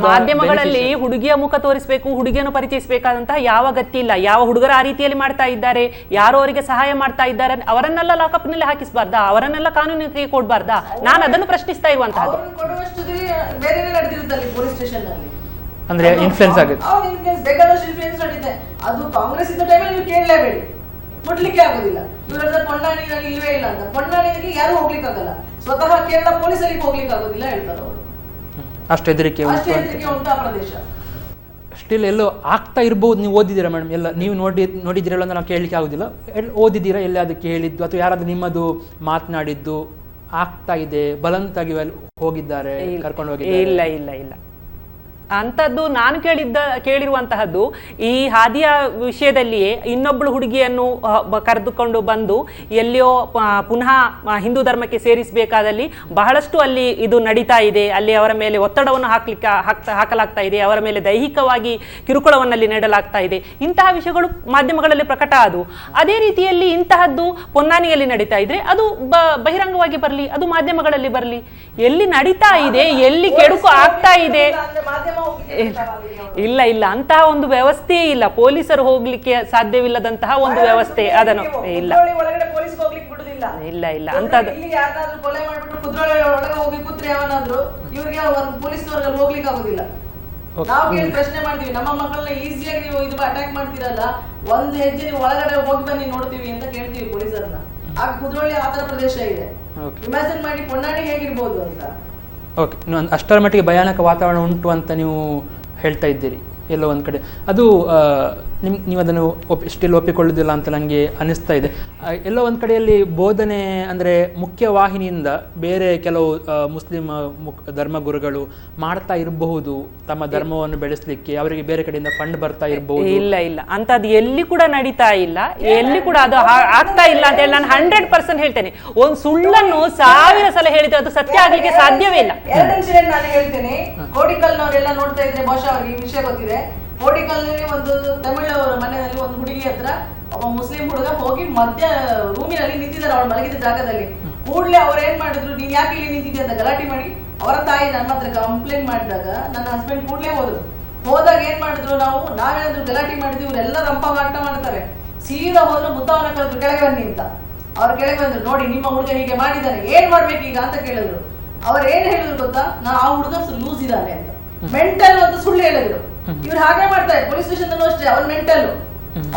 ಮಾಧ್ಯಮಗಳಲ್ಲಿ ಹುಡುಗಿಯ ಮುಖ ತೋರಿಸಬೇಕು, ಹುಡುಗಿಯನ್ನು ಪರಿಚಯಿಸಬೇಕಾದಂತಹ ಯಾವ ಅಗತ್ಯ ಇಲ್ಲ. ಯಾವ ಹುಡುಗರು ಆ ರೀತಿಯಲ್ಲಿ ಮಾಡ್ತಾ ಇದ್ದಾರೆ, ಯಾರೋ ಅವರಿಗೆ ಸಹಾಯ ಮಾಡ್ತಾ ಇದ್ದಾರೆ, ಅವರನ್ನೆಲ್ಲ ಲಾಕಪ್ ನಲ್ಲಿ ಹಾಕಿಸಬಾರ್ದಾ? ಅವರನ್ನೆಲ್ಲ ಕಾನೂನಿಗೆ ಕೊಡಬಾರ್ದಾ? ನಾನು ಅದನ್ನು ಪ್ರಶ್ನಿಸ್ತಾ ಇರುವಂತಹದ್ದು. ಅಂದ್ರೆ ಇನ್ಫ್ಲುಯೆನ್ಸ್ ಆಗುತ್ತೆ, ಬೇಕಾದಷ್ಟು ಇನ್ಫ್ಲುಯೆನ್ಸ್ ನಡೀತೆ. ಅದು ಕಾಂಗ್ರೆಸ್ ಇದ್ದ ಟೈಮಲ್ಲಿ ನೀವು ಕೇಳಲೇಬೇಡಿ, ಮುಟ್ಲಿಕ್ಕೆ ಆಗೋದಿಲ್ಲ. ಇವರೆಲ್ಲ ಪೊನ್ನಾಣಿನಲ್ಲಿ ಇಲ್ವೇ ಇಲ್ಲ ಅಂತ. ಪೊನ್ನಾಣಿಗೆ ಯಾರು ಹೋಗ್ಲಿಕ್ಕೆ ಆಗಲ್ಲ, ಸ್ವತಃ ಕೇರಳ ಪೊಲೀಸರಿಗೆ ಹೋಗ್ಲಿಕ್ಕೆ ಆಗೋದಿಲ್ಲ ಹೇಳ್ತಾರೆ ಅವರು. ಅಷ್ಟು ಹೆದರಿಕೆ ಉಂಟು ಆ ಪ್ರದೇಶ. ಸ್ಟಿಲ್ ಎಲ್ಲೋ ಆಗ್ತಾ ಇರ್ಬೋದು. ನೀವು ಓದಿದ್ದೀರಾ ಮೇಡಮ್? ಎಲ್ಲ ನೀವು ನೋಡಿದ್ದೀರಲ್ಲ ಅಂತ ನಾವು ಕೇಳಲಿಕ್ಕೆ ಆಗೋದಿಲ್ಲ. ಓದಿದ್ದೀರಾ ಎಲ್ಲ ಅದಕ್ಕೆ ಹೇಳಿದ್ದು, ಅಥವಾ ಯಾರಾದ್ರೂ ನಿಮ್ಮದು ಮಾತನಾಡಿದ್ದು ಆಗ್ತಾ ಇದೆ, ಬಲವಂತಾಗಿ ಹೋಗಿದ್ದಾರೆ, ಕರ್ಕೊಂಡು ಹೋಗಿದ್ದಾರೆ? ಇಲ್ಲ ಇಲ್ಲ ಇಲ್ಲ, ಅಂಥದ್ದು ನಾನು ಕೇಳಿರುವಂತಹದ್ದು ಈ ಹಾದಿಯ ವಿಷಯದಲ್ಲಿಯೇ ಇನ್ನೊಬ್ಬಳು ಹುಡುಗಿಯನ್ನು ಕರೆದುಕೊಂಡು ಬಂದು ಎಲ್ಲಿಯೋ ಪುನಃ ಹಿಂದೂ ಧರ್ಮಕ್ಕೆ ಸೇರಿಸಬೇಕಾದಲ್ಲಿ ಬಹಳಷ್ಟು ಅಲ್ಲಿ ಇದು ನಡೀತಾ ಇದೆ. ಅಲ್ಲಿ ಅವರ ಮೇಲೆ ಒತ್ತಡವನ್ನು ಹಾಕಲಾಗ್ತಾ ಇದೆ, ಅವರ ಮೇಲೆ ದೈಹಿಕವಾಗಿ ಕಿರುಕುಳವನ್ನಲ್ಲಿ ನೀಡಲಾಗ್ತಾ ಇದೆ. ಇಂತಹ ವಿಷಯಗಳು ಮಾಧ್ಯಮಗಳಲ್ಲಿ ಪ್ರಕಟ ಆದವು. ಅದೇ ರೀತಿಯಲ್ಲಿ ಇಂತಹದ್ದು ಪೊನ್ನಾನಿಯಲ್ಲಿ ನಡೀತಾ ಇದ್ರೆ ಅದು ಬಹಿರಂಗವಾಗಿ ಬರಲಿ, ಅದು ಮಾಧ್ಯಮಗಳಲ್ಲಿ ಬರಲಿ. ಎಲ್ಲಿ ನಡೀತಾ ಇದೆ, ಎಲ್ಲಿ ಕೆಡುಕು ಆಗ್ತಾ ಇದೆ, ಇಲ್ಲ ಇಲ್ಲ, ಅಂತಹ ಒಂದು ವ್ಯವಸ್ಥೆಯೇ ಇಲ್ಲ. ಪೊಲೀಸರು ಹೋಗ್ಲಿಕ್ಕೆ ಸಾಧ್ಯವಿಲ್ಲದಂತಹ ಒಂದು ವ್ಯವಸ್ಥೆ ಅದನ್ನು ಇಲ್ಲ ಇಲ್ಲ ಇಲ್ಲ ಅಂತದ್ದು. ಕೊಲೆ ಮಾಡ್ಬಿಟ್ಟು ಕುದ್ರೋಳಿ ಒಳಗೆ ಹೋಗಿ ಕೂತ್ರೆ ಯಾವನಾದ್ರು ಇವ್ರಿಗೆ ಪೊಲೀಸ್ನವ್ರಿಗೆ ಹೋಗ್ಲಿಕ್ಕೆ ಆಗೋದಿಲ್ಲ. ನಾವು ಕೇಳಿ ಪ್ರಶ್ನೆ ಮಾಡ್ತೀವಿ, ನಮ್ಮ ಮಕ್ಕಳನ್ನ ಈಸಿಯಾಗಿ ನೀವು ಇದು ಅಟ್ಯಾಕ್ ಮಾಡ್ತೀರಲ್ಲ, ಒಂದು ಹೆಜ್ಜೆ ನೀವು ಒಳಗಡೆ ಹೋಗಿ ಬನ್ನಿ ನೋಡ್ತೀವಿ ಅಂತ ಕೇಳ್ತೀವಿ ಪೊಲೀಸರನ್ನ. ಆಗ ಕುದ್ರೋಳಿ ಆತರ ಪ್ರದೇಶ ಇದೆ, ಇಮ್ಯಾಜಿನ್ ಮಾಡಿ ಪೊನ್ನಾಣಿ ಹೇಗಿರ್ಬೋದು ಅಂತ. ಓಕೆ, ಅಷ್ಟರ ಮಟ್ಟಿಗೆ ಭಯಾನಕ ವಾತಾವರಣ ಉಂಟು ಅಂತ ನೀವು ಹೇಳ್ತಾ ಇದ್ದೀರಿ ಎಲ್ಲೋ ಒಂದು ಕಡೆ. ಅದು ನೀವು ಅದನ್ನು ಸ್ಟಿಲ್ ಒಪ್ಪಿಕೊಳ್ಳುವುದಿಲ್ಲ ಅಂತ ನನಗೆ ಅನಿಸ್ತಾ ಇದೆ. ಎಲ್ಲೋ ಒಂದು ಕಡೆಯಲ್ಲಿ ಬೋಧನೆ ಅಂದರೆ ಮುಖ್ಯವಾಹಿನಿಯಿಂದ ಬೇರೆ ಕೆಲವು ಮುಸ್ಲಿಂ ಧರ್ಮಗುರುಗಳು ಮಾಡ್ತಾ ಇರಬಹುದು ತಮ್ಮ ಧರ್ಮವನ್ನು ಬೆಳೆಸಲಿಕ್ಕೆ, ಅವರಿಗೆ ಬೇರೆ ಕಡೆಯಿಂದ ಫಂಡ್ ಬರ್ತಾ ಇರಬಹುದು. ಇಲ್ಲ ಇಲ್ಲ, ಅಂತದ್ದು ಎಲ್ಲಿ ಕೂಡ ನಡೀತಾ ಇಲ್ಲ, ಎಲ್ಲಿ ಕೂಡ ಅದು ಆಗ್ತಾ ಇಲ್ಲ ಅಂತ ಹೇಳಿ ನಾನು 100% ಹೇಳ್ತೇನೆ. ಒಂದು ಸುಳ್ಳನ್ನು 1000 ಸಲ ಹೇಳಿದ್ರೆ ಅದು ಸತ್ಯ ಆಗ್ಲಿಕ್ಕೆ ಸಾಧ್ಯವೇ ಇಲ್ಲ. ನಾನು ಹೇಳ್ತೇನೆ, ಕೋಡಿಕಲ್ನವರೆಲ್ಲ ನೋಡ್ತಾ ಇದ್ರೆ ಬಹುಶಃ ಅವ್ರಿಗೆ ಈ ವಿಷಯ ಗೊತ್ತಿದೆ. ಕೋಡಿಕಲ್ನಲ್ಲಿ ಒಂದು ತಮಿಳವರ ಮನೆಯಲ್ಲಿ ಒಂದು ಹುಡುಗಿ ಹತ್ರ ಒಬ್ಬ ಮುಸ್ಲಿಂ ಹುಡುಗ ಹೋಗಿ ಮಧ್ಯ ರೂಮಿನಲ್ಲಿ ನಿಂತಿದ್ದಾರೆ, ಅವಳು ಮಲಗಿದ ಜಾಗದಲ್ಲಿ. ಕೂಡಲೇ ಅವ್ರು ಏನ್ ಮಾಡಿದ್ರು, ನೀನ್ ಯಾಕೆ ಇಲ್ಲಿ ನಿಂತಿದ್ದೆ ಅಂತ ಗಲಾಟೆ ಮಾಡಿ ಅವರ ತಾಯಿ ನನ್ನ ಹತ್ರ ಕಂಪ್ಲೇಂಟ್ ಮಾಡಿದಾಗ ನನ್ನ ಹಸ್ಬೆಂಡ್ ಕೂಡಲೇ ಹೋದಾಗ ಏನ್ ಮಾಡಿದ್ರು, ನಾವೇನಾದ್ರು ಗಲಾಟೆ ಮಾಡಿದ್ವಿ, ಇವರೆಲ್ಲ ರಂಪಾಟ ಮಾಡ್ತಾರೆ. ಸೀದಾ ಹೋದ್ರು, ಮುದ್ದವನ್ನ ಕರೆದ್ರು ಕೆಳಗೆ ಬನ್ನಿ ಅಂತ. ಅವ್ರು ಕೆಳಗೆ ಬಂದ್ರು, ನೋಡಿ ನಿಮ್ಮ ಹುಡುಗ ಹೀಗೆ ಮಾಡಿದ್ದಾನೆ, ಏನ್ ಮಾಡ್ಬೇಕು ಈಗ ಅಂತ ಕೇಳಿದ್ರು. ಅವ್ರು ಏನ್ ಹೇಳಿದ್ರು ಗೊತ್ತಾ, ಆ ಹುಡುಗ ಲೂಸ್ ಇದ್ದಾನೆ ಅಂತ, ಮೆಂಟಲ್ ಅಂತ ಸುಳ್ಳು ಹೇಳಿದ್ರು. ಇವ್ರು ಹಾಗೆ ಮಾಡ್ತಾರೆ ಪೊಲೀಸ್ ಸ್ಟೇಷನ್ ಅಲ್ಲೂ ಅಷ್ಟೇ, ಅವ್ನ ಮೆಂಟಲ್,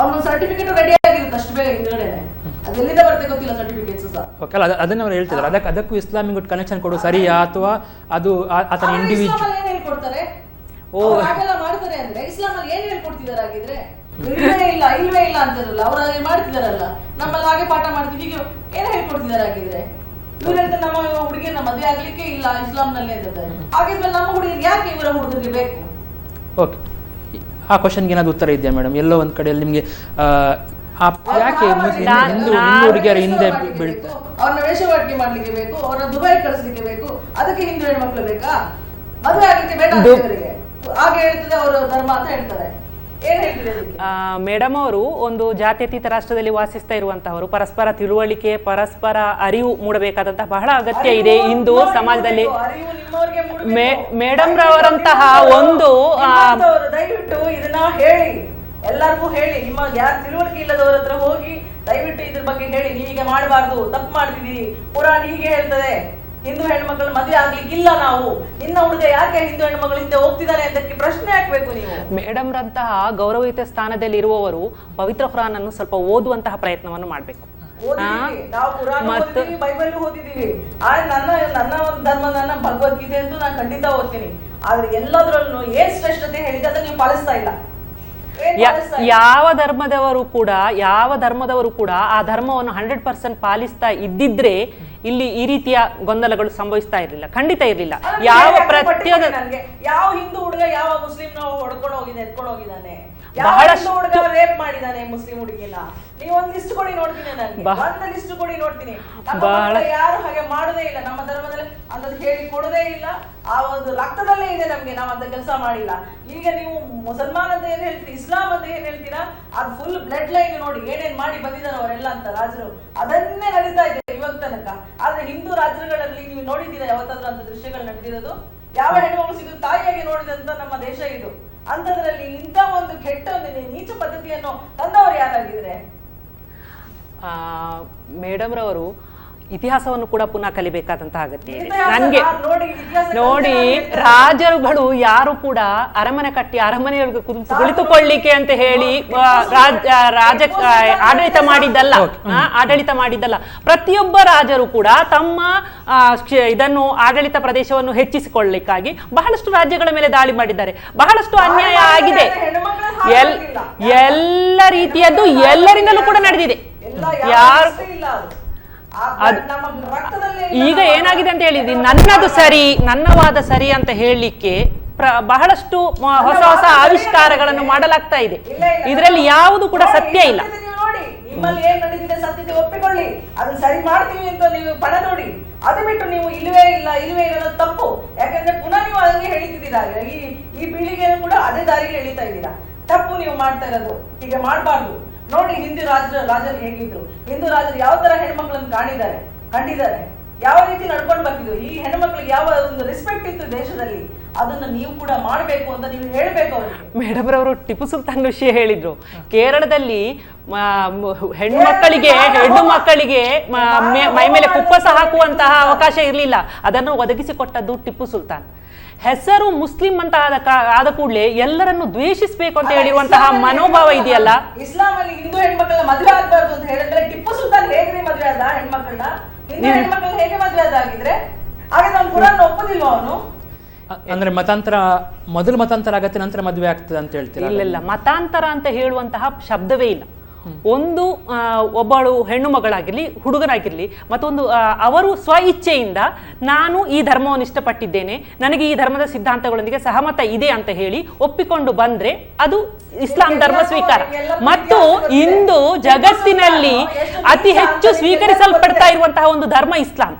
ಅವ್ನ ಸರ್ಟಿಫಿಕೇಟ್ ರೆಡಿ ಆಗಿರುತ್ತೆ ಅಷ್ಟು ಬೇಗ ಹಿಂದ್ಗಡೆನೆ. ಅದೆಲ್ಲಿಂದ ಬರುತ್ತೆ ಗೊತ್ತಿಲ್ಲ ಸರ್ಟಿಫಿಕೇಟ್ಸ್ ಸಹ. ಓಕೆ, ಅಲ್ಲ ಅದನ್ನ ಅವ್ರು ಹೇಳ್ತಿದ್ದಾರೆ. ಅದಕ್ಕೂ ಇಸ್ಲಾಮಿಕ್ ಕನೆಕ್ಷನ್ ಕೊಡು ಸರಿಯಾ ಅಥವಾ ಅದು ಆತನ ಇಂಡಿವಿಜುವಲ್ ಏನ್ ಹೇಳ್ಕೊಡ್ತಾರೆ? ಹಾಗೆಲ್ಲ ಮಾಡ್ತಾರೆ ಅಂದ್ರೆ ಇಸ್ಲಾಂ ಅಲ್ಲಿ ಏನ್ ಹೇಳ್ಕೊಡ್ತಿದಾರೆ ಆಗಿದ್ರೆ? ಇಲ್ವೇ ಇಲ್ಲ ಅಂತಾರಲ್ಲ, ಅವ್ರು ಹಾಗೆ ಮಾಡ್ತಿದಾರಲ್ಲ, ನಮ್ಮಲ್ಲಿ ಹಾಗೆ ಪಾಠ ಮಾಡ್ತೀವಿ, ಹೀಗೆ ಏನ್ ಹೇಳ್ಕೊಡ್ತಿದಾರೆ ಆಗಿದ್ರೆ? ಇವ್ರು ಹೇಳ್ತಾರೆ ನಮ್ಮ ಹುಡುಗಿಯನ್ನ ಮದುವೆ ಆಗ್ಲಿಕ್ಕೆ ಇಲ್ಲ ಇಸ್ಲಾಂ ನಲ್ಲಿ ಅಂತ. ಹಾಗಿದ್ಮೇಲೆ ನಮ್ಮ ಹುಡುಗಿಗೆ ಯಾಕೆ ಇವರ ಹುಡುಗರಿಗೆ ಬೇಕು? ಓಕೆ, ಆ ಕ್ವಶನ್ಗೆ ಏನಾದ್ರು ಉತ್ತರ ಇದೆಯಾ ಮೇಡಮ್? ಎಲ್ಲೋ ಒಂದ್ ಕಡೆಯಲ್ಲಿ ನಿಮ್ಗೆ ಯಾಕೆ ಹಿಂದೂ ಹುಡುಗಿಯರ ಹಿಂದೆ ಬೀಳ್ತಾರೆ? ಅವ್ರನ್ನ ವೇಷವಾಟಿಕೆ ಮಾಡ್ಲಿಕ್ಕೆ ಬೇಕು, ಅವ್ರನ್ನ ದುಬೈ ಕಳಿಸ್ಲಿಕ್ಕೆ ಬೇಕು, ಅದಕ್ಕೆ ಹಿಂದೂ ಹೆಣ್ಮಕ್ಳು ಬೇಕಾ? ಮದುವೆ ಆಗ್ಲಿಕ್ಕೆ ಬೇಡ ಅವರಿಗೆ ಹಾಗೆ ಹೇಳ್ತದೆ ಅವರು ಧರ್ಮ ಅಂತ ಹೇಳ್ತಾರೆ. ಮೇಡಮ್ ಅವರು ಒಂದು ಜಾತ್ಯತೀತ ರಾಷ್ಟ್ರದಲ್ಲಿ ವಾಸಿಸ್ತಾ ಇರುವಂತಹವರು. ಪರಸ್ಪರ ತಿಳುವಳಿಕೆ, ಪರಸ್ಪರ ಅರಿವು ಮೂಡಬೇಕಾದಂತಹ ಬಹಳ ಅಗತ್ಯ ಇದೆ ಹಿಂದೂ ಸಮಾಜದಲ್ಲಿ. ಮೇಡಮ್ ರವರಂತಹ ಒಂದು ದಯವಿಟ್ಟು ಇದನ್ನ ಹೇಳಿ, ಎಲ್ಲರಿಗೂ ಹೇಳಿ. ನಿಮ್ಮ ಯಾರು ತಿಳುವಳಿಕೆ ಇಲ್ಲದವರ ಹತ್ರ ಹೋಗಿ ದಯವಿಟ್ಟು ಇದ್ರ ಬಗ್ಗೆ ಹೇಳಿ, ನೀವೀಗ ಮಾಡಬಾರ್ದು, ತಪ್ಪು ಮಾಡ್ತಿದ್ದೀರಿ, ಪುರಾಣ ಹೀಗೆ ಹೇಳ್ತದೆ, ಹಿಂದೂ ಹೆಣ್ಮಕ್ಳು ಮದುವೆ ಆಗ್ಲಿಕ್ಕಿಲ್ಲ, ನಾವು ನಿನ್ನ ಹುಡುಗ ಯಾಕೆ ಹಿಂದೂ ಹೆಣ್ಮಕ್ಳು ಹಿಂದೆ ಹೋಗ್ತಿದ್ದಾರೆ ಅಂತಕ್ಕೆ ಪ್ರಶ್ನೆ ಹಾಕ್ಬೇಕು ನೀವು. ಮೇಡಮ್ ರಂತಹ ಗೌರವಯುತ ಸ್ಥಾನದಲ್ಲಿ ಇರುವವರು ಪವಿತ್ರ ಖುರಾನ್ ಅನ್ನು ಸ್ವಲ್ಪ ಓದುವಂತಹ ಪ್ರಯತ್ನವನ್ನು ಮಾಡಬೇಕು. ನಾವು ಪುರಾಣ ಓದಿದೀವಿ, ಬೈಬಲ್ ಓದಿದೀವಿ. ನನ್ನ ಧರ್ಮ, ನನ್ನ ಭಗವದ್ಗೀತೆ ಅಂತೂ ನಾನು ಖಂಡಿತ ಓದ್ತೀನಿ. ಆದ್ರೆ ಎಲ್ಲದರಲ್ಲೂ ಏನ್ ಶ್ರೇಷ್ಠತೆ ಹೇಳಿದೆ ಅದನ್ನ ನೀವು ಪಾಲಿಸ್ತಾ ಇಲ್ಲ. ಯಾವ ಧರ್ಮದವರು ಕೂಡ ಆ ಧರ್ಮವನ್ನು 100% ಪಾಲಿಸ್ತಾ ಇದ್ದಿದ್ರೆ ಇಲ್ಲಿ ಈ ರೀತಿಯ ಗೊಂದಲಗಳು ಸಂಭವಿಸ್ತಾ ಇರಲಿಲ್ಲ, ಖಂಡಿತ ಇರಲಿಲ್ಲ. ಯಾವ ಯಾವ ಹಿಂದೂ ಹುಡುಗ ಯಾವ ಮುಸ್ಲಿಂ ಹೊಡ್ಕೊಂಡು ಹೋಗಿದೆ, ಎತ್ಕೊಂಡು ಹೋಗಿದ್ದಾನೆ? ಬಹಳಷ್ಟು ಹುಡುಗ ರೇಪ್ ಮಾಡಿದಾನೆ ಮುಸ್ಲಿಂ ಹುಡುಗಿನ? ನೀವು ಒಂದ್ ಲಿಸ್ಟ್ ಕೊಡಿ ನೋಡ್ತೀನಿ, ನನಗೆ ಒಂದ್ ಲಿಸ್ಟ್ ಕೊಡಿ ನೋಡ್ತೀನಿ. ಯಾರು ಹಾಗೆ ಮಾಡೋದೇ ಇಲ್ಲ ನಮ್ಮ ಧರ್ಮದಲ್ಲಿ, ಅಂತ ಹೇಳಿ ಕೊಡೋದೇ ಇಲ್ಲ. ಆ ಒಂದು ರಕ್ತದಲ್ಲೇ ಇದೆ ನಮ್ಗೆ, ನಾವ್ ಅಂತ ಕೆಲಸ ಮಾಡಿಲ್ಲ. ಈಗ ನೀವು ಮುಸಲ್ಮಾನ್ ಅಂತ ಏನ್ ಹೇಳ್ತೀರಿ, ಇಸ್ಲಾಂ ಅಂತ ಏನ್ ಹೇಳ್ತೀರಾ, ಅದು ಫುಲ್ ಬ್ಲಡ್ ಲೈನ್ ನೋಡಿ ಏನೇನ್ ಮಾಡಿ ಬಂದಿದ್ದಾರೆ ಅವರೆಲ್ಲ ಅಂತ ರಾಜರು, ಅದನ್ನೇ ನಡೀತಾ ಇದೆ ಇವಾಗ ತನಕ. ಆದ್ರೆ ಹಿಂದೂ ರಾಜ್ಯಗಳಲ್ಲಿ ನೀವು ನೋಡಿದ್ದೀರಾ ಯಾವತ್ತಾದ್ರೂ ಅಂತ ದೃಶ್ಯಗಳು ನಡೆದಿರೋದು? ಯಾವ ಹೆಣ್ಮಗಳು ಸಿಗೋದು ತಾಯಿಯಾಗಿ ನೋಡಿದಂತ ನಮ್ಮ ದೇಶ ಇದು. ಅಂತದ್ರಲ್ಲಿ ಇಂಥ ಒಂದು ಕೆಟ್ಟ ನೀಚ ಪದ್ಧತಿಯನ್ನು ತಂದವರು ಯಾರಾಗಿದ್ರೆ? ಮೇಡಮ್ ರವರು ಇತಿಹಾಸವನ್ನು ಕೂಡ ಪುನಃ ಕಲಿಬೇಕಾದಂತಹ ಅಗತ್ಯ ಇದೆ. ನನ್ಗೆ ನೋಡಿ, ರಾಜರುಗಳು ಯಾರು ಕೂಡ ಅರಮನೆ ಕಟ್ಟಿ ಅರಮನೆಯೊಳಗೆ ಕುಳಿತುಕೊಳ್ಳಿಕ್ಕೆ ಅಂತ ಹೇಳಿ ಆಡಳಿತ ಮಾಡಿದ್ದಲ್ಲ. ಪ್ರತಿಯೊಬ್ಬ ರಾಜರು ಕೂಡ ತಮ್ಮ ಇದನ್ನು ಆಡಳಿತ ಪ್ರದೇಶವನ್ನು ಹೆಚ್ಚಿಸಿಕೊಳ್ಳಲಿಕ್ಕಾಗಿ ಬಹಳಷ್ಟು ರಾಜ್ಯಗಳ ಮೇಲೆ ದಾಳಿ ಮಾಡಿದ್ದಾರೆ. ಬಹಳಷ್ಟು ಅನ್ಯಾಯ ಆಗಿದೆ, ಎಲ್ಲ ರೀತಿಯದ್ದು ಎಲ್ಲರಿಂದಲೂ ಕೂಡ ನಡೆದಿದೆ. ಯಾರು ಈಗ ಏನಾಗಿದೆ ಅಂತ ಹೇಳಿದ್ರಿ, ನನ್ನದು ಸರಿ, ನನ್ನ ವಾದ ಸರಿ ಅಂತ ಹೇಳಲಿಕ್ಕೆ ಬಹಳಷ್ಟು ಹೊಸ ಹೊಸ ಆವಿಷ್ಕಾರಗಳನ್ನು ಮಾಡಲಾಗ್ತಾ ಇದೆ. ಇದರಲ್ಲಿ ಯಾವುದು ಕೂಡ ಸತ್ಯ ಇಲ್ಲ. ನಿಮ್ಮಲ್ಲಿ ಏನ್ ನಡೀತಿದೆ ಸತ್ಯತೆ ಒಪ್ಪಿಕೊಳ್ಳಿ, ಅದನ್ನ ಸರಿ ಮಾಡ್ತೀವಿ ಅಂತ ನೀವು ಪಣ ನೋಡಿ. ಅದು ಬಿಟ್ಟು ನೀವು ಇಲ್ವೇ ಇಲ್ಲ ಅನ್ನೋದು ತಪ್ಪು. ಯಾಕಂದ್ರೆ ಪುನಃ ನೀವು ಅದನ್ನೇ ಹೇಳಿದ್ದೀರಾ, ಈ ಪೀಳಿಗೆಯನ್ನು ಕೂಡ ಅದೇ ದಾರಿಗೆ ಎಳಿತಾ ಇದ್ದೀರಾ. ತಪ್ಪು ನೀವು ಮಾಡ್ತಾ ಇರೋದು, ಹೀಗೆ ಮಾಡಬಾರ್ದು. ನೋಡಿ ಹಿಂದೂ ರಾಜರು ಹೇಗಿದ್ರು, ಹಿಂದೂ ರಾಜರು ಯಾವ ತರ ಹೆಣ್ಮಕ್ಳನ್ನು ಕಂಡಿದ್ದಾರೆ, ಯಾವ ರೀತಿ ನಡ್ಕೊಂಡು ಬರ್ತಿದ್ರು, ಈ ಹೆಣ್ಮಕ್ಳಿಗೆ ಯಾವ ಒಂದು ರೆಸ್ಪೆಕ್ಟ್ ಇತ್ತು ದೇಶದಲ್ಲಿ, ಅದನ್ನ ನೀವು ಕೂಡ ಮಾಡಬೇಕು ಅಂತ ನೀವು ಹೇಳ್ಬೇಕು ಅವ್ರಿಗೆ. ಮೇಡಮ್ ರವರು ಟಿಪ್ಪು ಸುಲ್ತಾನ್ ವಿಷಯ ಹೇಳಿದ್ರು. ಕೇರಳದಲ್ಲಿ ಹೆಣ್ಣು ಮಕ್ಕಳಿಗೆ ಮೈ ಮೇಲೆ ಕುಪ್ಪಸ ಹಾಕುವಂತಹ ಅವಕಾಶ ಇರಲಿಲ್ಲ. ಅದನ್ನು ಒದಗಿಸಿಕೊಟ್ಟದ್ದು ಟಿಪ್ಪು ಸುಲ್ತಾನ್. ಹೆಸರು ಮುಸ್ಲಿಂ ಅಂತ ಆದ ಕೂಡಲೇ ಎಲ್ಲರನ್ನು ದ್ವೇಷಿಸಬೇಕು ಅಂತ ಹೇಳಿರುವಂತಹ ಮನೋಭಾವ ಇದೆಯಲ್ಲ. ಇಸ್ಲಾಂ ಅಲ್ಲಿ ಹಿಂದೂ ಹೆಣ್ಮಕ್ಳನ್ನ ಮದುವೆ ಆಗಬಾರ್ದು ಅಂತ ಹೇಳಿದ್ರೆ ಟಿಪ್ಪು ಸುಲ್ತಾನ್ ಹೇಗ್ರಿ ಮದುವೆ ಆದ ಹೆಣ್ಮಕ್ಳನ್ನ? ಹಿಂದೂ ಹೆಣ್ಮಕ್ಳನ್ನ ಹೇಗೆ ಮದುವೆ ಆಗಿದ್ರೆ? ಹಾಗೆ ನಾವು ಕುರಾನ್ ಒಪ್ಪುದಿಲ್ವ ಅವನು? ಅಂದ್ರೆ ಮೊದಲು ಮತಾಂತರ ಆಗತ್ತೆ, ನಂತರ ಮದುವೆ ಆಗ್ತದೆ ಅಂತ ಹೇಳ್ತೀರಾ? ಇಲ್ಲ, ಮತಾಂತರ ಅಂತ ಹೇಳುವಂತಹ ಶಬ್ದವೇ ಇಲ್ಲ. ಒಂದು ಒಬ್ಬಳು ಹೆಣ್ಣು ಮಗಳಾಗಿರ್ಲಿ, ಹುಡುಗನಾಗಿರ್ಲಿ, ಮತ್ತೊಂದು ಅವರು ಸ್ವ ಇಚ್ಛೆಯಿಂದ ನಾನು ಈ ಧರ್ಮವನ್ನು ಇಷ್ಟಪಟ್ಟಿದ್ದೇನೆ, ನನಗೆ ಈ ಧರ್ಮದ ಸಿದ್ಧಾಂತಗಳೊಂದಿಗೆ ಸಹಮತ ಇದೆ ಅಂತ ಹೇಳಿ ಒಪ್ಪಿಕೊಂಡು ಬಂದ್ರೆ ಅದು ಇಸ್ಲಾಂ ಧರ್ಮ ಸ್ವೀಕಾರ. ಮತ್ತು ಇಂದು ಜಗತ್ತಿನಲ್ಲಿ ಅತಿ ಹೆಚ್ಚು ಸ್ವೀಕರಿಸಲ್ಪಡ್ತಾ ಇರುವಂತಹ ಒಂದು ಧರ್ಮ ಇಸ್ಲಾಂ.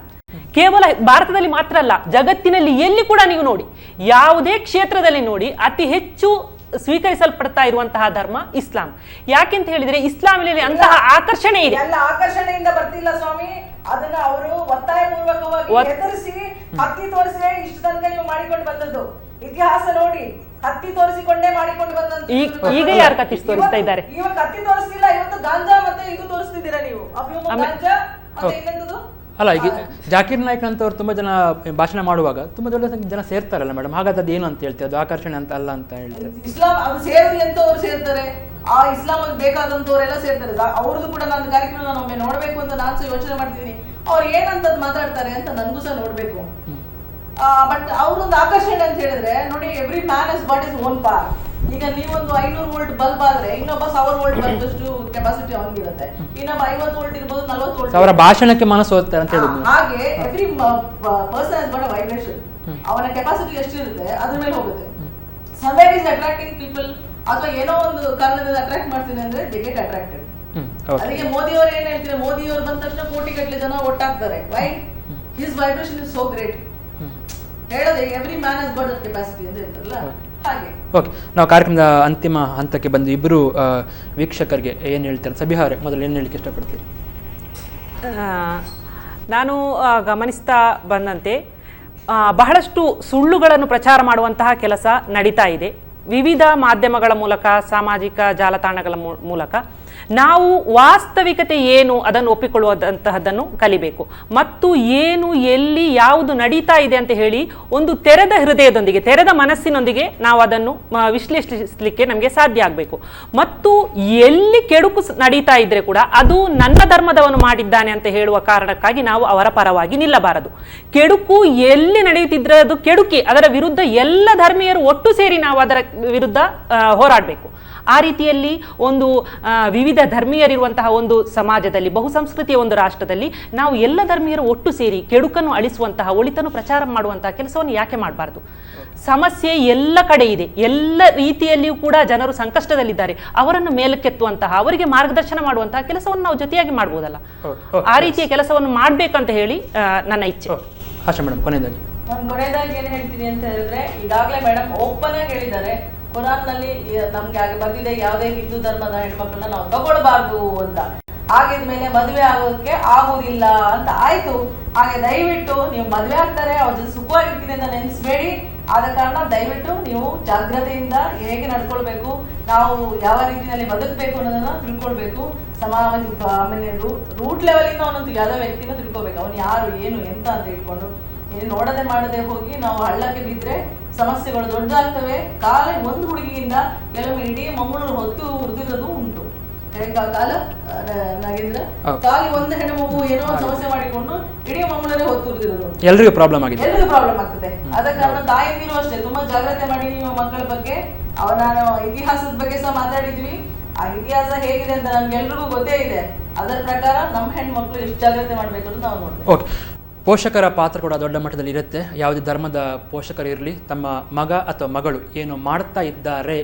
ಕೇವಲ ಭಾರತದಲ್ಲಿ ಮಾತ್ರ ಅಲ್ಲ, ಜಗತ್ತಿನಲ್ಲಿ ಎಲ್ಲಿ ಕೂಡ ನೀವು ನೋಡಿ, ಯಾವುದೇ ಕ್ಷೇತ್ರದಲ್ಲಿ ನೋಡಿ, ಅತಿ ಹೆಚ್ಚು ಸ್ವೀಕರಿಸಲ್ಪಡ್ತಾ ಇರುವಂತಹ ಧರ್ಮ ಇಸ್ಲಾಂ. ಯಾಕೆಂತ ಹೇಳಿದ್ರೆ ಇಸ್ಲಾಂನಲ್ಲಿ ಅಂತಹ ಆಕರ್ಷಣೆ ಇದೆ. ಎಲ್ಲ ಆಕರ್ಷಣೆಯಿಂದ ಬರ್ತಿಲ್ಲ ಸ್ವಾಮಿ, ಅದನ್ನ ಅವರು ಒತ್ತಾಯ ಪೂರ್ವಕವಾಗಿ ಎದುರಿಸಿ ಹತ್ತಿ ತೋರಿಸಿ ಇಷ್ಟು ತನಕ ನೀವು ಮಾಡಿಕೊಂಡು ಬಂದದ್ದು. ಇತಿಹಾಸ ನೋಡಿ, ಹತ್ತಿ ತೋರಿಸಿಕೊಂಡೇ ಮಾಡಿಕೊಂಡು ಬಂದಂತ. ಈಗ ಯಾರು ಕತ್ತಿ ತೋರಿಸ್ತಾ ಇದ್ದಾರೆ? ಇವಾಗ ಕತ್ತಿ ತೋರಿಸ್ತಿಲ್ಲ, ಇವತ್ತು ಗಾಂಜಾ ಮತ್ತೆ ಇದು ತೋರಿಸ್ತಿದ್ದೀರಾ ನೀವು, ಅಫೀಮು ಗಾಂಜಾ ಮತ್ತೆ ಇನ್ನೊಂದು ಅಲ್ಲ ಈಗ ಜಾಕೀರ್ ನಾಯ್ಕ್ ಅಂತವ್ರು ತುಂಬ ಜನ ಭಾಷಣ ಮಾಡುವಾಗ ತುಂಬ ದೊಡ್ಡ ಸಂಖ್ಯೆ ಜನ ಸೇರ್ತಾರಲ್ಲ ಮೇಡಮ್, ಹಾಗಾದ್ರೆ ಅದು ಏನು ಅಂತ ಹೇಳ್ತೀವಿ, ಅದು ಆಕರ್ಷಣೆ ಅಂತ ಅಲ್ಲ ಅಂತ ಹೇಳ್ತಾರೆ. ಇಸ್ಲಾಂ ಅದು ಸೇರಲಿ ಅಂತ ಅವ್ರು ಸೇರ್ತಾರೆ, ಆ ಇಸ್ಲಾಂ ಬೇಕಾದಂತವರೆಲ್ಲ ಸೇರ್ತಾರೆ. ಅವ್ರದ್ದು ಕೂಡ ನನ್ನ ಕಾರ್ಯಕ್ರಮ ನಾನು ಒಮ್ಮೆ ನೋಡ್ಬೇಕು ಅಂತ ನಾನು ಸಹ ಯೋಚನೆ ಮಾಡ್ತೀನಿ, ಅವ್ರು ಏನಂತದ್ ಮಾತಾಡ್ತಾರೆ ಅಂತ ನನಗೂ ಸಹ ನೋಡ್ಬೇಕು. ಬಟ್ ಅವ್ರೊಂದು ಆಕರ್ಷಣೆ ಅಂತ ಹೇಳಿದ್ರೆ ನೋಡಿ, every man has got is own ಪಾರ್. ಈಗ ನೀವೊಂದು 500 ವೋಲ್ಟ್ ಬಲ್ಬ್ ಆದ್ರೆ ಇನ್ನೊಬ್ಬ 1000 ವೋಲ್ಟ್ ಬಲ್ಬ್ ಅಷ್ಟು ಕೆಪಾಸಿಟಿ ಅವನಿಗಿರುತ್ತೆ, ಇನ್ನೊಬ್ಬ 50 ವೋಲ್ಟ್ ಇರ್ಬೋದು, 40 ವೋಲ್ಟ್. ಅವರ ಭಾಷಣಕ್ಕೆ ಮನಸ್ಸು ಹೋಗ್ತಾರೆ ಅಂತ ಹೇಳಿದ್ರು. ಹಾಗೆ every person has got a vibration. ಅವನ ಕೆಪಾಸಿಟಿ ಎಷ್ಟಿರುತ್ತೆ ಅದ್ರ ಮೇಲೆ ಹೋಗುತ್ತೆ. somewhere is attracting people, ಅಥವಾ ಏನೋ ಒಂದು ಕಾರಣದಿಂದ ಅಟ್ರಾಕ್ಟ್ ಮಾಡ್ತೀನಿ ಅಂದ್ರೆ ದೇ ಗೆಟ್ ಅಟ್ರಾಕ್ಟೆಡ್. ಅದಕ್ಕೆ ಮೋದಿ ಅವರು ಏನ್ ಹೇಳ್ತಾರೆ, ಮೋದಿ ಅವರು ಬಂದ ತಕ್ಷಣ ಕೋಟಿಗಟ್ಟಲೆ ಜನ ಒಟ್ಟಾಗ್ತಾರೆ. Why? His vibration is so great. ಹೇಳೋದು every man has got that capacity ಅಂತ ಹೇಳ್ತಾರಲ್ಲ ಹಾಗೆ. ಓಕೆ, ನಾವು ಕಾರ್ಯಕ್ರಮದ ಅಂತಿಮ ಹಂತಕ್ಕೆ ಬಂದು ಇಬ್ಬರು ವೀಕ್ಷಕರಿಗೆ ಏನು ಹೇಳ್ತಾರೆ? ಸಬಿಹಾ ಅವರೇ, ಮೊದಲು ಏನು ಹೇಳಲಿಕ್ಕೆ ಇಷ್ಟಪಡ್ತೀರಿ? ನಾನು ಗಮನಿಸ್ತಾ ಬಂದಂತೆ ಬಹಳಷ್ಟು ಸುಳ್ಳುಗಳನ್ನು ಪ್ರಚಾರ ಮಾಡುವಂತಹ ಕೆಲಸ ನಡೀತಾ ಇದೆ ವಿವಿಧ ಮಾಧ್ಯಮಗಳ ಮೂಲಕ, ಸಾಮಾಜಿಕ ಜಾಲತಾಣಗಳ ಮೂಲಕ. ನಾವು ವಾಸ್ತವಿಕತೆ ಏನು ಅದನ್ನು ಒಪ್ಪಿಕೊಳ್ಳುವಂತಹದ್ದನ್ನು ಕಲಿಬೇಕು, ಮತ್ತು ಏನು ಎಲ್ಲಿ ಯಾವುದು ನಡೀತಾ ಇದೆ ಅಂತ ಹೇಳಿ ಒಂದು ತೆರೆದ ಹೃದಯದೊಂದಿಗೆ, ತೆರೆದ ಮನಸ್ಸಿನೊಂದಿಗೆ ನಾವು ಅದನ್ನು ವಿಶ್ಲೇಷಿಸಲಿಕ್ಕೆ ನಮಗೆ ಸಾಧ್ಯ ಆಗಬೇಕು. ಮತ್ತು ಎಲ್ಲಿ ಕೆಡುಕು ನಡೀತಾ ಇದ್ರೆ ಕೂಡ ಅದು ನನ್ನ ಧರ್ಮದವನು ಮಾಡಿದ್ದಾನೆ ಅಂತ ಹೇಳುವ ಕಾರಣಕ್ಕಾಗಿ ನಾವು ಅವರ ಪರವಾಗಿ ನಿಲ್ಲಬಾರದು. ಕೆಡುಕು ಎಲ್ಲಿ ನಡೆಯುತ್ತಿದ್ರೆ ಅದು ಕೆಡುಕಿ, ಅದರ ವಿರುದ್ಧ ಎಲ್ಲ ಧರ್ಮೀಯರು ಒಟ್ಟು ಸೇರಿ ನಾವು ಅದರ ವಿರುದ್ಧ ಹೋರಾಡಬೇಕು. ಆ ರೀತಿಯಲ್ಲಿ ಒಂದು ವಿವಿಧ ಧರ್ಮೀಯರಿರುವಂತಹ ಒಂದು ಸಮಾಜದಲ್ಲಿ, ಬಹುಸಂಸ್ಕೃತಿಯ ಒಂದು ರಾಷ್ಟ್ರದಲ್ಲಿ ನಾವು ಎಲ್ಲ ಧರ್ಮೀಯರು ಒಟ್ಟು ಸೇರಿ ಕೆಡುಕನ್ನು ಅಳಿಸುವಂತಹ, ಒಳಿತನ್ನು ಪ್ರಚಾರ ಮಾಡುವಂತಹ ಕೆಲಸವನ್ನು ಯಾಕೆ ಮಾಡಬಾರ್ದು? ಸಮಸ್ಯೆ ಎಲ್ಲ ಕಡೆ ಇದೆ, ಎಲ್ಲ ರೀತಿಯಲ್ಲಿಯೂ ಕೂಡ ಜನರು ಸಂಕಷ್ಟದಲ್ಲಿದ್ದಾರೆ. ಅವರನ್ನು ಮೇಲಕ್ಕೆತ್ತುವಂತಹ, ಅವರಿಗೆ ಮಾರ್ಗದರ್ಶನ ಮಾಡುವಂತಹ ಕೆಲಸವನ್ನು ನಾವು ಜೊತೆಯಾಗಿ ಮಾಡ್ಬೋದಲ್ಲ. ಆ ರೀತಿಯ ಕೆಲಸವನ್ನು ಮಾಡ್ಬೇಕಂತ ಹೇಳಿ ನನ್ನ ಇಚ್ಛೆ. ಆಶಾ ಮೇಡಮ್, ಕೊನೆಯದಾಗಿ ನಾನು ಕೊನೆಯದಾಗಿ ಏನ್ ಹೇಳ್ತೀನಿ ಅಂತ ಹೇಳಿದ್ರೆ, ಈಗಾಗಲೇ ಮೇಡಮ್ ಓಪನ್ ಆಗಿ ಹೇಳಿದ್ದಾರೆ, ಕುರಾನ್ ನಲ್ಲಿ ನಮ್ಗೆ ಹಾಗೆ ಬಂದಿದೆ, ಯಾವುದೇ ಹಿಂದೂ ಧರ್ಮದ ಹೆಣ್ಮಕ್ಳನ್ನ ನಾವು ತಗೊಳ್ಬಾರ್ದು ಅಂತ. ಆಗಿದ್ಮೇಲೆ ಮದುವೆ ಆಗೋದಕ್ಕೆ ಆಗುದಿಲ್ಲ ಅಂತ ಆಯ್ತು. ಹಾಗೆ ದಯವಿಟ್ಟು ನೀವು ಮದುವೆ ಆಗ್ತಾರೆ, ಅವ್ರ ಜೊತೆ ಸುಖವಾಗಿರ್ತೀನಿ ಅಂತ ನೆನೆಸ್ಬೇಡಿ. ಆದ ಕಾರಣ ದಯವಿಟ್ಟು ನೀವು ಜಾಗ್ರತೆಯಿಂದ ಹೇಗೆ ನಡ್ಕೊಳ್ಬೇಕು, ನಾವು ಯಾವ ರೀತಿಯಲ್ಲಿ ಬದುಕಬೇಕು ಅನ್ನೋದನ್ನ ತಿಳ್ಕೊಳ್ಬೇಕು. ಆಮೇಲೆ ರೂಟ್ ಲೆವೆಲಿಂದ ಅವನಂತೂ ಯಾವುದೋ ವ್ಯಕ್ತಿನ ತಿಳ್ಕೊಬೇಕು, ಅವನು ಯಾರು, ಏನು, ಎಂತ ಅಂತ ಹೇಳ್ಕೊಂಡು ನೋಡದೆ ಮಾಡದೆ ಹೋಗಿ ನಾವು ಹಳ್ಳಕ್ಕೆ ಬಿದ್ರೆ ಸಮಸ್ಯೆಗಳು ದೊಡ್ಡದಾಗ್ತವೆ. ಕಾಲೇ ಒಂದು ಹುಡುಗಿಯಿಂದ ಕೆಲವೊಮ್ಮೆ ಇಡೀ ಮಂಗಳೂರು ಹೊತ್ತು ಉರಿದಿರೋದು ಉಂಟು. ಕಾಲ ನಾಗೇಂದ್ರ, ಖಾಲಿ ಒಂದು ಹೆಣ್ಣು ಮಗು ಏನೋ ಸಮಸ್ಯೆ ಮಾಡಿಕೊಂಡು ಇಡೀ ಮಂಗಳೂರೇ ಹೊತ್ತು ಉರಿದಿರೋದು ಎಲ್ರಿಗೂ ಪ್ರಾಬ್ಲಮ್ ಆಗಿದೆ, ಎಲ್ರಿಗೂ ಪ್ರಾಬ್ಲಮ್ ಆಗ್ತದೆ. ಆದ ಕಾರಣ ತಾಯಂದಿರು ಅಷ್ಟೇ ತುಂಬಾ ಜಾಗ್ರತೆ ಮಾಡಿ ನಿಮ್ಮ ಮಕ್ಕಳ ಬಗ್ಗೆ. ನಾನು ಇತಿಹಾಸದ ಬಗ್ಗೆ ಸಹ ಮಾತಾಡಿದ್ವಿ. ಆ ಇತಿಹಾಸ ಹೇಗಿದೆ ಅಂತ ನಮ್ಗೆಲ್ರಿಗೂ ಗೊತ್ತೇ ಇದೆ. ಅದರ ಪ್ರಕಾರ ನಮ್ಮ ಹೆಣ್ಮಕ್ಳು ಎಷ್ಟು ಜಾಗ್ರತೆ ಮಾಡ್ಬೇಕು ಅಂತ ನಾವು ನೋಡ್ತೀವಿ. ಪೋಷಕರ ಪಾತ್ರ ಕೂಡ ದೊಡ್ಡ ಮಟ್ಟದಲ್ಲಿ ಇರುತ್ತೆ. ಯಾವುದೇ ಧರ್ಮದ ಪೋಷಕರು ಇರಲಿ, ತಮ್ಮ ಮಗ ಅಥವಾ ಮಗಳು ಏನು ಮಾಡ್ತಾ ಇದ್ದಾರೆ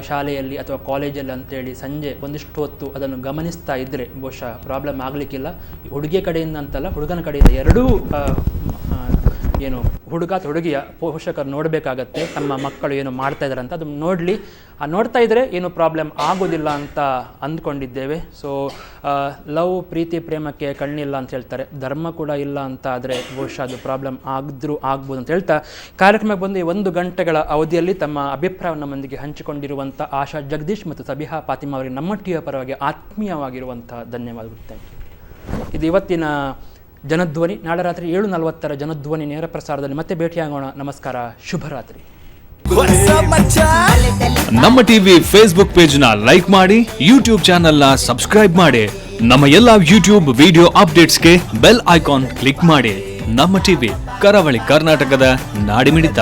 ಶಾಲೆಯಲ್ಲಿ ಅಥವಾ ಕಾಲೇಜಲ್ಲಿ ಅಂತೇಳಿ ಸಂಜೆ ಒಂದಿಷ್ಟು ಹೊತ್ತು ಅದನ್ನು ಗಮನಿಸ್ತಾ ಇದ್ದರೆ ಬಹುಶಃ ಪ್ರಾಬ್ಲಮ್ ಆಗಲಿಕ್ಕಿಲ್ಲ. ಹುಡುಗಿಯ ಕಡೆಯಿಂದ ಅಂತಲ್ಲ, ಹುಡುಗನ ಕಡೆಯಿಂದ ಎರಡೂ ಏನು ಹುಡುಗ ಅಥವಾ ಹುಡುಗಿಯ ಪೋಷಕರು ನೋಡಬೇಕಾಗತ್ತೆ ತಮ್ಮ ಮಕ್ಕಳು ಏನು ಮಾಡ್ತಾ ಇದ್ದಾರೆ ಅಂತ. ಅದನ್ನು ನೋಡಲಿ, ನೋಡ್ತಾ ಇದ್ದರೆ ಏನು ಪ್ರಾಬ್ಲಮ್ ಆಗೋದಿಲ್ಲ ಅಂತ ಅಂದ್ಕೊಂಡಿದ್ದೇವೆ. ಸೊ ಲವ್, ಪ್ರೀತಿ, ಪ್ರೇಮಕ್ಕೆ ಕಣ್ಣಿಲ್ಲ ಅಂತ ಹೇಳ್ತಾರೆ, ಧರ್ಮ ಕೂಡ ಇಲ್ಲ ಅಂತ ಆದರೆ ಬಹುಶಃ ಅದು ಪ್ರಾಬ್ಲಮ್ ಆಗ್ಬೋದು ಅಂತ ಹೇಳ್ತಾ ಕಾರ್ಯಕ್ರಮಕ್ಕೆ ಬಂದು ಈ 1 ಗಂಟೆಗಳ ಅವಧಿಯಲ್ಲಿ ತಮ್ಮ ಅಭಿಪ್ರಾಯವನ್ನು ನಮ್ಮೊಂದಿಗೆ ಹಂಚಿಕೊಂಡಿರುವಂಥ ಆಶಾ ಜಗದೀಶ್ ಮತ್ತು ಸಬಿಹಾ ಫಾತಿಮಾ ಅವರಿಗೆ ನಮ್ಮ ಟಿವಿಯ ಪರವಾಗಿ ಆತ್ಮೀಯವಾಗಿರುವಂಥ ಧನ್ಯವಾದಗಳು. ಇದು ಇವತ್ತಿನ ಜನಧ್ವನಿ. ನಾಳೆ ರಾತ್ರಿ 7:40 ಜನಧ್ವನಿ ನೇರ ಪ್ರಸಾರದಲ್ಲಿ ಮತ್ತೆ ಭೇಟಿಯಾಗೋಣ. ನಮಸ್ಕಾರ, ಶುಭರಾತ್ರಿ. ನಮ್ಮ ಟಿವಿ ಫೇಸ್ಬುಕ್ ಪೇಜ್ ನ ಲೈಕ್ ಮಾಡಿ, ಯೂಟ್ಯೂಬ್ ಚಾನೆಲ್ ನ ಸಬ್ಸ್ಕ್ರೈಬ್ ಮಾಡಿ. ನಮ್ಮ ಎಲ್ಲಾ ಯೂಟ್ಯೂಬ್ ವಿಡಿಯೋ ಅಪ್ಡೇಟ್ಸ್ಗೆ ಬೆಲ್ ಐಕಾನ್ ಕ್ಲಿಕ್ ಮಾಡಿ. ನಮ್ಮ ಟಿವಿ, ಕರಾವಳಿ ಕರ್ನಾಟಕದ ನಾಡಿಮಿಡಿತ.